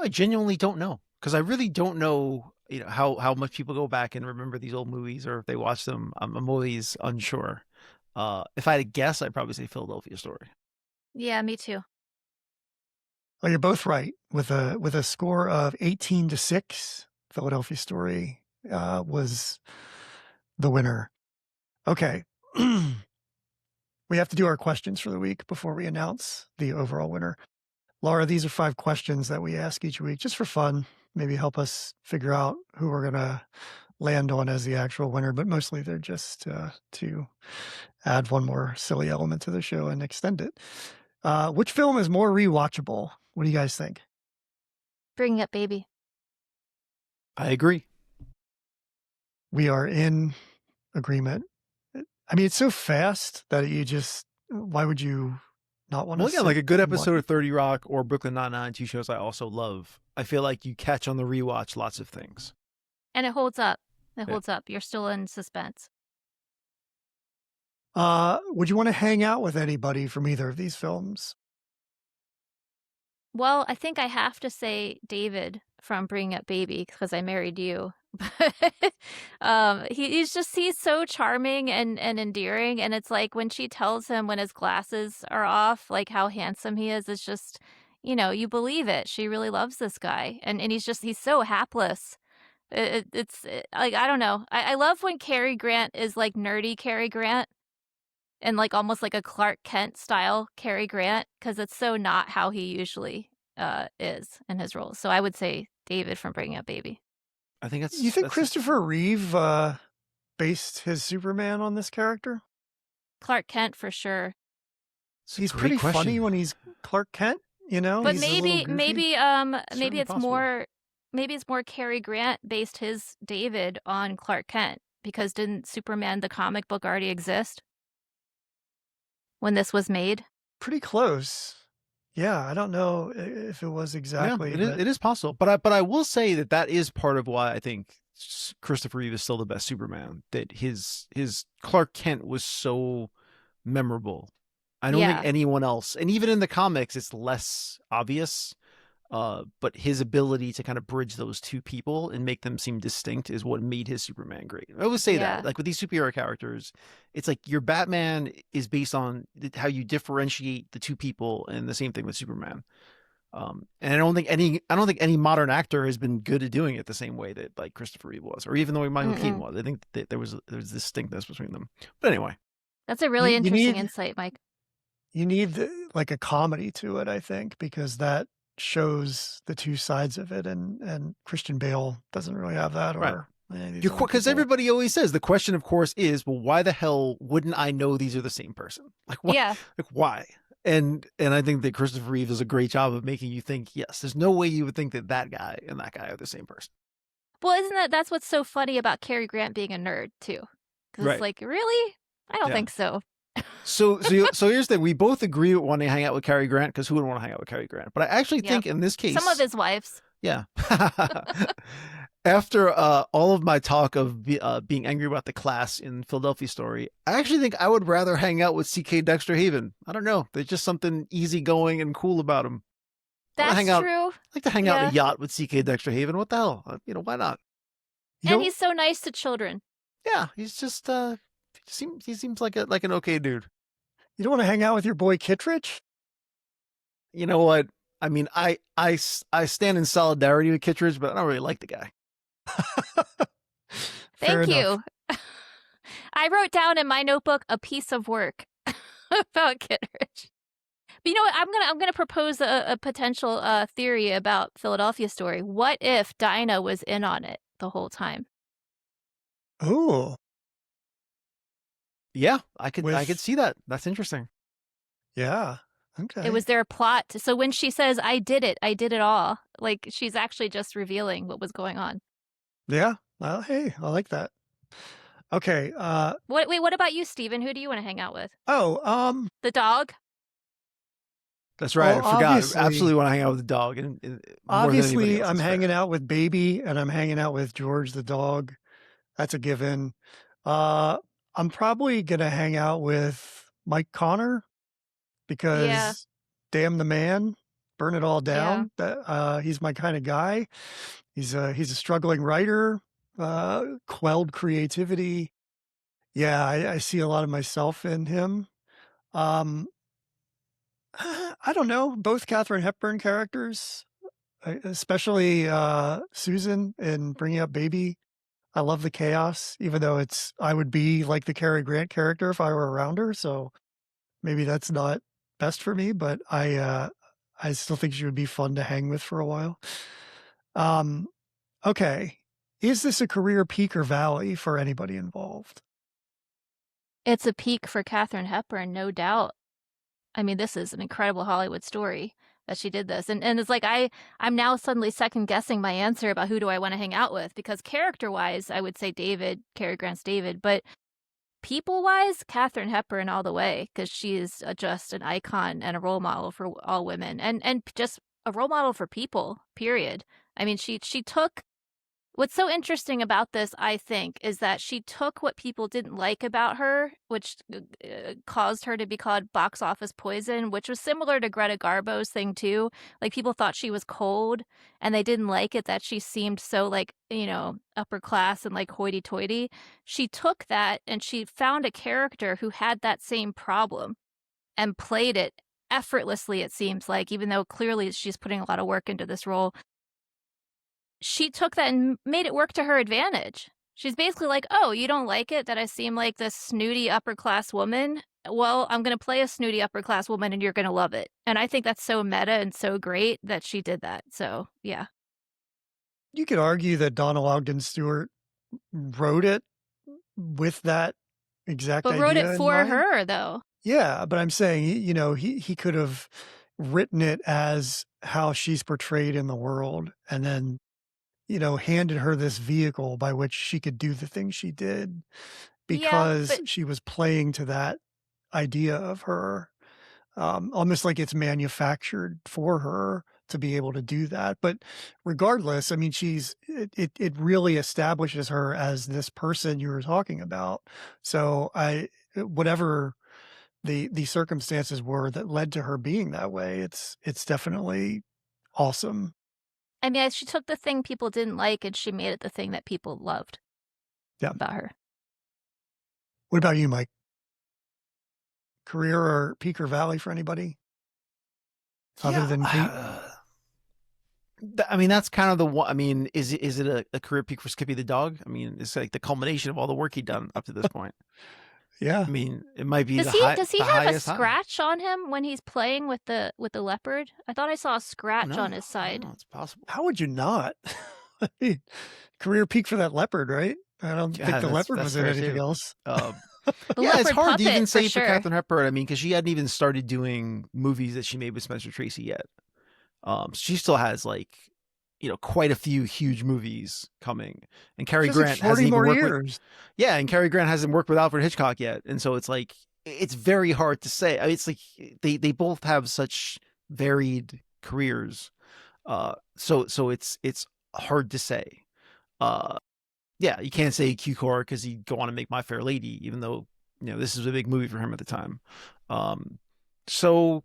I genuinely don't know, because I really don't know, how much people go back and remember these old movies, or if they watch them. I'm always unsure. If I had to guess, I'd probably say Philadelphia Story. Yeah, me too. Well, you're both right. With a score of 18-6, Philadelphia Story was the winner. Okay. We have to do our questions for the week before we announce the overall winner. Laura, these are 5 questions that we ask each week just for fun. Maybe help us figure out who we're going to land on as the actual winner, but mostly they're just to add one more silly element to the show and extend it. Which film is more rewatchable? What do you guys think? Bringing Up Baby. I agree. We are in agreement. I mean, it's so fast that why would you not want to? Well, again, like a good episode of 30 Rock or Brooklyn Nine-Nine, two shows I also love. I feel like you catch on the rewatch lots of things. And it holds up. It holds up. You're still in suspense. Would you want to hang out with anybody from either of these films? Well, I think I have to say David from Bringing Up Baby because I married you. He's so charming and endearing, and it's like when she tells him when his glasses are off, like how handsome he is, it's just, you believe it. She really loves this guy, and he's so hapless. It's like, I don't know. I love when Cary Grant is like nerdy Cary Grant and like almost like a Clark Kent style Cary Grant, because it's so not how he usually is in his roles. So I would say David from Bringing Up Baby. I think You think Christopher Reeve based his Superman on this character? Clark Kent for sure. He's pretty funny when he's Clark Kent, But he's maybe it's possible. maybe it's more Cary Grant based his David on Clark Kent, because didn't Superman the comic book already exist when this was made? Pretty close. Yeah, I don't know if it was exactly. Yeah, it is possible. But I will say that is part of why I think Christopher Reeve is still the best Superman. That his Clark Kent was so memorable. I don't think anyone else, and even in the comics, it's less obvious. But his ability to kind of bridge those two people and make them seem distinct is what made his Superman great. I always say that, like with these superhero characters, it's like your Batman is based on how you differentiate the two people, and the same thing with Superman. And I don't think any modern actor has been good at doing it the same way that like Christopher Reeve was, or even though Michael Keaton was. I think that there was distinctness between them. But anyway, that's a really interesting insight, Mike. You need like a comedy to it, I think, because that shows the two sides of it, and Christian Bale doesn't really have that. Or because everybody always says the question, of course, is, well, why the hell wouldn't I know these are the same person? Like, like why? And I think that Christopher Reeve does a great job of making you think, yes, there's no way you would think that guy and that guy are the same person. Well, that's what's so funny about Cary Grant being a nerd too, because it's like, really, I don't think so. So here's the thing. We both agree with wanting to hang out with Cary Grant, because who would want to hang out with Cary Grant? But I actually think in this case, some of his wives. Yeah. After all of my talk of being angry about the class in Philadelphia Story, I actually think I would rather hang out with C.K. Dexter Haven. I don't know. There's just something easygoing and cool about him. That's true. I'd like to hang out in a yacht with C.K. Dexter Haven. What the hell? Why not? He's so nice to children. Yeah, he's just he seems like an okay dude. You don't want to hang out with your boy Kittredge? You know what? I mean, I stand in solidarity with Kittredge, but I don't really like the guy. Thank you. I wrote down in my notebook a piece of work about Kittredge. But you know what? I'm gonna propose a potential theory about Philadelphia Story. What if Dinah was in on it the whole time? Oh. Yeah, I could see that. That's interesting. Yeah. Okay. It was their plot. So when she says, I did it all, like she's actually just revealing what was going on. Yeah. Well, hey, I like that. Okay. What about you, Steven? Who do you want to hang out with? Oh, the dog? That's right. I forgot. I absolutely want to hang out with the dog. And obviously, I'm hanging out with Baby, and I'm hanging out with George the dog. That's a given. I'm probably going to hang out with Mike Connor, because damn the man, burn it all down. He's my kind of guy. He's a struggling writer, quelled creativity. Yeah, I see a lot of myself in him. I don't know, both Katharine Hepburn characters, especially Susan in Bringing Up Baby. I love the chaos, even though I would be like the Cary Grant character if I were around her. So maybe that's not best for me, but I still think she would be fun to hang with for a while. Okay. Is this a career peak or valley for anybody involved? It's a peak for Katharine Hepburn, no doubt. I mean, this is an incredible Hollywood story that she did this. And it's like I'm now suddenly second guessing my answer about who do I want to hang out with, because character-wise, I would say David, Cary Grant's David, but people-wise, Katharine Hepburn all the way, because she is just an icon and a role model for all women, and just a role model for people, period. I mean, she took what's so interesting about this, I think, is that she took what people didn't like about her, which caused her to be called box office poison, which was similar to Greta Garbo's thing too. Like, people thought she was cold and they didn't like it that she seemed so, like, upper class and like hoity-toity. She took that and she found a character who had that same problem and played it effortlessly, it seems like, even though clearly she's putting a lot of work into this role. She took that and made it work to her advantage. She's basically like, "Oh, you don't like it that I seem like this snooty upper class woman? Well, I'm going to play a snooty upper class woman and you're going to love it." And I think that's so meta and so great that she did that. So, yeah. You could argue that Donald Ogden Stewart wrote it with that exact But idea wrote it in for mind. her, though. Yeah, but I'm saying, he could have written it as how she's portrayed in the world, and then, handed her this vehicle by which she could do the things she did Yeah, because but she was playing to that idea of her, almost like it's manufactured for her to be able to do that. But regardless, I mean, it really establishes her as this person you were talking about. So whatever the circumstances were that led to her being that way, it's definitely awesome. I mean, she took the thing people didn't like and she made it the thing that people loved Yeah. about her. What about you, Mike? Career or peak or valley for anybody other than Pete? I mean, that's kind of the one. I mean, is it a career peak for Skippy the dog? I mean, it's like the culmination of all the work he'd done up to this point. Yeah. I mean, it might be Does he have a scratch on him when he's playing with the leopard? I thought I saw a scratch on his side. It's possible. How would you not? I mean, career peak for that leopard, right? I don't think the leopard was in anything else. Yeah, it's hard to puppet, even say for for sure. Katharine Hepburn. I mean, because she hadn't even started doing movies that she made with Spencer Tracy yet. She still has quite a few huge movies coming, and Cary Grant hasn't even worked with. Yeah, and Cary Grant hasn't worked with Alfred Hitchcock yet, and so it's like it's very hard to say. I mean, it's like they both have such varied careers, so it's hard to say. Yeah, you can't say Cukor because he'd go on to make My Fair Lady, even though this is a big movie for him at the time. So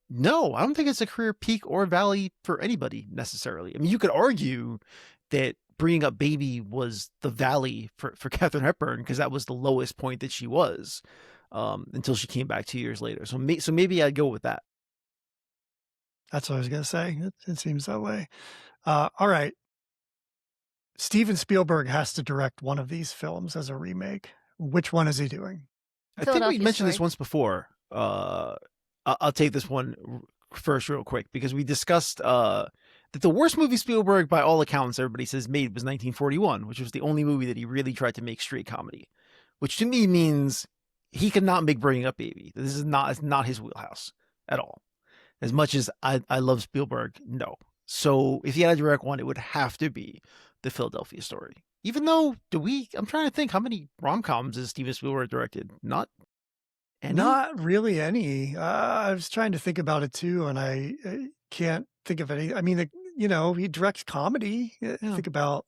no, I don't think it's a career peak or valley for anybody necessarily. I mean, you could argue that Bringing Up Baby was the valley for Katharine Hepburn because that was the lowest point that she was until she came back 2 years later. So maybe I'd go with that. That's what I was going to say. It seems that way. All right. Steven Spielberg has to direct one of these films as a remake. Which one is he doing? I think we mentioned this once before. I'll take this one first real quick because we discussed that the worst movie Spielberg, by all accounts, everybody says made was 1941, which was the only movie that he really tried to make straight comedy, which to me means he could not make Bringing Up Baby. It's not his wheelhouse at all. As much as I love Spielberg, no. So if he had to direct one, it would have to be The Philadelphia Story. Even though, I'm trying to think, how many rom-coms has Steven Spielberg directed? Not any? Not really any. I was trying to think about it too, and I can't think of any. I mean, he directs comedy. Yeah. Think about.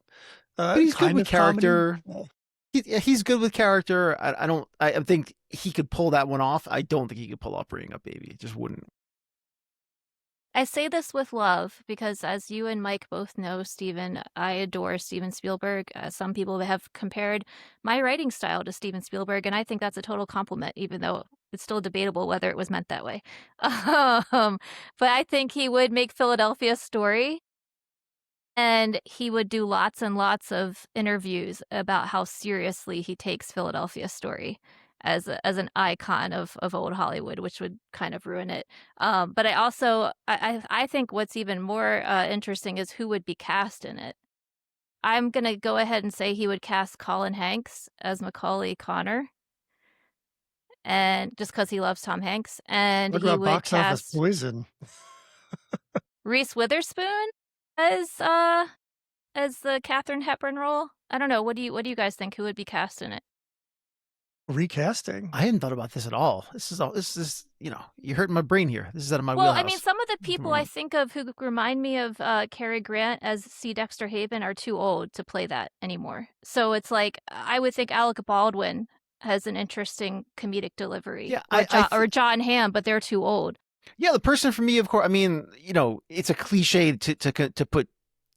But he's good with character. Comedy. He's good with character. I think he could pull that one off. I don't think he could pull off Bringing Up Baby. It just wouldn't. I say this with love because, as you and Mike both know, Steven, I adore Steven Spielberg. Some people have compared my writing style to Steven Spielberg, and I think that's a total compliment, even though it's still debatable whether it was meant that way. But I think he would make Philadelphia Story, and he would do lots and lots of interviews about how seriously he takes Philadelphia Story as an icon of old Hollywood, which would kind of ruin it. But I also I think what's even more interesting is who would be cast in it. I'm gonna go ahead and say he would cast Colin Hanks as Macaulay Connor, and just because he loves Tom Hanks, and Talk he about would box office cast poison. Reese Witherspoon as the Katharine Hepburn role. I don't know. What do you guys think? Who would be cast in it? Recasting. I hadn't thought about this at all. This is you're hurting my brain here. This is out of my Well, wheelhouse. I mean, some of the people I think of who remind me of Cary Grant as C. Dexter Haven are too old to play that anymore. So it's like I would think Alec Baldwin has an interesting comedic delivery. Yeah, or John Hamm, but they're too old. Yeah, the person for me, of course. I mean, it's a cliche to put,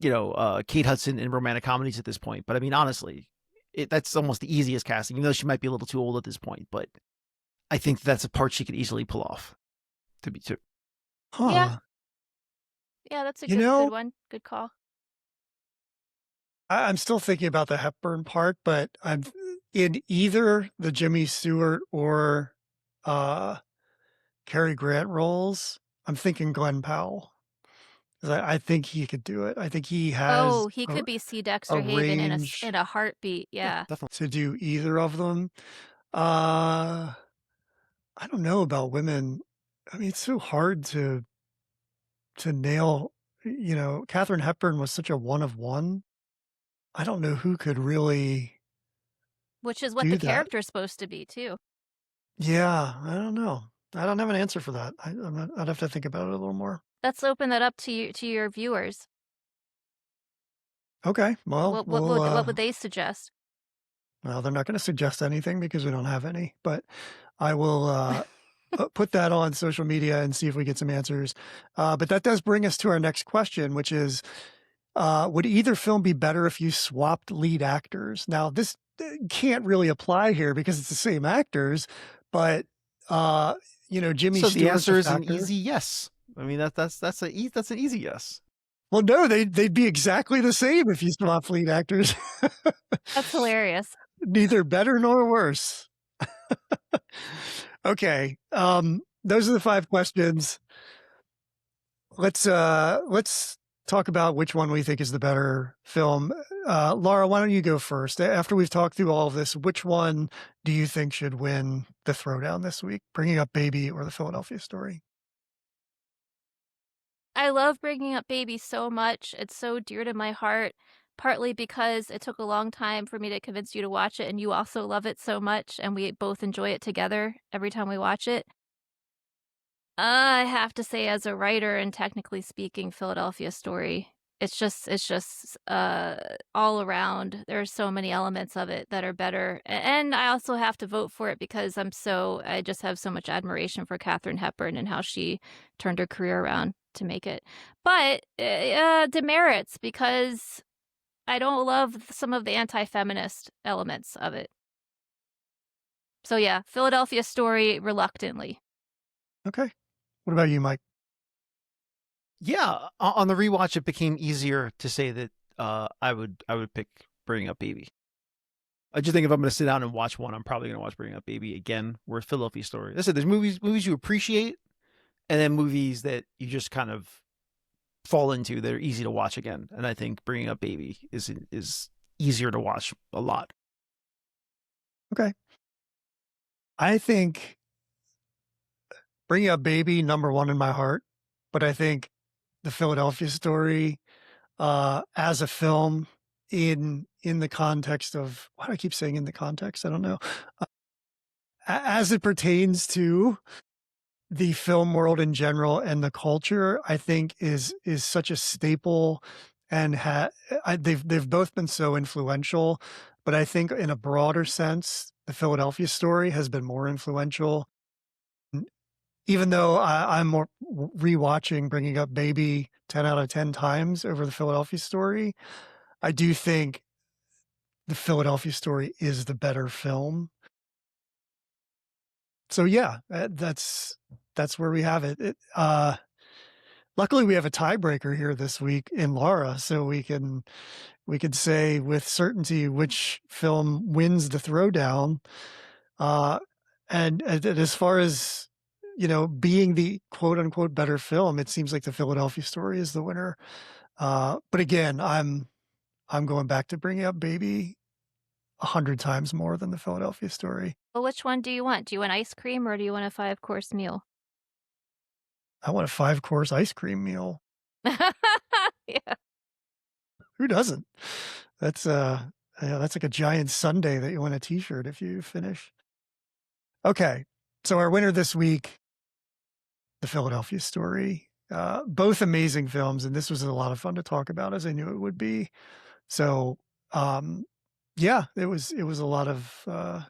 Kate Hudson in romantic comedies at this point. But I mean, honestly, that's almost the easiest casting, even though she might be a little too old at this point. But I think that's a part she could easily pull off. To be true. Huh. Yeah, that's a good one. Good call. I'm still thinking about the Hepburn part, but I'm in either the Jimmy Stewart or Cary Grant roles. I'm thinking Glenn Powell. I think he could do it. I think he has. Oh, he could be C. Dexter Haven in a heartbeat. Yeah, definitely. To do either of them. I don't know about women. I mean, it's so hard to nail. Katharine Hepburn was such a one of one. I don't know who could really. Which is what the character's supposed to be too. Yeah, I don't know. I don't have an answer for that. I'd have to think about it a little more. Let's open that up to your viewers. Okay. Well, what would they suggest? Well, they're not going to suggest anything because we don't have any, but I will put that on social media and see if we get some answers. But that does bring us to our next question, which is, would either film be better if you swapped lead actors? Now, this can't really apply here because it's the same actors, but Jimmy So Stewart's the answer is an actor. easy yes. I mean, that's an easy yes. Well, no, they'd be exactly the same if you swap lead actors. That's hilarious. Neither better nor worse. Okay. Those are the 5 questions. Let's talk about which one we think is the better film. Laura, why don't you go first? After we've talked through all of this, which one do you think should win the Throwdown this week? Bringing Up Baby or The Philadelphia Story? I love Bringing Up Baby so much. It's so dear to my heart, partly because it took a long time for me to convince you to watch it, and you also love it so much, and we both enjoy it together every time we watch it. I have to say, as a writer and technically speaking, Philadelphia Story, it's just all around. There's so many elements of it that are better, and I also have to vote for it because I just have so much admiration for Katharine Hepburn and how she turned her career around to make it. But demerits because I don't love some of the anti-feminist elements of it. So yeah, Philadelphia Story reluctantly. Okay. What about you, Mike? Yeah, on the rewatch, it became easier to say that I would pick Bringing Up Baby. I just think if I'm going to sit down and watch one, I'm probably going to watch Bringing Up Baby again. Whereas Philadelphia Story, I said, there's movies you appreciate, and then movies that you just kind of fall into that are easy to watch again. And I think Bringing Up Baby is easier to watch a lot. Okay. I think Bringing Up Baby, number 1 in my heart, but I think The Philadelphia Story, as a film, in the context of, why do I keep saying in the context? I don't know. As it pertains to the film world in general and the culture, I think is such a staple, and they've both been so influential. But I think in a broader sense, The Philadelphia Story has been more influential. Even though I'm more rewatching Bringing Up Baby 10 out of 10 times over The Philadelphia Story, I do think The Philadelphia Story is the better film. So yeah, that's where we have it. Luckily, we have a tiebreaker here this week in Laura, so we can say with certainty which film wins the Throwdown. And as far as being the quote unquote better film, it seems like The Philadelphia Story is the winner. But again, I'm I'm going back to Bringing Up Baby 100 times more than the Philadelphia Story. Well, which one do you want? Do you want ice cream or do you want a 5-course meal? I want a 5-course ice cream meal. Yeah. Who doesn't? That's like a giant sundae that you want a t-shirt if you finish. Okay. So our winner this week, The Philadelphia Story. Both amazing films, and this was a lot of fun to talk about, as I knew it would be. So yeah, it was a lot of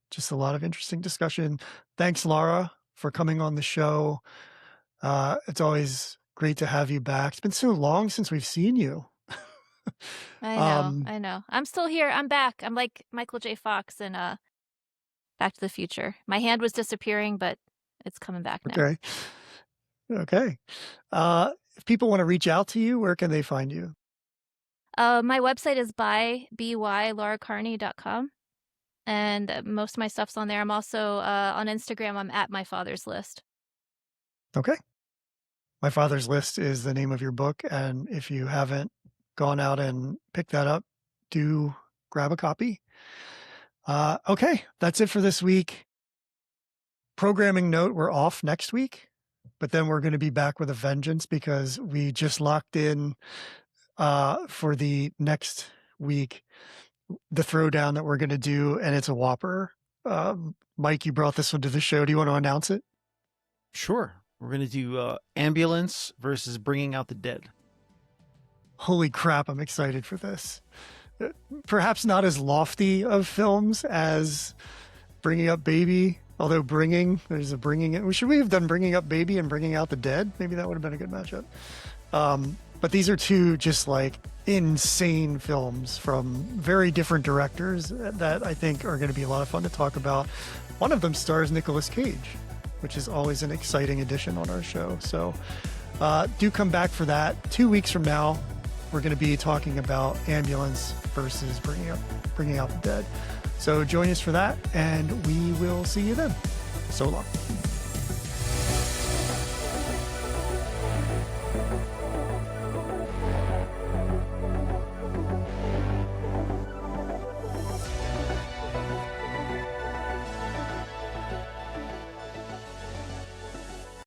just a lot of interesting discussion. Thanks, Laura, for coming on the show. It's always great to have you back. It's been so long since we've seen you. I know. I'm still here. I'm back. I'm like Michael J. Fox in Back to the Future. My hand was disappearing, but it's coming back now. Okay. If people want to reach out to you, where can they find you? My website is bylauracarney.com, and most of my stuff's on there. I'm also on Instagram. I'm at My Father's List. Okay. My Father's List is the name of your book, and if you haven't gone out and picked that up, do grab a copy. Okay, that's it for this week. Programming note, we're off next week, but then we're going to be back with a vengeance because we just locked in for the next week the Throwdown that we're going to do, and it's a whopper. Mike, you brought this one to the show. Do you want to announce it? Sure. We're going to do Ambulance versus Bringing Out the Dead. Holy crap, I'm excited for this. Perhaps not as lofty of films as Bringing Up Baby, although there's a Bringing It. Should we have done Bringing Up Baby and Bringing Out the Dead? Maybe that would have been a good matchup. But these are two just like insane films from very different directors that I think are going to be a lot of fun to talk about. One of them stars Nicolas Cage, which is always an exciting addition on our show. So do come back for that. 2 weeks from now, we're going to be talking about Ambulance versus Bringing Out the Dead. So join us for that, and we will see you then. So long.